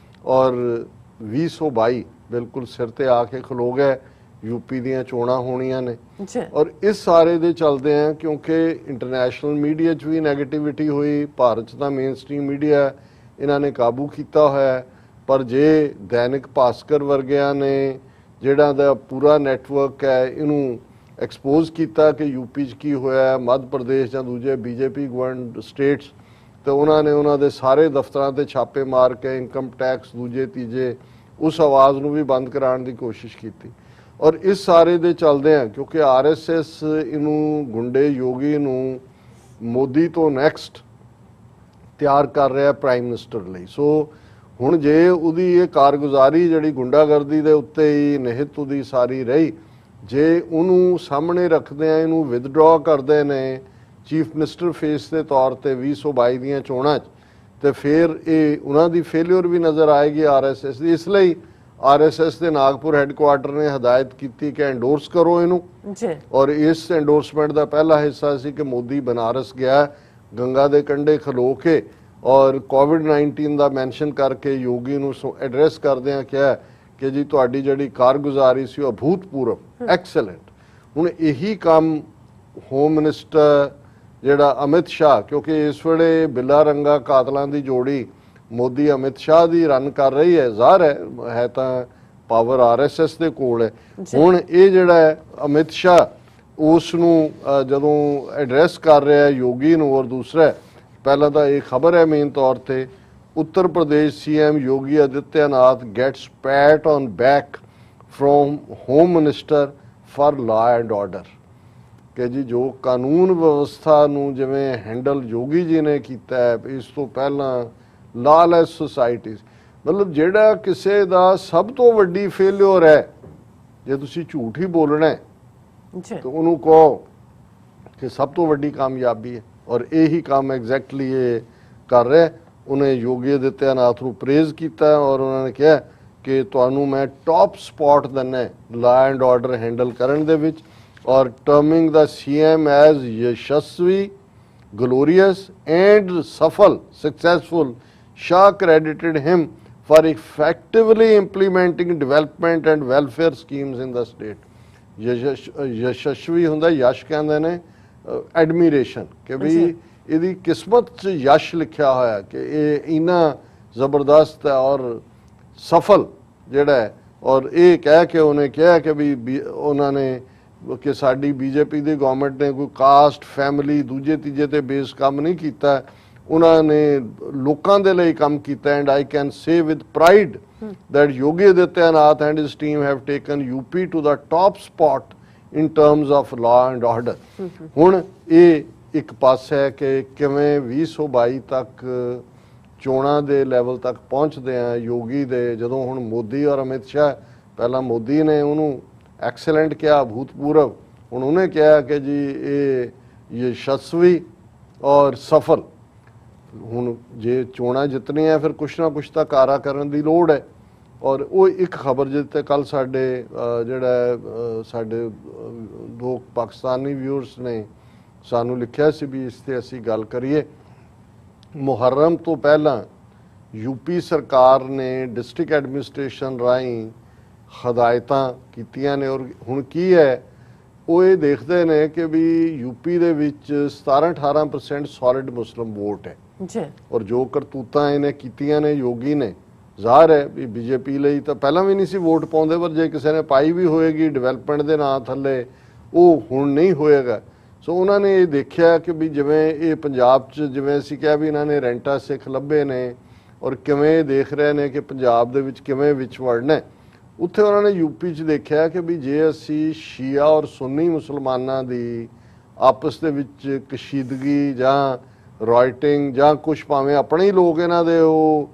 S2: ਔਰ 2022 ਬਿਲਕੁਲ ਸਿਰ ਤੇ ਆ ਕੇ ਖਲੋ ਗਏ, ਯੂਪੀ ਦੀਆਂ ਚੋਣਾਂ ਹੋਣੀਆਂ ਨੇ। ਔਰ ਇਸ ਸਾਰੇ ਦੇ ਚਲਦੇ ਆ ਕਿਉਂਕਿ ਇੰਟਰਨੈਸ਼ਨਲ ਮੀਡੀਆ 'ਚ ਵੀ ਨੈਗੇਟਿਵਿਟੀ ਹੋਈ, ਭਾਰਤ 'ਚ ਤਾਂ ਮੇਨ ਸਟ੍ਰੀਮ ਮੀਡੀਆ ਇਹਨਾਂ ਨੇ ਕਾਬੂ ਕੀਤਾ ਹੋਇਆ, ਪਰ ਜੇ ਦੈਨਿਕ ਭਾਸਕਰ ਵਰਗਿਆਂ ਨੇ ਜਿਹੜਾ ਦਾ ਪੂਰਾ ਨੈਟਵਰਕ ਹੈ ਇਹਨੂੰ ਐਕਸਪੋਜ਼ ਕੀਤਾ ਕਿ ਯੂਪੀ 'ਚ ਕੀ ਹੋਇਆ, ਮੱਧ ਪ੍ਰਦੇਸ਼ ਜਾਂ ਦੂਜੇ ਬੀਜੇਪੀ ਗਵਰਨਡ ਸਟੇਟਸ, ਤੇ ਉਹਨਾਂ ਨੇ ਉਹਨਾਂ ਦੇ ਸਾਰੇ ਦਫ਼ਤਰਾਂ ਤੇ ਛਾਪੇ ਮਾਰ ਕੇ ਇਨਕਮ ਟੈਕਸ ਦੂਜੇ ਤੀਜੇ ਉਸ ਆਵਾਜ਼ ਨੂੰ ਵੀ ਬੰਦ ਕਰਾਉਣ ਦੀ ਕੋਸ਼ਿਸ਼ ਕੀਤੀ। ਔਰ ਇਸ ਸਾਰੇ ਦੇ ਚਲਦੇ ਆ ਕਿਉਂਕਿ RSS ਇਹਨੂੰ ਗੁੰਡੇ ਯੋਗੀ ਨੂੰ ਮੋਦੀ ਤੋਂ ਨੈਕਸਟ ਤਿਆਰ ਕਰ ਰਿਹਾ ਪ੍ਰਾਈਮ ਮਿਨਿਸਟਰ ਲਈ। ਸੋ ਹੁਣ ਜੇ ਉਹਦੀ ਇਹ ਕਾਰਗੁਜ਼ਾਰੀ ਜਿਹੜੀ ਗੁੰਡਾਗਰਦੀ ਦੇ ਉੱਤੇ ਹੀ ਨਿਹਿਤ ਉਹਦੀ ਸਾਰੀ ਰਹੀ, ਜੇ ਉਹਨੂੰ ਸਾਹਮਣੇ ਰੱਖਦੇ ਆ, ਇਹਨੂੰ ਵਿਦਡਰਾ ਕਰਦੇ ਨੇ ਚੀਫ ਮਿਨਿਸਟਰ ਫੇਸ ਦੇ ਤੌਰ ਤੇ 2022 ਦੀਆਂ ਚੋਣਾਂ 'ਚ, ਤੇ ਫਿਰ ਇਹ ਉਹਨਾਂ ਦੀ ਫੇਲਿਅਰ ਵੀ ਨਜ਼ਰ ਆਏਗੀ RSS ਦੀ। ਇਸ ਲਈ RSS ਦੇ ਨਾਗਪੁਰ ਹੈੱਡਕੁਆਰਟਰ ਨੇ ਹਦਾਇਤ ਕੀਤੀ ਕਿ ਐਂਡੋਰਸ ਕਰੋ ਇਹਨੂੰ ਔਰ ਇਸ ਐਂਡੋਰਸਮੈਂਟ ਦਾ ਪਹਿਲਾ ਹਿੱਸਾ ਸੀ ਕਿ ਮੋਦੀ ਬਨਾਰਸ ਗਿਆ ਗੰਗਾ ਦੇ ਕੰਢੇ ਖਲੋ ਕੇ ਔਰ ਕੋਵਿਡ-19 ਦਾ ਮੈਂਸ਼ਨ ਕਰਕੇ ਯੋਗੀ ਨੂੰ ਐਡਰੈਸ ਕਰਦਿਆਂ ਕਿਹਾ ਕਿ ਜੀ ਤੁਹਾਡੀ ਜਿਹੜੀ ਕਾਰਗੁਜ਼ਾਰੀ ਸੀ ਉਹ ਅਭੂਤਪੂਰਵ, ਐਕਸਲੈਂਟ। ਹੁਣ ਇਹੀ ਕੰਮ ਹੋਮ ਮਿਨਿਸਟਰ ਜਿਹੜਾ ਅਮਿਤ ਸ਼ਾਹ, ਕਿਉਂਕਿ ਇਸ ਵੇਲੇ ਬਿੱਲਾ ਰੰਗਾ ਕਾਤਲਾਂ ਦੀ ਜੋੜੀ ਮੋਦੀ ਅਮਿਤ ਸ਼ਾਹ ਦੀ ਰਨ ਕਰ ਰਹੀ ਹੈ, ਜ਼ਾਹਰ ਹੈ ਤਾਂ ਪਾਵਰ RSS ਦੇ ਕੋਲ ਹੈ। ਹੁਣ ਇਹ ਜਿਹੜਾ ਹੈ ਅਮਿਤ ਸ਼ਾਹ ਉਸ ਨੂੰ ਜਦੋਂ ਐਡਰੈਸ ਕਰ ਰਿਹਾ ਯੋਗੀ ਨੂੰ, ਔਰ ਦੂਸਰਾ ਪਹਿਲਾਂ ਤਾਂ ਇਹ ਖਬਰ ਹੈ ਮੇਨ ਤੌਰ ਤੇ Uttar Pradesh CM Yogi Adityanath gets pat on back from home minister for law and order, ਕਿ ਜੀ ਜੋ ਕਾਨੂੰਨ ਵਿਵਸਥਾ ਨੂੰ ਜਿਵੇਂ ਹੈਂਡਲ ਯੋਗੀ ਜੀ ਨੇ ਕੀਤਾ ਹੈ, ਇਸ ਤੋਂ ਪਹਿਲਾਂ ਲਾਲੈਸ ਸੁਸਾਇਟੀਜ਼, ਮਤਲਬ ਜਿਹੜਾ ਕਿਸੇ ਦਾ ਸਭ ਤੋਂ ਵੱਡੀ ਫੇਲਿਅਰ ਹੈ, ਜੇ ਤੁਸੀਂ ਝੂਠ ਹੀ ਬੋਲਣਾ ਹੈ ਤਾਂ ਉਹਨੂੰ ਕਹੋ ਕਿ ਸਭ ਤੋਂ ਵੱਡੀ ਕਾਮਯਾਬੀ ਹੈ। ਔਰ ਇਹੀ ਕੰਮ ਐਗਜ਼ੈਕਟਲੀ ਇਹ ਕਰ ਰਿਹਾ। ਉਹਨੇ ਯੋਗੀ ਆਦਿੱਤਿਆਨਾਥ ਨੂੰ ਪ੍ਰੇਜ਼ ਕੀਤਾ ਔਰ ਉਹਨਾਂ ਨੇ ਕਿਹਾ ਕਿ ਤੁਹਾਨੂੰ ਮੈਂ ਟੌਪ ਸਪੌਟ ਦਿੰਦਾ ਲਾ ਐਂਡ ਆਰਡਰ ਹੈਂਡਲ ਕਰਨ ਦੇ ਵਿੱਚ, ਔਰ ਟਰਮਿੰਗ ਦਾ CM ਐਜ਼ ਯਸ਼ਸਵੀ glorious and successful, Shah credited him for effectively implementing development and welfare schemes in the state. Yashasvi ਹੁੰਦਾ, ਯਸ਼ ਕਹਿੰਦੇ ਨੇ ਐਡਮੀਰੇਸ਼ਨ, ਕਿ ਵੀ ਇਹਦੀ ਕਿਸਮਤ 'ਚ ਯਸ਼ ਲਿਖਿਆ ਹੋਇਆ ਕਿ ਇਹ ਇੰਨਾ ਜ਼ਬਰਦਸਤ ਹੈ ਔਰ ਸਫਲ ਜਿਹੜਾ ਹੈ। ਔਰ ਇਹ ਕਹਿ ਕੇ ਉਹਨੇ ਕਿਹਾ ਕਿ ਵੀ ਉਹਨਾਂ ਨੇ ਕਿ ਸਾਡੀ ਬੀਜੇਪੀ ਦੀ ਗਵਰਨਮੈਂਟ ਨੇ ਕੋਈ ਕਾਸਟ ਫੈਮਿਲੀ ਦੂਜੇ ਤੀਜੇ ਤੇ ਬੇਸ ਕੰਮ ਨਹੀਂ ਕੀਤਾ, ਉਹਨਾਂ ਨੇ ਲੋਕਾਂ ਦੇ ਲਈ ਕੰਮ ਕੀਤਾ। And I can say with pride that Yogi Adityanath and his team have taken UP to the top spot in terms of law and order. ਹੁਣ ਇਹ ਇੱਕ ਪਾਸੇ ਹੈ ਕਿ ਕਿਵੇਂ 2022 ਤੱਕ ਚੋਣਾਂ ਦੇ ਲੈਵਲ ਤੱਕ ਪਹੁੰਚਦੇ ਆ ਯੋਗੀ ਦੇ, ਜਦੋਂ ਹੁਣ ਮੋਦੀ ਔਰ ਅਮਿਤ ਸ਼ਾਹ, ਪਹਿਲਾਂ ਮੋਦੀ ਨੇ ਉਹਨੂੰ ਐਕਸਲੈਂਟ ਕਿਹਾ ਭੂਤਪੂਰਵ, ਹੁਣ ਉਹਨੇ ਕਿਹਾ ਕਿ ਜੀ ਇਹ ਯਸ਼ਸਵੀ ਔਰ ਸਫਲ। ਹੁਣ ਜੇ ਚੋਣਾਂ ਜਿੱਤਣੀਆਂ ਫਿਰ ਕੁਛ ਨਾ ਕੁਛ ਤਾਂ ਕਾਰਾ ਕਰਨ ਦੀ ਲੋੜ ਹੈ। ਔਰ ਉਹ ਇੱਕ ਖਬਰ ਜਿੱਤੇ ਕੱਲ ਸਾਡੇ ਜਿਹੜਾ ਸਾਡੇ ਦੋ ਪਾਕਿਸਤਾਨੀ ਵਿਊਅਰਸ ਨੇ ਸਾਨੂੰ ਲਿਖਿਆ ਸੀ ਵੀ ਇਸ 'ਤੇ ਅਸੀਂ ਗੱਲ ਕਰੀਏ। ਮੁਹੱਰਮ ਤੋਂ ਪਹਿਲਾਂ ਯੂਪੀ ਸਰਕਾਰ ਨੇ ਡਿਸਟ੍ਰਿਕਟ ਐਡਮਿਨਿਸਟ੍ਰੇਸ਼ਨ ਰਾਹੀਂ ਹਦਾਇਤਾਂ ਕੀਤੀਆਂ ਨੇ, ਔਰ ਹੁਣ ਕੀ ਹੈ ਉਹ ਇਹ ਦੇਖਦੇ ਨੇ ਕਿ ਵੀ ਯੂਪੀ ਦੇ ਵਿੱਚ 17-18% ਸੋਲਿਡ ਮੁਸਲਿਮ ਵੋਟ ਹੈ
S1: ਜੀ,
S2: ਔਰ ਜੋ ਕਰਤੂਤਾਂ ਇਹਨੇ ਕੀਤੀਆਂ ਨੇ ਯੋਗੀ ਨੇ, ਜ਼ਾਹਰ ਹੈ ਵੀ ਬੀਜੇਪੀ ਲਈ ਤਾਂ ਪਹਿਲਾਂ ਵੀ ਨਹੀਂ ਸੀ ਵੋਟ ਪਾਉਂਦੇ, ਪਰ ਜੇ ਕਿਸੇ ਨੇ ਪਾਈ ਵੀ ਹੋਏਗੀ ਡਿਵੈਲਪਮੈਂਟ ਦੇ ਨਾਂ ਥੱਲੇ, ਉਹ ਹੁਣ ਨਹੀਂ ਹੋਏਗਾ। ਸੋ ਉਹਨਾਂ ਨੇ ਇਹ ਦੇਖਿਆ ਕਿ ਵੀ ਜਿਵੇਂ ਇਹ ਪੰਜਾਬ 'ਚ ਜਿਵੇਂ ਅਸੀਂ ਕਿਹਾ ਵੀ ਇਹਨਾਂ ਨੇ ਰੈਂਟਾ ਸਿੱਖ ਲੱਭੇ ਨੇ ਔਰ ਕਿਵੇਂ ਦੇਖ ਰਹੇ ਨੇ ਕਿ ਪੰਜਾਬ ਦੇ ਵਿੱਚ ਕਿਵੇਂ ਵਿੱਚ ਵੜਨਾ, ਉੱਥੇ ਉਹਨਾਂ ਨੇ ਯੂਪੀ 'ਚ ਦੇਖਿਆ ਕਿ ਵੀ ਜੇ ਅਸੀਂ ਸ਼ੀਆ ਔਰ ਸੁੰਨੀ ਮੁਸਲਮਾਨਾਂ ਦੀ ਆਪਸ ਦੇ ਵਿੱਚ ਕਸ਼ੀਦਗੀ ਜਾਂ ਰਾਈਟਿੰਗ ਜਾਂ ਕੁਛ ਭਾਵੇਂ ਆਪਣੇ ਹੀ ਲੋਕ ਇਹਨਾਂ ਦੇ ਉਹ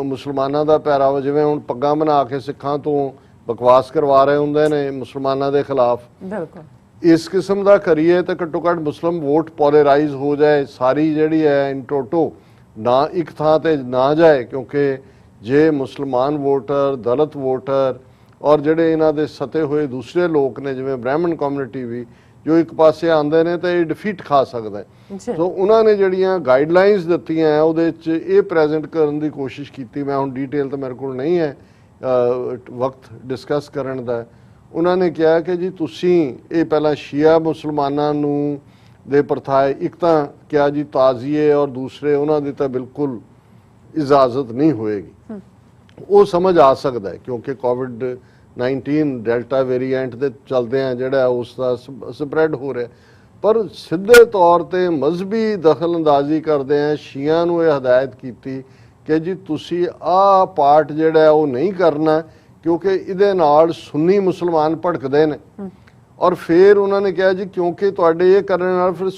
S2: ਮੁਸਲਮਾਨਾਂ ਦਾ ਪਹਿਰਾਵਾ, ਜਿਵੇਂ ਹੁਣ ਪੱਗਾਂ ਬਣਾ ਕੇ ਸਿੱਖਾਂ ਤੋਂ ਬਕਵਾਸ ਕਰਵਾ ਰਹੇ ਹੁੰਦੇ ਨੇ ਮੁਸਲਮਾਨਾਂ ਦੇ ਖਿਲਾਫ,
S1: ਬਿਲਕੁਲ
S2: ਇਸ ਕਿਸਮ ਦਾ ਕਰੀਏ ਤਾਂ ਘੱਟੋ ਘੱਟ ਮੁਸਲਿਮ ਵੋਟ ਪੋਲਰਾਈਜ਼ ਹੋ ਜਾਏ, ਸਾਰੀ ਜਿਹੜੀ ਹੈ ਇਨ ਟੋਟੋ ਨਾ ਇੱਕ ਥਾਂ ਤੇ ਨਾ ਜਾਏ। ਕਿਉਂਕਿ ਜੇ ਮੁਸਲਮਾਨ ਵੋਟਰ, ਦਲਿਤ ਵੋਟਰ ਔਰ ਜਿਹੜੇ ਇਹਨਾਂ ਦੇ ਸਤੇ ਹੋਏ ਦੂਸਰੇ ਲੋਕ ਨੇ ਜਿਵੇਂ ਬ੍ਰਾਹਮਣ ਕਮਿਊਨਿਟੀ ਵੀ ਜੋ ਇੱਕ ਪਾਸੇ ਆਉਂਦੇ ਨੇ ਤਾਂ ਇਹ ਡਿਫੀਟ ਖਾ ਸਕਦਾ ਹੈ। ਸੋ ਉਹਨਾਂ ਨੇ ਜਿਹੜੀਆਂ ਗਾਈਡਲਾਈਨਸ ਦਿੱਤੀਆਂ ਉਹਦੇ 'ਚ ਇਹ ਪ੍ਰੈਜ਼ੈਂਟ ਕਰਨ ਦੀ ਕੋਸ਼ਿਸ਼ ਕੀਤੀ। ਮੈਂ ਹੁਣ ਡੀਟੇਲ ਤਾਂ ਮੇਰੇ ਕੋਲ ਨਹੀਂ ਹੈ ਵਕਤ ਡਿਸਕਸ ਕਰਨ ਦਾ। ਉਹਨਾਂ ਨੇ ਕਿਹਾ ਕਿ ਜੀ ਤੁਸੀਂ ਇਹ ਪਹਿਲਾਂ ਸ਼ੀਆ ਮੁਸਲਮਾਨਾਂ ਨੂੰ ਦੇ ਪ੍ਰਥਾਏ, ਇੱਕ ਤਾਂ ਕਿਹਾ ਜੀ ਤਾਜ਼ੀਏ ਔਰ ਦੂਸਰੇ ਉਹਨਾਂ ਦੀ ਤਾਂ ਬਿਲਕੁਲ ਇਜਾਜ਼ਤ ਨਹੀਂ ਹੋਏਗੀ। ਉਹ ਸਮਝ ਆ ਸਕਦਾ ਹੈ ਕਿਉਂਕਿ ਕੋਵਿਡ-19 ਡੈਲਟਾ ਵੇਰੀਐਂਟ ਦੇ ਚਲਦੇ ਆ ਜਿਹੜਾ ਉਸ ਦਾ ਸਪਰੈਡ ਹੋ ਰਿਹਾ, ਪਰ ਸਿੱਧੇ ਤੌਰ ਤੇ ਮਜ਼ਹਬੀ ਦਖਲਅੰਦਾਜ਼ੀ ਕਰਦੇ ਆ ਸ਼ੀਆ ਨੂੰ ਇਹ ਹਦਾਇਤ ਕੀਤੀ ਕਿ ਜੀ ਤੁਸੀਂ ਆਹ ਪਾਰਟ ਜਿਹੜਾ ਉਹ ਨਹੀਂ ਕਰਨਾ ਕਿਉਂਕਿ ਇਹਦੇ ਨਾਲ ਸੁੰਨੀ ਮੁਸਲਮਾਨ ਭੜਕਦੇ ਨੇ। ਔਰ ਫਿਰ ਉਹਨਾਂ ਨੇ ਕਿਹਾ ਜੀ ਕਿਉਂਕਿ ਤੁਹਾਡੇ ਇਹ ਕਰਨ ਨਾਲ ਫਿਰ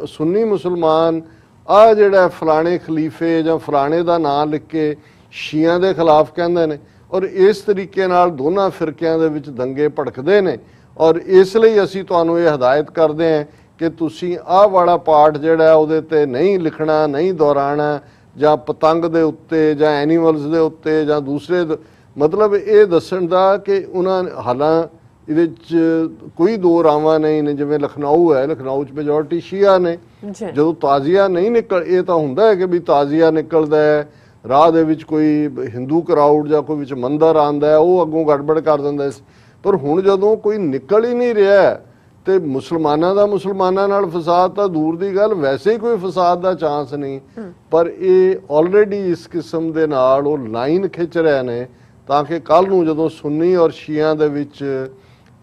S2: ਸੁੰਨੀ ਮੁਸਲਮਾਨ ਆ ਜਿਹੜਾ ਫਲਾਣੇ ਖਲੀਫੇ ਜਾਂ ਫਲਾਣੇ ਦਾ ਨਾਂ ਲਿਖ ਕੇ ਸ਼ੀਆਂ ਦੇ ਖਿਲਾਫ ਕਹਿੰਦੇ ਨੇ ਔਰ ਇਸ ਤਰੀਕੇ ਨਾਲ ਦੋਨਾਂ ਫਿਰਕਿਆਂ ਦੇ ਵਿੱਚ ਦੰਗੇ ਭੜਕਦੇ ਨੇ। ਔਰ ਇਸ ਲਈ ਅਸੀਂ ਤੁਹਾਨੂੰ ਇਹ ਹਦਾਇਤ ਕਰਦੇ ਹਾਂ ਕਿ ਤੁਸੀਂ ਆਹ ਵਾਲਾ ਪਾਰਟ ਜਿਹੜਾ ਉਹਦੇ ਤੇ ਨਹੀਂ ਲਿਖਣਾ, ਨਹੀਂ ਦੁਹਰਾਉਣਾ, ਜਾਂ ਪਤੰਗ ਦੇ ਉੱਤੇ ਜਾਂ ਐਨੀਮਲਸ ਦੇ ਉੱਤੇ ਜਾਂ ਦੂਸਰੇ ਮਤਲਬ ਇਹ ਦੱਸਣ ਦਾ ਕਿ ਉਹਨਾਂ ਹਾਲਾਂ ਇਹਦੇ 'ਚ ਕੋਈ ਦੋ ਰਾਵਾਂ ਨਹੀਂ ਨੇ। ਜਿਵੇਂ ਲਖਨਊ ਹੈ, ਲਖਨਊ 'ਚ ਮੈਜੋਰਟੀ ਸ਼ੀਆ ਨੇ, ਜਦੋਂ ਤਾਜ਼ੀਆ ਨਹੀਂ ਨਿਕਲ, ਇਹ ਤਾਂ ਹੁੰਦਾ ਹੈ ਕਿ ਵੀ ਤਾਜ਼ੀਆ ਨਿਕਲਦਾ ਹੈ ਰਾਹ ਦੇ ਵਿੱਚ ਕੋਈ ਹਿੰਦੂ ਕਰਾਊਡ ਜਾਂ ਕੋਈ ਵਿੱਚ ਮੰਦਰ ਆਉਂਦਾ ਹੈ ਉਹ ਅੱਗੋਂ ਗੜਬੜ ਕਰ ਦਿੰਦਾ ਸੀ। ਪਰ ਹੁਣ ਜਦੋਂ ਕੋਈ ਨਿਕਲ ਹੀ ਨਹੀਂ ਰਿਹਾ ਤੇ ਮੁਸਲਮਾਨਾਂ ਦਾ ਮੁਸਲਮਾਨਾਂ ਨਾਲ ਫਸਾਦ ਤਾਂ ਦੂਰ ਦੀ ਗੱਲ, ਵੈਸੇ ਹੀ ਕੋਈ ਫਸਾਦ ਦਾ ਚਾਂਸ ਨਹੀਂ। ਪਰ ਇਹ ਆਲਰੇਡੀ ਇਸ ਕਿਸਮ ਦੇ ਨਾਲ ਉਹ ਲਾਈਨ ਖਿੱਚ ਰਹੇ ਨੇ ਤਾਂ ਕਿ ਕੱਲ ਨੂੰ ਜਦੋਂ ਸੁੰਨੀ ਔਰ ਸ਼ੀਆਂ ਦੇ ਵਿੱਚ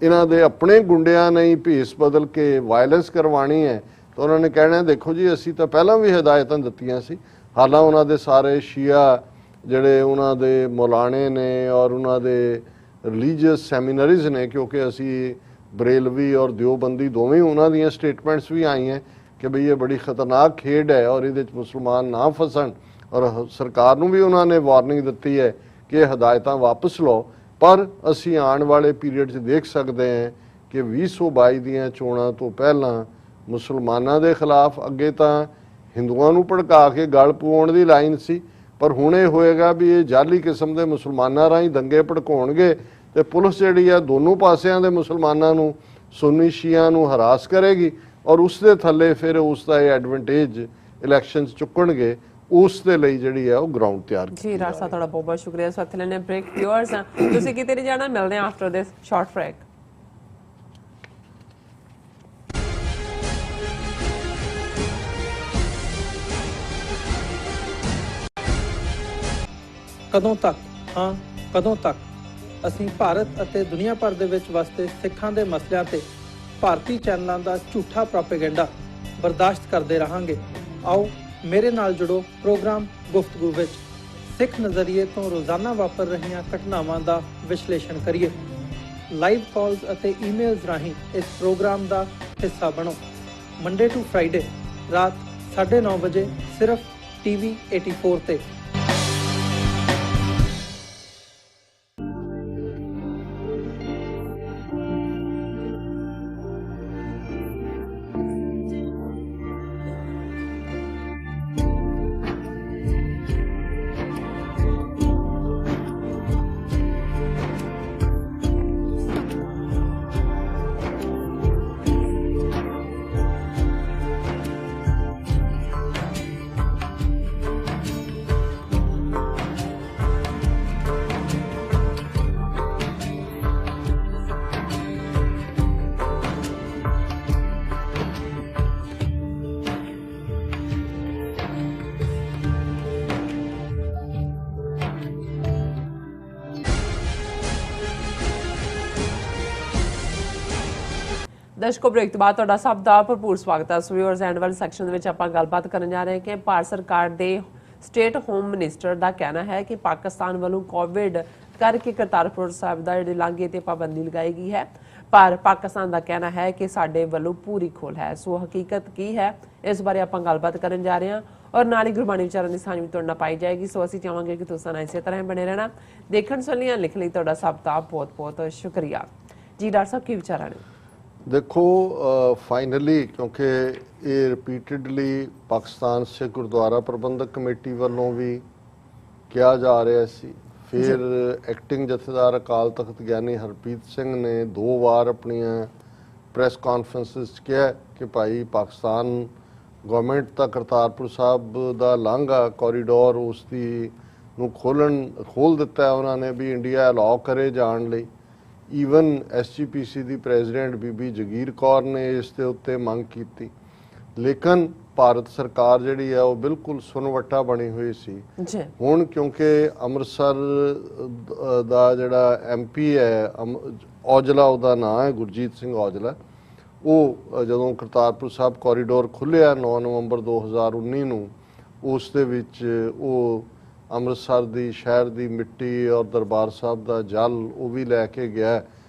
S2: ਇਹਨਾਂ ਦੇ ਆਪਣੇ ਗੁੰਡਿਆਂ ਨੇ ਹੀ ਭੇਸ ਬਦਲ ਕੇ ਵਾਇਲੈਂਸ ਕਰਵਾਣੀ ਹੈ ਤਾਂ ਉਹਨਾਂ ਨੇ ਕਹਿਣਾ ਦੇਖੋ ਜੀ ਅਸੀਂ ਤਾਂ ਪਹਿਲਾਂ ਵੀ ਹਦਾਇਤਾਂ ਦਿੱਤੀਆਂ ਸੀ। ਹਾਲਾਂ ਉਹਨਾਂ ਦੇ ਸਾਰੇ ਸ਼ੀਆ ਜਿਹੜੇ ਉਹਨਾਂ ਦੇ ਮੌਲਾਣੇ ਨੇ ਔਰ ਉਹਨਾਂ ਦੇ ਰਿਲੀਜੀਅਸ ਸੈਮੀਨਰੀਜ਼ ਨੇ, ਕਿਉਂਕਿ ਅਸੀਂ ਬਰੇਲਵੀ ਔਰ ਦਿਓਬੰਦੀ ਦੋਵੇਂ ਉਹਨਾਂ ਦੀਆਂ ਸਟੇਟਮੈਂਟਸ ਵੀ ਆਈਆਂ ਕਿ ਬਈ ਇਹ ਬੜੀ ਖਤਰਨਾਕ ਖੇਡ ਹੈ ਔਰ ਇਹਦੇ 'ਚ ਮੁਸਲਮਾਨ ਨਾ ਫਸਣ। ਔਰ ਸਰਕਾਰ ਨੂੰ ਵੀ ਉਹਨਾਂ ਨੇ ਵਾਰਨਿੰਗ ਦਿੱਤੀ ਹੈ ਕਿ ਇਹ ਹਦਾਇਤਾਂ ਵਾਪਸ ਲਓ। ਪਰ ਅਸੀਂ ਆਉਣ ਵਾਲੇ ਪੀਰੀਅਡ 'ਚ ਦੇਖ ਸਕਦੇ ਹਾਂ ਕਿ 2022 ਦੀਆਂ ਚੋਣਾਂ ਤੋਂ ਪਹਿਲਾਂ ਮੁਸਲਮਾਨਾਂ ਦੇ ਖਿਲਾਫ ਅੱਗੇ ਤਾਂ ਹਿੰਦੂਆਂ ਨੂੰ ਭੜਕਾ ਕੇ ਗਲ ਪਵਾਉਣ ਦੀ ਲਾਈਨ ਸੀ, ਪਰ ਹੁਣ ਇਹ ਹੋਏਗਾ ਵੀ ਇਹ ਜਾਲੀ ਕਿਸਮ ਦੇ ਮੁਸਲਮਾਨਾਂ ਰਾਹੀਂ ਦੰਗੇ ਭੜਕਾਉਣਗੇ ਤੇ ਪੁਲਿਸ ਜਿਹੜੀ ਆ ਦੋਨੋਂ ਪਾਸਿਆਂ ਦੇ ਮੁਸਲਮਾਨਾਂ ਨੂੰ ਸੁੰਨੀ ਸ਼ੀਆਂ ਨੂੰ ਹਰਾਸ ਕਰੇਗੀ ਔਰ ਉਸ ਦੇ ਥੱਲੇ ਫਿਰ ਉਸ ਦਾ ਇਹ ਐਡਵਾਂਟੇਜ ਇਲੈਕਸ਼ਨ 'ਚ ਚੁੱਕਣਗੇ, ਉਸ ਦੇ ਲਈ ਜਿਹੜੀ ਹੈ ਉਹ ਗਰਾਊਂਡ ਤਿਆਰ ਕੀਤੀ
S1: ਜੀ ਰਾਜ ਸਾਹਿਬ ਤੁਹਾਡਾ ਬਹੁਤ ਬਹੁਤ ਸ਼ੁਕਰੀਆ। ਇਸ ਵਕਤ ਲੈਣੇ ਬ੍ਰੇਕ। ਵਿਊਅਰਸ ਤੁਸੀਂ ਕਿਤੇ ਨਹੀਂ ਜਾਣਾ, ਮਿਲਦੇ ਹਾਂ ਆਫਟਰ ਦਿਸ ਸ਼ਾਰਟ ਬ੍ਰੇਕ।
S7: ਕਦੋਂ ਤੱਕ, ਹਾਂ ਕਦੋਂ ਤੱਕ ਅਸੀਂ ਭਾਰਤ ਅਤੇ ਦੁਨੀਆ ਭਰ ਦੇ ਵਿੱਚ ਵਸਦੇ ਸਿੱਖਾਂ ਦੇ ਮਸਲਿਆਂ ਤੇ ਭਾਰਤੀ ਚੈਨਲਾਂ ਦਾ ਝੂਠਾ ਪ੍ਰੋਪੇਗੈਂਡਾ ਬਰਦਾਸ਼ਤ ਕਰਦੇ ਰਹਾਂਗੇ। ਆਓ ਮੇਰੇ ਨਾਲ ਜੁੜੋ ਪ੍ਰੋਗਰਾਮ ਗੁਫ਼ਤਗੂ ਵਿੱਚ। ਸਿੱਖ ਨਜ਼ਰੀਏ ਤੋਂ ਰੋਜ਼ਾਨਾ ਵਾਪਰ ਰਹੀਆਂ ਘਟਨਾਵਾਂ ਦਾ ਵਿਸ਼ਲੇਸ਼ਣ ਕਰੀਏ। ਲਾਈਵ ਕਾਲਸ ਅਤੇ ਈਮੇਲਸ ਰਾਹੀਂ ਇਸ ਪ੍ਰੋਗਰਾਮ ਦਾ ਹਿੱਸਾ ਬਣੋ। ਮੰਡੇ ਟੂ ਫਰਾਈਡੇ ਰਾਤ 9:30 ਵਜੇ ਸਿਰਫ TV 84 ਤੇ।
S1: ਦਰਸ਼ਕੋ ਬ੍ਰੇਕ ਤੋਂ ਬਾਅਦ ਤੁਹਾਡਾ ਸਭ ਦਾ ਭਰਪੂਰ ਸਵਾਗਤ ਹੈ। ਵਿਊਅਰਸ ਐਂਡ ਵਾਲੇ ਸੈਕਸ਼ਨ ਦੇ ਵਿੱਚ ਆਪਾਂ ਗੱਲਬਾਤ ਕਰਨ ਜਾ ਰਹੇ ਹਾਂ ਕਿ ਭਾਰਤ ਸਰਕਾਰ ਦੇ ਸਟੇਟ ਹੋਮ ਮਿਨਿਸਟਰ ਦਾ ਕਹਿਣਾ ਹੈ ਕਿ ਪਾਕਿਸਤਾਨ ਵੱਲੋਂ ਕੋਵਿਡ ਕਰਕੇ ਕਰਤਾਰਪੁਰ ਸਾਹਿਬ ਦਾ ਜਿਹੜੇ ਲਾਂਘੇ ਤੇ ਪਾਬੰਦੀ ਲਗਾਈ ਗਈ ਹੈ, ਪਰ ਪਾਕਿਸਤਾਨ ਦਾ ਕਹਿਣਾ ਹੈ ਕਿ ਸਾਡੇ ਵੱਲੋਂ ਪੂਰੀ ਖੋਲ੍ਹ ਹੈ। ਸੋ ਹਕੀਕਤ ਕੀ ਹੈ, ਇਸ ਬਾਰੇ ਆਪਾਂ ਗੱਲਬਾਤ ਕਰਨ ਜਾ ਰਹੇ ਹਾਂ ਔਰ ਨਾਲ ਹੀ ਗੁਰਬਾਣੀ ਵਿਚਾਰਾਂ ਦੀ ਸਾਂਝ ਵੀ ਤੁਹਾਡੇ ਨਾਲ ਪਾਈ ਜਾਏਗੀ। ਸੋ ਅਸੀਂ ਚਾਹਾਂਗੇ ਕਿ ਤੁਸੀਂ ਇਸੇ ਤਰ੍ਹਾਂ ਬਣੇ ਰਹਿਣਾ। ਦੇਖਣ ਸੁਣਨ ਲਿਖਣ ਲਈ ਤੁਹਾਡਾ ਸਭ ਦਾ ਬਹੁਤ ਬਹੁਤ ਸ਼ੁਕਰੀਆ। ਜੀ ਡਾਕਟਰ ਸਾਹਿਬ ਕੀ ਵਿਚਾਰਾਂ ਨੇ?
S2: ਦੇਖੋ ਫਾਈਨਲੀ ਕਿਉਂਕਿ ਇਹ ਰਿਪੀਟਡਲੀ ਪਾਕਿਸਤਾਨ ਸਿੱਖ ਗੁਰਦੁਆਰਾ ਪ੍ਰਬੰਧਕ ਕਮੇਟੀ ਵੱਲੋਂ ਵੀ ਕਿਹਾ ਜਾ ਰਿਹਾ ਸੀ, ਫਿਰ ਐਕਟਿੰਗ ਜਥੇਦਾਰ ਅਕਾਲ ਤਖਤ ਗਿਆਨੀ ਹਰਪ੍ਰੀਤ ਸਿੰਘ ਨੇ 2 ਵਾਰ ਆਪਣੀਆਂ ਪ੍ਰੈਸ ਕਾਨਫਰੰਸਿਸ 'ਚ ਕਿਹਾ ਕਿ ਭਾਈ ਪਾਕਿਸਤਾਨ ਗਵਰਨਮੈਂਟ ਦਾ ਕਰਤਾਰਪੁਰ ਸਾਹਿਬ ਦਾ ਲਾਂਘਾ ਕੋਰੀਡੋਰ ਉਸ ਦੀ ਨੂੰ ਖੋਲ੍ਹ ਦਿੱਤਾ ਉਹਨਾਂ ਨੇ ਵੀ ਇੰਡੀਆ ਅਲਾਓ ਕਰੇ ਜਾਣ ਲਈ। ਈਵਨ SGPC ਦੀ ਪ੍ਰੈਜ਼ੀਡੈਂਟ ਬੀਬੀ ਜਗੀਰ ਕੌਰ ਨੇ ਇਸ ਦੇ ਉੱਤੇ ਮੰਗ ਕੀਤੀ, ਲੇਕਿਨ ਭਾਰਤ ਸਰਕਾਰ ਜਿਹੜੀ ਹੈ ਉਹ ਬਿਲਕੁਲ ਸੁਨਵੱਟਾ ਬਣੀ ਹੋਈ ਸੀ। ਹੁਣ ਕਿਉਂਕਿ ਅੰਮ੍ਰਿਤਸਰ ਦਾ ਜਿਹੜਾ MP ਹੈ ਔਜਲਾ, ਉਹਦਾ ਨਾਂ ਹੈ ਗੁਰਜੀਤ ਸਿੰਘ ਔਜਲਾ, ਉਹ ਜਦੋਂ ਕਰਤਾਰਪੁਰ ਸਾਹਿਬ ਕੋਰੀਡੋਰ ਖੁੱਲ੍ਹਿਆ 9 ਨਵੰਬਰ 2019 ਨੂੰ, ਉਸ ਦੇ ਵਿੱਚ ਉਹ ਅੰਮ੍ਰਿਤਸਰ ਦੀ ਸ਼ਹਿਰ ਦੀ ਮਿੱਟੀ ਔਰ ਦਰਬਾਰ ਸਾਹਿਬ ਦਾ ਜਲ ਉਹ ਵੀ ਲੈ ਕੇ ਗਿਆ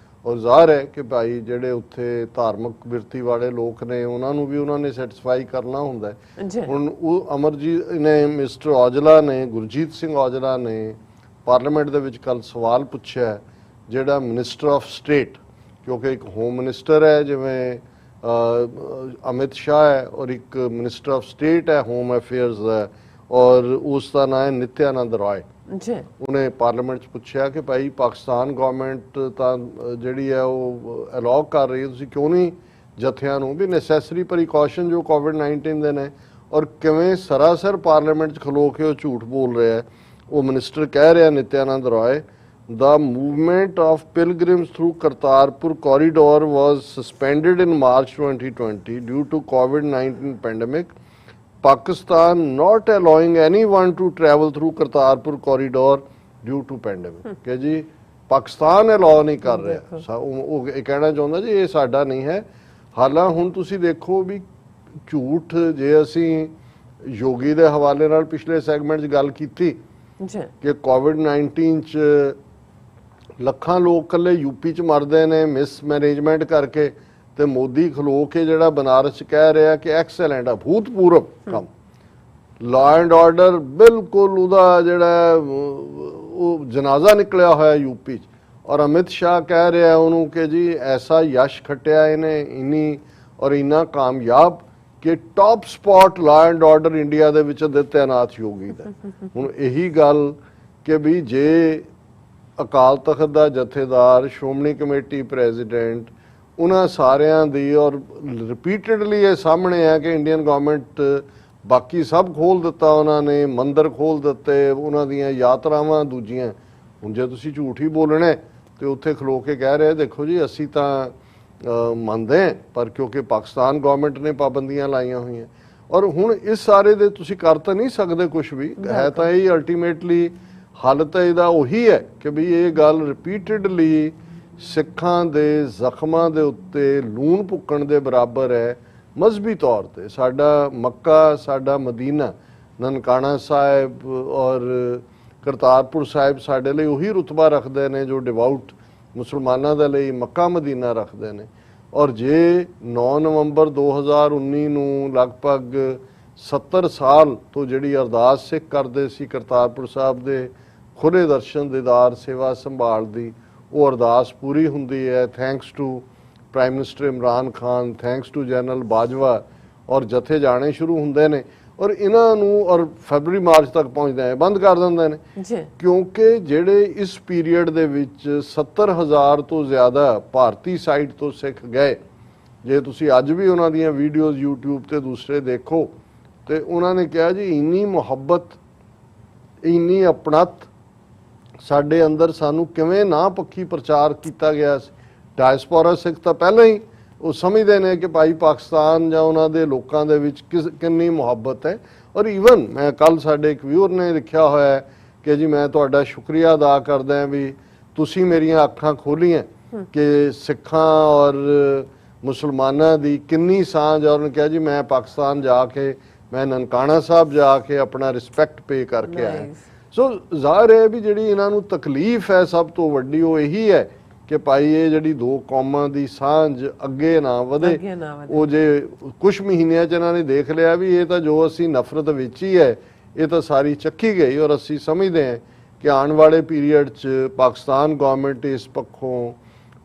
S2: ਔਰ ਜ਼ਾਹਰ ਹੈ ਕਿ ਭਾਈ ਜਿਹੜੇ ਉੱਥੇ ਧਾਰਮਿਕ ਬਿਰਤੀ ਵਾਲੇ ਲੋਕ ਨੇ ਉਹਨਾਂ ਨੂੰ ਵੀ ਉਹਨਾਂ ਨੇ ਸੈਟੀਸਫਾਈ ਕਰਨਾ ਹੁੰਦਾ ਹੈ। ਹੁਣ ਉਹ ਅਮਰਜੀਤ ਨੇ, ਮਿਸਟਰ ਔਜਲਾ ਨੇ, ਗੁਰਜੀਤ ਸਿੰਘ ਔਜਲਾ ਨੇ ਪਾਰਲੀਮੈਂਟ ਦੇ ਵਿੱਚ ਕੱਲ ਸਵਾਲ ਪੁੱਛਿਆ, ਜਿਹੜਾ ਮਿਨਿਸਟਰ ਆਫ ਸਟੇਟ, ਕਿਉਂਕਿ ਇੱਕ ਹੋਮ ਮਿਨਿਸਟਰ ਹੈ ਜਿਵੇਂ ਅਮਿਤ ਸ਼ਾਹ ਹੈ ਔਰ ਇੱਕ ਮਿਨਿਸਟਰ ਆਫ ਸਟੇਟ ਹੈ ਹੋਮ ਅਫੇਅਰਸ ਦਾ, ਔਰ ਉਸ ਦਾ ਨਾਂ ਹੈ ਨਿਤਿਆਨੰਦ ਰਾਏ। ਉਹਨੇ ਪਾਰਲੀਮੈਂਟ 'ਚ ਪੁੱਛਿਆ ਕਿ ਭਾਈ ਪਾਕਿਸਤਾਨ ਗਵਰਨਮੈਂਟ ਤਾਂ ਜਿਹੜੀ ਹੈ ਉਹ ਅਲਾਓ ਕਰ ਰਹੀ ਹੈ, ਤੁਸੀਂ ਕਿਉਂ ਨਹੀਂ ਜਥਿਆਂ ਨੂੰ ਵੀ ਨੈਸੈਸਰੀ ਪ੍ਰੀਕਾਸ਼ਨ ਜੋ ਕੋਵਿਡ-19 ਦੇ ਨੇ, ਔਰ ਕਿਵੇਂ ਸਰਾਸਰ ਪਾਰਲੀਮੈਂਟ 'ਚ ਖਲੋ ਕੇ ਉਹ ਝੂਠ ਬੋਲ ਰਿਹਾ ਹੈ। ਉਹ ਮਿਨਿਸਟਰ ਕਹਿ ਰਿਹਾ ਨਿਤਿਆਨੰਦ ਰਾਏ, the movement of pilgrims through Kartarpur corridor was suspended in March 2020 due to COVID-19 pandemic. Pakistan not allowing anyone to travel through Kartarpur corridor due to pandemic. ਕਿ ਜੀ ਪਾਕਿਸਤਾਨ ਅਲਾਉ ਨਹੀਂ ਕਰ ਰਿਹਾ, ਉਹ ਇਹ ਕਹਿਣਾ ਚਾਹੁੰਦਾ ਜੀ ਇਹ ਸਾਡਾ ਨਹੀਂ ਹੈ। ਹਾਲਾਂ ਹੁਣ ਤੁਸੀਂ ਦੇਖੋ ਵੀ ਝੂਠ, ਜੇ ਅਸੀਂ ਯੋਗੀ ਦੇ ਹਵਾਲੇ ਨਾਲ ਪਿਛਲੇ ਸੈਗਮੈਂਟ 'ਚ ਗੱਲ ਕੀਤੀ ਕਿ ਕੋਵਿਡ-19 'ਚ ਲੱਖਾਂ ਲੋਕ ਇਕੱਲੇ UP 'ਚ ਮਰਦੇ ਨੇ ਮਿਸਮੈਨੇਜਮੈਂਟ ਕਰਕੇ, ਤੇ ਮੋਦੀ ਖਲੋ ਕੇ ਜਿਹੜਾ ਬਨਾਰਸ 'ਚ ਕਹਿ ਰਿਹਾ ਕਿ ਐਕਸੈਲੈਂਟ ਆ, ਭੂਤਪੂਰਵ ਕੰਮ, ਲਾਅ ਐਂਡ ਆਰਡਰ ਬਿਲਕੁਲ ਉਹਦਾ ਜਿਹੜਾ ਉਹ ਜਨਾਜ਼ਾ ਨਿਕਲਿਆ ਹੋਇਆ UP 'ਚ, ਔਰ ਅਮਿਤ ਸ਼ਾਹ ਕਹਿ ਰਿਹਾ ਉਹਨੂੰ ਕਿ ਜੀ ਐਸਾ ਯਸ਼ ਖੱਟਿਆ ਇਹਨੇ ਇੰਨੀ ਔਰ ਇੰਨਾ ਕਾਮਯਾਬ ਕਿ top spot law and order India ਦੇ ਵਿੱਚ ਆਦਿੱਤਿਆਨਾਥ ਯੋਗੀ ਦਾ। ਹੁਣ ਇਹੀ ਗੱਲ ਕਿ ਵੀ ਜੇ ਅਕਾਲ ਤਖਤ ਦਾ ਜਥੇਦਾਰ, ਸ਼੍ਰੋਮਣੀ ਕਮੇਟੀ ਪ੍ਰੈਜ਼ੀਡੈਂਟ, ਉਹਨਾਂ ਸਾਰਿਆਂ ਦੀ, ਔਰ ਰਿਪੀਟਡਲੀ ਇਹ ਸਾਹਮਣੇ ਹੈ ਕਿ ਇੰਡੀਅਨ ਗਵਰਨਮੈਂਟ ਬਾਕੀ ਸਭ ਖੋਲ ਦਿੱਤਾ ਉਹਨਾਂ ਨੇ, ਮੰਦਿਰ ਖੋਲ ਦਿੱਤੇ, ਉਹਨਾਂ ਦੀਆਂ ਯਾਤਰਾਵਾਂ ਦੂਜੀਆਂ। ਹੁਣ ਜੇ ਤੁਸੀਂ ਝੂਠ ਹੀ ਬੋਲਣਾ ਤੇ ਉੱਥੇ ਖਲੋ ਕੇ ਕਹਿ ਰਹੇ ਦੇਖੋ ਜੀ ਅਸੀਂ ਤਾਂ ਮੰਨਦੇ ਹਾਂ, ਪਰ ਕਿਉਂਕਿ ਪਾਕਿਸਤਾਨ ਗਵਰਨਮੈਂਟ ਨੇ ਪਾਬੰਦੀਆਂ ਲਾਈਆਂ ਹੋਈਆਂ। ਔਰ ਹੁਣ ਇਸ ਸਾਰੇ ਦੇ ਤੁਸੀਂ ਕਰ ਤਾਂ ਨਹੀਂ ਸਕਦੇ ਕੁਝ ਵੀ, ਹੈ ਤਾਂ ਇਹ ਅਲਟੀਮੇਟਲੀ ਹੱਲ ਤਾਂ ਇਹਦਾ ਉਹੀ ਹੈ ਕਿ ਵੀ ਇਹ ਗੱਲ ਰਿਪੀਟਡਲੀ ਸਿੱਖਾਂ ਦੇ ਜ਼ਖਮਾਂ ਦੇ ਉੱਤੇ ਲੂਣ ਭੁੱਕਣ ਦੇ ਬਰਾਬਰ ਹੈ। ਮਜ਼ਹਬੀ ਤੌਰ ਤੇ ਸਾਡਾ ਮੱਕਾ, ਸਾਡਾ ਮਦੀਨਾ, ਨਨਕਾਣਾ ਸਾਹਿਬ ਔਰ ਕਰਤਾਰਪੁਰ ਸਾਹਿਬ ਸਾਡੇ ਲਈ ਉਹੀ ਰੁਤਬਾ ਰੱਖਦੇ ਨੇ ਜੋ ਡਿਵਾਊਟ ਮੁਸਲਮਾਨਾਂ ਦੇ ਲਈ ਮੱਕਾ ਮਦੀਨਾ ਰੱਖਦੇ ਨੇ। ਔਰ ਜੇ 9 ਨਵੰਬਰ 2019 ਨੂੰ ਲਗਭਗ 70 ਸਾਲ ਤੋਂ ਜਿਹੜੀ ਅਰਦਾਸ ਸਿੱਖ ਕਰਦੇ ਸੀ ਕਰਤਾਰਪੁਰ ਸਾਹਿਬ ਦੇ ਖੁੱਲ੍ਹੇ ਦਰਸ਼ਨ ਦੀਦਾਰ ਸੇਵਾ ਸੰਭਾਲ ਦੀ, ਉਹ ਅਰਦਾਸ ਪੂਰੀ ਹੁੰਦੀ ਹੈ thanks to prime minister Imran Khan, thanks to general Bajwa, ਔਰ ਜਥੇ ਜਾਣੇ ਸ਼ੁਰੂ ਹੁੰਦੇ ਨੇ। ਔਰ ਇਹਨਾਂ ਨੂੰ ਔਰ ਫਰਵਰੀ ਮਾਰਚ ਤੱਕ ਪਹੁੰਚਦੇ ਨੇ, ਬੰਦ ਕਰ ਦਿੰਦੇ ਨੇ ਕਿਉਂਕਿ ਜਿਹੜੇ ਇਸ ਪੀਰੀਅਡ ਦੇ ਵਿੱਚ 70,000 ਤੋਂ ਜ਼ਿਆਦਾ ਭਾਰਤੀ ਸਾਈਡ ਤੋਂ ਸਿੱਖ ਗਏ। ਜੇ ਤੁਸੀਂ ਅੱਜ ਵੀ ਉਹਨਾਂ ਦੀਆਂ ਵੀਡੀਓਜ਼ YouTube ਤੇ ਦੂਸਰੇ ਦੇਖੋ ਤੇ ਉਹਨਾਂ ਨੇ ਕਿਹਾ ਜੀ ਇੰਨੀ ਮੁਹੱਬਤ, ਇੰਨੀ ਆਪਣਤ ਸਾਡੇ ਅੰਦਰ, ਸਾਨੂੰ ਕਿਵੇਂ ਨਾ ਪੱਖੀ ਪ੍ਰਚਾਰ ਕੀਤਾ ਗਿਆ ਸੀ। ਡਾਇਸਪੋਰਾ ਸਿੱਖ ਤਾਂ ਪਹਿਲਾਂ ਹੀ ਉਹ ਸਮਝਦੇ ਨੇ ਕਿ ਭਾਈ ਪਾਕਿਸਤਾਨ ਜਾਂ ਉਹਨਾਂ ਦੇ ਲੋਕਾਂ ਦੇ ਵਿੱਚ ਕਿੰਨੀ ਮੁਹੱਬਤ ਹੈ। ਔਰ ਈਵਨ ਮੈਂ ਕੱਲ ਸਾਡੇ ਇੱਕ ਵਿਊਅਰ ਨੇ ਲਿਖਿਆ ਹੋਇਆ ਹੈ ਕਿ ਜੀ ਮੈਂ ਤੁਹਾਡਾ ਸ਼ੁਕਰੀਆ ਅਦਾ ਕਰਦਾ ਵੀ ਤੁਸੀਂ ਮੇਰੀਆਂ ਅੱਖਾਂ ਖੋਲੀਆਂ ਕਿ ਸਿੱਖਾਂ ਔਰ ਮੁਸਲਮਾਨਾਂ ਦੀ ਕਿੰਨੀ ਸਾਂਝ। ਔਰ ਉਹਨੇ ਕਿਹਾ ਜੀ ਮੈਂ ਪਾਕਿਸਤਾਨ ਜਾ ਕੇ, ਮੈਂ ਨਨਕਾਣਾ ਸਾਹਿਬ ਜਾ ਕੇ ਆਪਣਾ ਰਿਸਪੈਕਟ ਪੇ ਕਰਕੇ ਆਇਆ। ਸੋ ਜ਼ਾਹਿਰ ਹੈ ਵੀ ਜਿਹੜੀ ਇਹਨਾਂ ਨੂੰ ਤਕਲੀਫ ਹੈ ਸਭ ਤੋਂ ਵੱਡੀ ਉਹ ਇਹੀ ਹੈ ਕਿ ਭਾਈ ਇਹ ਜਿਹੜੀ ਦੋ ਕੌਮਾਂ ਦੀ ਸਾਂਝ ਅੱਗੇ ਨਾ ਵਧੇ। ਉਹ ਜੇ ਕੁਝ ਮਹੀਨਿਆਂ 'ਚ ਇਹਨਾਂ ਨੇ ਦੇਖ ਲਿਆ ਵੀ ਇਹ ਤਾਂ ਜੋ ਅਸੀਂ ਨਫ਼ਰਤ ਵਿੱਚ ਹੀ ਹੈ ਇਹ ਤਾਂ ਸਾਰੀ ਚੱਕੀ ਗਈ। ਔਰ ਅਸੀਂ ਸਮਝਦੇ ਹਾਂ ਕਿ ਆਉਣ ਵਾਲੇ ਪੀਰੀਅਡ 'ਚ ਪਾਕਿਸਤਾਨ ਗਵਰਨਮੈਂਟ ਇਸ ਪੱਖੋਂ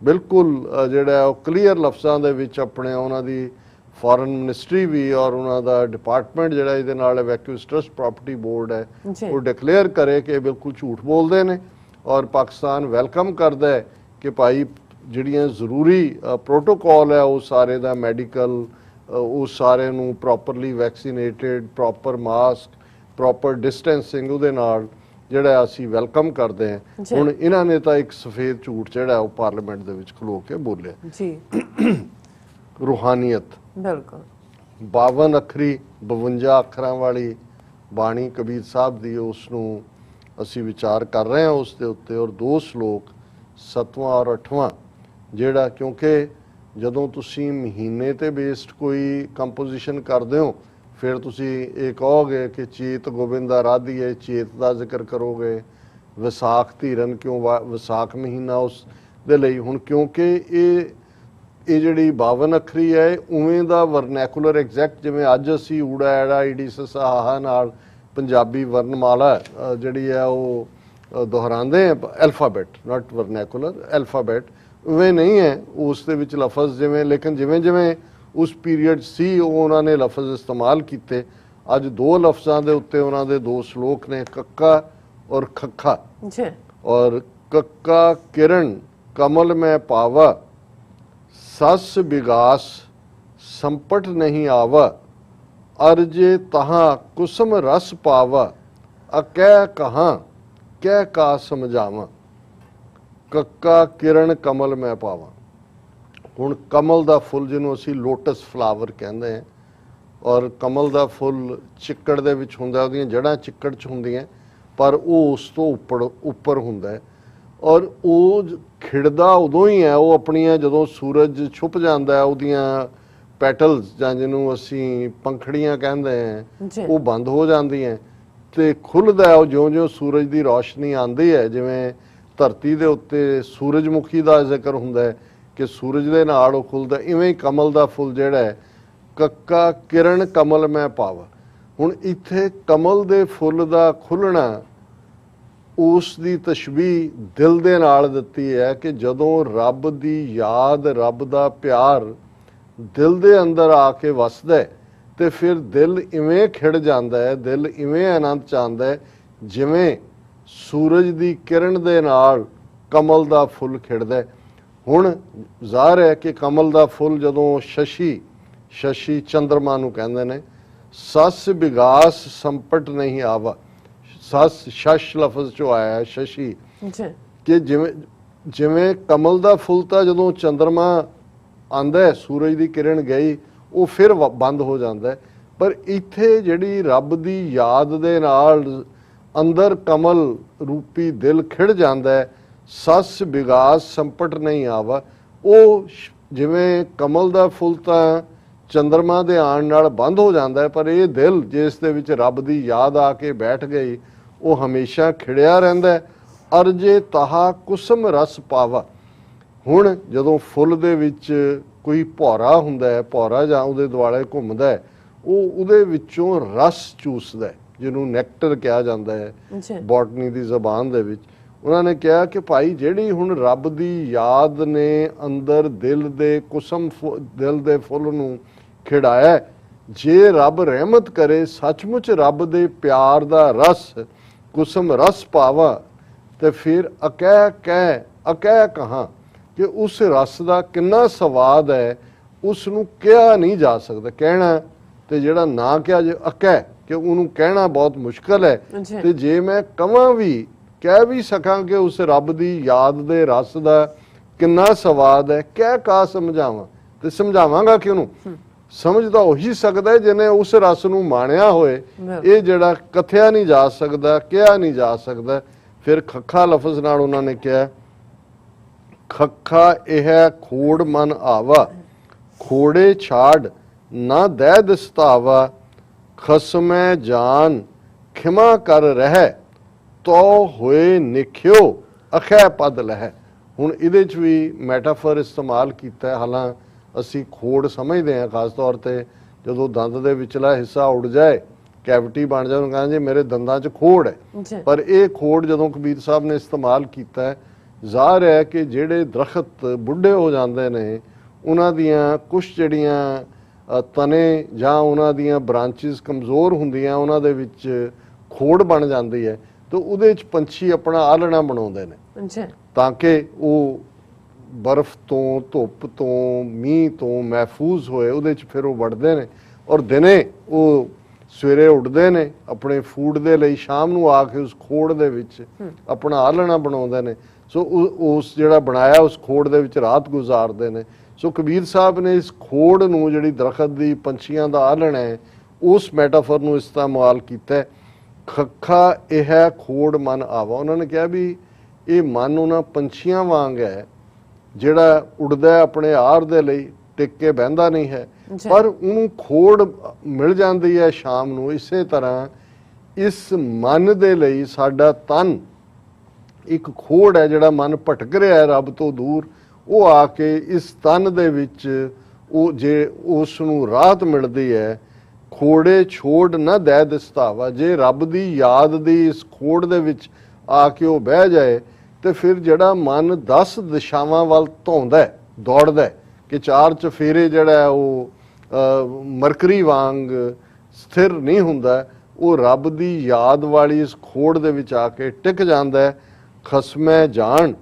S2: ਬਿਲਕੁਲ ਜਿਹੜਾ ਉਹ ਕਲੀਅਰ ਲਫ਼ਜ਼ਾਂ ਦੇ ਵਿੱਚ ਆਪਣੇ ਉਹਨਾਂ ਦੀ ਫੋਰਨ ਮਿਨਿਸਟਰੀ ਵੀ ਔਰ ਉਹਨਾਂ ਦਾ ਡਿਪਾਰਟਮੈਂਟ ਜਿਹੜਾ ਇਹਦੇ ਨਾਲ ਵੈਕਿਊਸ ਟਰਸਟ ਪ੍ਰਾਪਰਟੀ ਬੋਰਡ ਹੈ ਉਹ ਡਿਕਲੇਅਰ ਕਰੇ ਕਿ ਇਹ ਬਿਲਕੁਲ ਝੂਠ ਬੋਲਦੇ ਨੇ। ਔਰ ਪਾਕਿਸਤਾਨ ਵੈਲਕਮ ਕਰਦਾ ਹੈ ਕਿ ਭਾਈ ਜਿਹੜੀਆਂ ਜ਼ਰੂਰੀ ਪ੍ਰੋਟੋਕੋਲ ਹੈ ਉਹ ਸਾਰੇ ਦਾ ਮੈਡੀਕਲ, ਉਹ ਸਾਰੇ ਨੂੰ properly vaccinated, proper mask, proper distancing, ਉਹਦੇ ਨਾਲ ਜਿਹੜਾ ਅਸੀਂ ਵੈਲਕਮ ਕਰਦੇ ਹਾਂ। ਹੁਣ ਇਹਨਾਂ ਨੇ ਤਾਂ ਇੱਕ ਸਫੇਦ ਝੂਠ ਜਿਹੜਾ ਉਹ ਪਾਰਲੀਮੈਂਟ ਦੇ ਵਿੱਚ ਖਲੋ ਕੇ ਬੋਲਿਆ ਜੀ। ਰੂਹਾਨੀਅਤ, ਬਿਲਕੁਲ 52 ਅੱਖਰੀ 52 ਅੱਖਰਾਂ ਵਾਲੀ ਬਾਣੀ ਕਬੀਰ ਸਾਹਿਬ ਦੀ, ਉਸ ਨੂੰ ਅਸੀਂ ਵਿਚਾਰ ਕਰ ਰਹੇ ਹਾਂ ਉਸ ਦੇ ਉੱਤੇ। ਔਰ 2 ਸ਼ਲੋਕ 7ਵਾਂ ਔਰ 8ਵਾਂ ਜਿਹੜਾ, ਕਿਉਂਕਿ ਜਦੋਂ ਤੁਸੀਂ ਮਹੀਨੇ ਤੇ ਬੇਸਡ ਕੋਈ ਕੰਪੋਜੀਸ਼ਨ ਕਰਦੇ ਹੋ ਫਿਰ ਤੁਸੀਂ ਇਹ ਕਹੋਗੇ ਕਿ ਚੇਤ ਗੋਬਿੰਦਾ ਰਾਧੀਏ, ਚੇਤ ਦਾ ਜ਼ਿਕਰ ਕਰੋਗੇ। ਵਿਸਾਖ ਧੀਰਨ ਕਿਉਂ, ਵਿਸਾਖ ਮਹੀਨਾ ਉਸ ਦੇ ਲਈ। ਹੁਣ ਕਿਉਂਕਿ ਇਹ ਜਿਹੜੀ 52 ਅੱਖਰੀ ਹੈ ਉਵੇਂ ਦਾ ਵਰਨੈਕੂਲਰ ਐਗਜ਼ੈਕਟ ਜਿਵੇਂ ਅੱਜ ਅਸੀਂ ਊੜਾ ਐੜਾ ਈੜੀ ਸਸਾ ਹਾਹਾ ਨਾਲ ਪੰਜਾਬੀ ਵਰਨਮਾਲਾ ਜਿਹੜੀ ਹੈ ਉਹ ਦੁਹਰਾਉਂਦੇ ਆ, ਐਲਫਾਬੈਟ ਨਾਟ ਵਰਨੈਕੂਲਰ, ਐਲਫਾਬੈਟ ਉਵੇਂ ਨਹੀਂ ਹੈ ਉਸ ਦੇ ਵਿੱਚ ਲਫ਼ਜ਼ ਜਿਵੇਂ। ਲੇਕਿਨ ਜਿਵੇਂ ਜਿਵੇਂ ਉਸ ਪੀਰੀਅਡ ਸੀ ਉਹ ਉਹਨਾਂ ਨੇ ਲਫ਼ਜ਼ ਇਸਤੇਮਾਲ ਕੀਤੇ। ਅੱਜ 2 ਲਫ਼ਜ਼ਾਂ ਦੇ ਉੱਤੇ ਉਹਨਾਂ ਦੇ 2 ਸ਼ਲੋਕ ਨੇ, ਕੱਕਾ ਔਰ ਖੱਖਾ। ਔਰ ਕੱਕਾ ਕਿਰਨ ਕਮਲ ਮੈਂ ਪਾਵਾ, ਸਸ ਵਿਗਾਸ ਸੰਪਟ ਨਹੀਂ ਆਵਾ, ਅਰਜੇ ਤਹਾਂ ਕੁਸਮ ਰਸ ਪਾਵਾ, ਅਕਹਿ ਕਹਾਂ ਕਹਿ ਕਾ ਸਮਝਾਵਾਂ। ਕੱਕਾ ਕਿਰਨ ਕਮਲ ਮੈਂ ਪਾਵਾਂ। ਹੁਣ ਕਮਲ ਦਾ ਫੁੱਲ ਜਿਹਨੂੰ ਅਸੀਂ ਲੋਟਸ ਫਲਾਵਰ ਕਹਿੰਦੇ ਹਾਂ, ਔਰ ਕਮਲ ਦਾ ਫੁੱਲ ਚਿੱਕੜ ਦੇ ਵਿੱਚ ਹੁੰਦਾ, ਉਹਦੀਆਂ ਜੜ੍ਹਾਂ ਚਿੱਕੜ 'ਚ ਹੁੰਦੀਆਂ, ਪਰ ਉਹ ਉਸ ਤੋਂ ਉੱਪਰ ਹੁੰਦਾ ਹੈ। ਔਰ ਉਹ ਖਿੜਦਾ ਉਦੋਂ ਹੀ ਹੈ, ਉਹ ਆਪਣੀਆਂ ਜਦੋਂ ਸੂਰਜ ਛੁਪ ਜਾਂਦਾ ਹੈ ਉਹਦੀਆਂ ਪੈਟਲਸ ਜਾਂ ਜਿਹਨੂੰ ਅਸੀਂ ਪੰਖੜੀਆਂ ਕਹਿੰਦੇ ਹਾਂ ਉਹ ਬੰਦ ਹੋ ਜਾਂਦੀਆਂ ਤੇ ਖੁੱਲ੍ਹਦਾ ਉਹ ਜਿਉਂ-ਜਿਉਂ ਸੂਰਜ ਦੀ ਰੌਸ਼ਨੀ ਆਉਂਦੀ ਹੈ। ਜਿਵੇਂ ਧਰਤੀ ਦੇ ਉੱਤੇ ਸੂਰਜਮੁਖੀ ਦਾ ਜ਼ਿਕਰ ਹੁੰਦਾ ਹੈ ਕਿ ਸੂਰਜ ਦੇ ਨਾਲ ਉਹ ਖੁੱਲ੍ਹਦਾ, ਇਵੇਂ ਹੀ ਕਮਲ ਦਾ ਫੁੱਲ ਜਿਹੜਾ ਹੈ, ਕੱਕਾ ਕਿਰਨ ਕਮਲ ਮੈਂ ਪਾਵਾ। ਹੁਣ ਇੱਥੇ ਕਮਲ ਦੇ ਫੁੱਲ ਦਾ ਖੁੱਲ੍ਹਣਾ ਉਸ ਦੀ ਤਸ਼ਬੀਹ ਦਿਲ ਦੇ ਨਾਲ ਦਿੱਤੀ ਹੈ ਕਿ ਜਦੋਂ ਰੱਬ ਦੀ ਯਾਦ, ਰੱਬ ਦਾ ਪਿਆਰ ਦਿਲ ਦੇ ਅੰਦਰ ਆ ਕੇ ਵਸਦਾ ਹੈ ਤੇ ਫਿਰ ਦਿਲ ਇਵੇਂ ਖਿੜ ਜਾਂਦਾ ਹੈ, ਦਿਲ ਇਵੇਂ ਆਨੰਦ ਚ ਆਉਂਦਾ ਹੈ ਜਿਵੇਂ ਸੂਰਜ ਦੀ ਕਿਰਨ ਦੇ ਨਾਲ ਕਮਲ ਦਾ ਫੁੱਲ ਖਿੜਦਾ ਹੈ। ਹੁਣ ਜ਼ਾਹਰ ਹੈ ਕਿ ਕਮਲ ਦਾ ਫੁੱਲ ਜਦੋਂ ਸ਼ਸ਼ੀ ਚੰਦਰਮਾ ਨੂੰ ਕਹਿੰਦੇ ਨੇ, ਸਸ ਵਿਗਾਸ ਸੰਪਟ ਨਹੀਂ ਆਵਾ, ਸਸ ਸ਼ਸ਼ ਲਫ਼ਜ਼ ਚੋਂ ਆਇਆ ਹੈ ਸ਼ਸ਼ੀ,
S1: ਜੀ
S2: ਕਿ ਜਿਵੇਂ ਕਮਲ ਦਾ ਫੁੱਲ ਤਾਂ ਜਦੋਂ ਚੰਦਰਮਾ ਆਂਦਾ ਹੈ, ਸੂਰਜ ਦੀ ਕਿਰਨ ਗਈ, ਉਹ ਫਿਰ ਬੰਦ ਹੋ ਜਾਂਦਾ ਹੈ। ਪਰ ਇੱਥੇ ਜਿਹੜੀ ਰੱਬ ਦੀ ਯਾਦ ਦੇ ਨਾਲ ਅੰਦਰ ਕਮਲ ਰੂਪੀ ਦਿਲ ਖਿੜ ਜਾਂਦਾ ਹੈ, ਸਸ ਵਿਗਾਸ ਸੰਪਟ ਨਹੀਂ ਆਵਾ, ਉਹ ਜਿਵੇਂ ਕਮਲ ਦਾ ਫੁੱਲ ਤਾਂ ਚੰਦਰਮਾ ਦੇ ਆਉਣ ਨਾਲ ਬੰਦ ਹੋ ਜਾਂਦਾ ਹੈ, ਪਰ ਇਹ ਦਿਲ ਜਿਸ ਦੇ ਵਿੱਚ ਰੱਬ ਦੀ ਯਾਦ ਆ ਕੇ ਬੈਠ ਗਈ, ਉਹ ਹਮੇਸ਼ਾ ਖਿੜਿਆ ਰਹਿੰਦਾ ਹੈ। ਅਰਜੇ ਤਾਹਾ ਕੁਸਮ ਰਸ ਪਾਵਾ। ਹੁਣ ਜਦੋਂ ਫੁੱਲ ਦੇ ਵਿੱਚ ਕੋਈ ਭੌਰਾ ਹੁੰਦਾ ਹੈ, ਭੌਰਾ ਜਾਂ ਉਹਦੇ ਦੁਆਲੇ ਘੁੰਮਦਾ ਹੈ, ਉਹ ਉਹਦੇ ਵਿੱਚੋਂ ਰਸ ਚੂਸਦਾ ਹੈ, ਜਿਹਨੂੰ ਨੈਕਟਰ ਕਿਹਾ ਜਾਂਦਾ ਹੈ ਬੋਟਨੀ ਦੀ ਜ਼ਬਾਨ ਦੇ ਵਿੱਚ। ਉਹਨਾਂ ਨੇ ਕਿਹਾ ਕਿ ਭਾਈ ਜਿਹੜੀ ਹੁਣ ਰੱਬ ਦੀ ਯਾਦ ਨੇ ਅੰਦਰ ਦਿਲ ਦੇ ਕੁਸਮ ਦਿਲ ਦੇ ਫੁੱਲ ਨੂੰ ਖਿੜਾਇਆ, ਜੇ ਰੱਬ ਰਹਿਮਤ ਕਰੇ, ਸੱਚਮੁੱਚ ਰੱਬ ਦੇ ਪਿਆਰ ਦਾ ਰਸ ਕੁਸਮ ਰਸ ਪਾਵਾ, ਤੇ ਫਿਰ ਅਕਹਿ ਕਹਾਂ ਕਿ ਉਸ ਰਸ ਦਾ ਕਿੰਨਾ ਸਵਾਦ ਹੈ, ਉਸ ਨੂੰ ਕਿਹਾ ਨਹੀਂ ਜਾ ਸਕਦਾ। ਕਹਿਣਾ ਤੇ ਜਿਹੜਾ ਨਾ ਕਿਹਾ ਜੇ ਅਕਹਿ, ਕਿ ਉਹਨੂੰ ਕਹਿਣਾ ਬਹੁਤ ਮੁਸ਼ਕਲ ਹੈ, ਤੇ ਜੇ ਮੈਂ ਕਵਾਂ ਵੀ, ਕਹਿ ਵੀ ਸਕਾਂ ਕਿ ਉਸ ਰੱਬ ਦੀ ਯਾਦ ਦੇ ਰਸ ਦਾ ਕਿੰਨਾ ਸਵਾਦ ਹੈ, ਕਹਿ ਕਾ ਸਮਝਾਵਾਂ, ਤੇ ਸਮਝਾਵਾਂਗਾ ਕਿ ਉਹਨੂੰ ਸਮਝਦਾ ਉਹੀ ਸਕਦਾ ਜਿਹਨੇ ਉਸ ਰਸ ਨੂੰ ਮਾਣਿਆ ਹੋਏ। ਇਹ ਜਿਹੜਾ ਕਥਿਆ ਨਹੀਂ ਜਾ ਸਕਦਾ, ਕਿਹਾ ਨਹੀਂ ਜਾ ਸਕਦਾ। ਫਿਰ ਖੱਖਾ ਲਫ਼ਜ਼ ਨਾਲ ਉਹਨਾਂ ਨੇ ਕਿਹਾ, ਖੱਖਾ ਇਹ ਖੋੜ ਮਨ ਆਵਾ, ਖੋੜੇ ਛਾੜ ਨਾ ਦੈ ਦਸਤਾਵਾ, ਖਸਮੈ ਜਾਨ ਖਿਮਾ ਕਰ ਰਹਿ, ਤੋ ਹੋਏ ਨਿਖਿਓ ਅਖੈ ਪਦ ਲਹਿ। ਹੁਣ ਇਹਦੇ 'ਚ ਵੀ ਮੈਟਾਫਰ ਇਸਤੇਮਾਲ ਕੀਤਾ। ਹਾਲਾਂ ਅਸੀਂ ਖੋੜ ਸਮਝਦੇ ਹਾਂ, ਖਾਸ ਤੌਰ 'ਤੇ ਜਦੋਂ ਦੰਦ ਦੇ ਵਿਚਲਾ ਹਿੱਸਾ ਉੜ ਜਾਏ, ਕੈਵਿਟੀ ਬਣ ਜਾਏ, ਉਹਨੂੰ ਕਹਿੰਦੇ ਜੀ ਮੇਰੇ ਦੰਦਾਂ 'ਚ ਖੋੜ ਹੈ। ਪਰ ਇਹ ਖੋੜ ਜਦੋਂ ਕਬੀਰ ਸਾਹਿਬ ਨੇ ਇਸਤੇਮਾਲ ਕੀਤਾ ਹੈ, ਜ਼ਾਹਰ ਹੈ ਕਿ ਜਿਹੜੇ ਦਰਖਤ ਬੁੱਢੇ ਹੋ ਜਾਂਦੇ ਨੇ, ਉਹਨਾਂ ਦੀਆਂ ਕੁਛ ਜਿਹੜੀਆਂ ਤਣੇ ਜਾਂ ਉਹਨਾਂ ਦੀਆਂ ਬ੍ਰਾਂਚਿਸ ਕਮਜ਼ੋਰ ਹੁੰਦੀਆਂ, ਉਹਨਾਂ ਦੇ ਵਿੱਚ ਖੋੜ ਬਣ ਜਾਂਦੀ ਹੈ, ਤਾਂ ਉਹਦੇ 'ਚ ਪੰਛੀ ਆਪਣਾ ਆਲਣਾ ਬਣਾਉਂਦੇ ਨੇ ਤਾਂ ਕਿ ਉਹ ਬਰਫ਼ ਤੋਂ, ਧੁੱਪ ਤੋਂ, ਮੀਂਹ ਤੋਂ ਮਹਿਫੂਜ਼ ਹੋਏ। ਉਹਦੇ 'ਚ ਫਿਰ ਉਹ ਵੜਦੇ ਨੇ, ਔਰ ਦਿਨੇ ਉਹ ਸਵੇਰੇ ਉੱਠਦੇ ਨੇ ਆਪਣੇ ਫੂਡ ਦੇ ਲਈ, ਸ਼ਾਮ ਨੂੰ ਆ ਕੇ ਉਸ ਖੋੜ ਦੇ ਵਿੱਚ ਆਪਣਾ ਆਲਣਾ ਬਣਾਉਂਦੇ ਨੇ। ਸੋ ਉਸ ਜਿਹੜਾ ਬਣਾਇਆ ਉਸ ਖੋੜ ਦੇ ਵਿੱਚ ਰਾਤ ਗੁਜ਼ਾਰਦੇ ਨੇ। ਸੋ ਕਬੀਰ ਸਾਹਿਬ ਨੇ ਇਸ ਖੋੜ ਨੂੰ, ਜਿਹੜੀ ਦਰਖਤ ਦੀ ਪੰਛੀਆਂ ਦਾ ਆਲਣਾ ਹੈ, ਉਸ ਮੈਟਾਫਰ ਨੂੰ ਇਸਤੇਮਾਲ ਕੀਤਾ। ਖੱਖਾ ਇਹ ਖੋੜ ਮਨ ਆਵਾ। ਉਹਨਾਂ ਨੇ ਕਿਹਾ ਵੀ ਇਹ ਮਨ ਉਹਨਾਂ ਪੰਛੀਆਂ ਵਾਂਗ ਹੈ ਜਿਹੜਾ ਉੱਡਦਾ ਆਪਣੇ ਆਹਾਰ ਦੇ ਲਈ, ਟਿਕ ਕੇ ਬਹਿੰਦਾ ਨਹੀਂ ਹੈ, ਪਰ ਉਹਨੂੰ ਖੋੜ ਮਿਲ ਜਾਂਦੀ ਹੈ ਸ਼ਾਮ ਨੂੰ। ਇਸੇ ਤਰ੍ਹਾਂ ਇਸ ਮਨ ਦੇ ਲਈ ਸਾਡਾ ਤਨ ਇੱਕ ਖੋੜ ਹੈ, ਜਿਹੜਾ ਮਨ ਭਟਕ ਰਿਹਾ ਹੈ ਰੱਬ ਤੋਂ ਦੂਰ, ਉਹ ਆ ਕੇ ਇਸ ਤਨ ਦੇ ਵਿੱਚ ਉਹ ਜੇ ਉਸ ਨੂੰ ਰਾਹਤ ਮਿਲਦੀ ਹੈ। ਖੋੜੇ ਛੋੜ ਨਾ ਦੈ ਦਸਤਾਵਾ, ਜੇ ਰੱਬ ਦੀ ਯਾਦ ਦੀ ਇਸ ਖੋੜ ਦੇ ਵਿੱਚ ਆ ਕੇ ਉਹ ਬਹਿ ਜਾਏ, ਤੇ ਫਿਰ ਜਿਹੜਾ ਮਨ 10 ਦਿਸ਼ਾਵਾਂ ਵੱਲ ਧੌਂਦਾ, ਦੌੜਦਾ, ਕਿ ਚਾਰ ਚਫੇਰੇ ਜਿਹੜਾ ਉਹ ਮਰਕਰੀ ਵਾਂਗ ਸਥਿਰ ਨਹੀਂ ਹੁੰਦਾ, ਉਹ ਰੱਬ ਦੀ ਯਾਦ ਵਾਲੀ ਇਸ ਖੋੜ ਦੇ ਵਿੱਚ ਆ ਕੇ ਟਿਕ ਜਾਂਦਾ। ਖਸਮੈ ਜਾਣ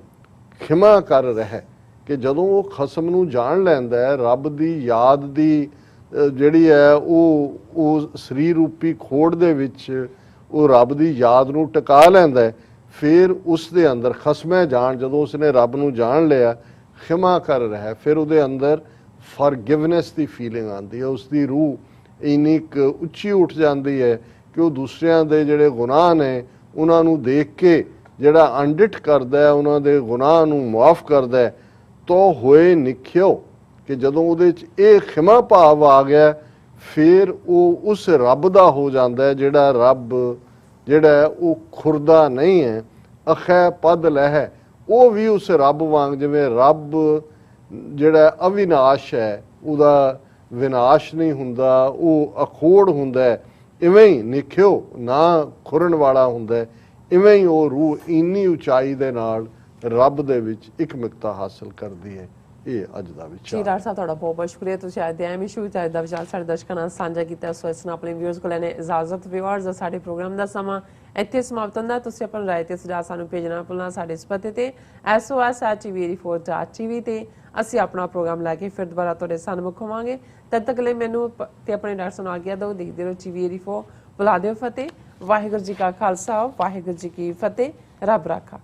S2: ਖਿਮਾ ਕਰ ਰਹਿ, ਕਿ ਜਦੋਂ ਉਹ ਖਸਮ ਨੂੰ ਜਾਣ ਲੈਂਦਾ ਹੈ, ਰੱਬ ਦੀ ਯਾਦ ਦੀ ਜਿਹੜੀ ਹੈ ਉਹ ਸਰੀਰ ਰੂਪੀ ਖੋੜ ਦੇ ਵਿੱਚ ਉਹ ਰੱਬ ਦੀ ਯਾਦ ਨੂੰ ਟਿਕਾ ਲੈਂਦਾ ਹੈ, ਫਿਰ ਉਸ ਦੇ ਅੰਦਰ ਖਸਮੈ ਜਾਣ, ਜਦੋਂ ਉਸਨੇ ਰੱਬ ਨੂੰ ਜਾਣ ਲਿਆ, ਖਿਮਾ ਕਰ ਰਿਹਾ, ਫਿਰ ਉਹਦੇ ਅੰਦਰ ਫॉरगिवनेस ਦੀ ਫੀਲਿੰਗ ਆਉਂਦੀ ਹੈ। ਉਸ ਦੀ ਰੂਹ ਇੰਨੀ ਕੁ ਉੱਚੀ ਉੱਠ ਜਾਂਦੀ ਹੈ ਕਿ ਉਹ ਦੂਸਰਿਆਂ ਦੇ ਜਿਹੜੇ ਗੁਨਾਹ ਨੇ ਉਹਨਾਂ ਨੂੰ ਦੇਖ ਕੇ ਜਿਹੜਾ ਅਣਡਿੱਠ ਕਰਦਾ ਹੈ, ਉਹਨਾਂ ਦੇ ਗੁਨਾਹ ਨੂੰ ਮੁਆਫ ਕਰਦਾ ਹੈ। ਤੋ ਹੋਏ ਨਿਖਿਓ, ਕਿ ਜਦੋਂ ਉਹਦੇ 'ਚ ਇਹ ਖਿਮਾ ਭਾਵ ਆ ਗਿਆ, ਫਿਰ ਉਹ ਉਸ ਰੱਬ ਦਾ ਹੋ ਜਾਂਦਾ ਹੈ ਜਿਹੜਾ ਰੱਬ ਜਿਹੜਾ ਉਹ ਖੁਰਦਾ ਨਹੀਂ ਹੈ। ਅਖੈ ਪਦ ਲਹਿ, ਉਹ ਵੀ ਉਸ ਰੱਬ ਵਾਂਗ, ਜਿਵੇਂ ਰੱਬ ਜਿਹੜਾ ਅਵਿਨਾਸ਼ ਹੈ, ਉਹਦਾ ਵਿਨਾਸ਼ ਨਹੀਂ ਹੁੰਦਾ, ਉਹ ਅਖੋੜ ਹੁੰਦਾ ਹੈ, ਇਵੇਂ ਹੀ ਨਿਖਿਓ ਨਾ ਖੁਰਨ ਵਾਲਾ ਹੁੰਦਾ, ਇਵੇਂ ਹੀ ਉਹ ਰੂਹ ਇੰਨੀ ਉਚਾਈ ਦੇ ਨਾਲ ਰੱਬ ਦੇ ਵਿੱਚ ਇਕਮਿਕਤਾ ਹਾਸਲ ਕਰਦੀ ਹੈ। ਇਹ ਅੱਜ ਦਾ
S1: ਜੀ
S2: ਵਿਚਾਰ।
S1: ਡਾਕਟਰ ਸਾਹਿਬ ਤੁਹਾਡਾ ਬਹੁਤ ਬਹੁਤ ਸ਼ੁਕਰੀਆ, ਤੁਸੀਂ ਅੱਜ ਦੇ ਅਹਿਮ ਇਸ਼ੂ ਵਿੱਚ ਅੱਜ ਦਾ ਵਿਚਾਰ ਸਾਡੇ ਦਰਸ਼ਕਾਂ ਨਾਲ ਸਾਂਝਾ ਕੀਤਾ। ਸੋ ਇਸ ਨਾਲ ਆਪਣੇ ਵਿਊਅਰਸ ਕੋਲ ਲੈਣੇ ਇਜਾਜ਼ਤ। ਵਿਊਅਰਸ, ਸਾਡੇ ਪ੍ਰੋਗਰਾਮ ਦਾ ਸਮਾਂ ਇੱਥੇ ਸਮਾਪਤ ਹੁੰਦਾ। ਤੁਸੀਂ ਆਪਣੀ ਰਾਏ ਤੇ ਸੁਝਾਅ ਸਾਨੂੰ ਭੇਜਣਾ ਭੁੱਲਣਾ ਸਾਡੇ ਇਸ ਪਤੇ ਤੇ sos@tv84.tv ਤੇ ਅਸੀਂ ਆਪਣਾ ਪ੍ਰੋਗਰਾਮ ਲੈ ਕੇ ਫਿਰ ਦੁਬਾਰਾ ਤੁਹਾਡੇ ਸਾਹਮਣੇ ਹੋਵਾਂਗੇ। ਤਦ ਤੱਕ ਲਈ ਮੈਨੂੰ ਤੇ ਆਪਣੇ ਡਾਕਟਰ ਸਾਹਿਬ ਨੂੰ ਆਗਿਆ ਦਿਓ। ਦੇਖਦੇ ਰਹੋ TV84। ਬੁਲਾ ਦਿਓ ਫਤਿਹ। ਵਾਹਿਗੁਰੂ ਜੀ ਕਾ ਖਾਲਸਾ, ਵਾਹਿਗੁਰੂ ਜੀ ਕੀ ਫਤਿਹ। ਰੱਬ ਰਾਖਾ।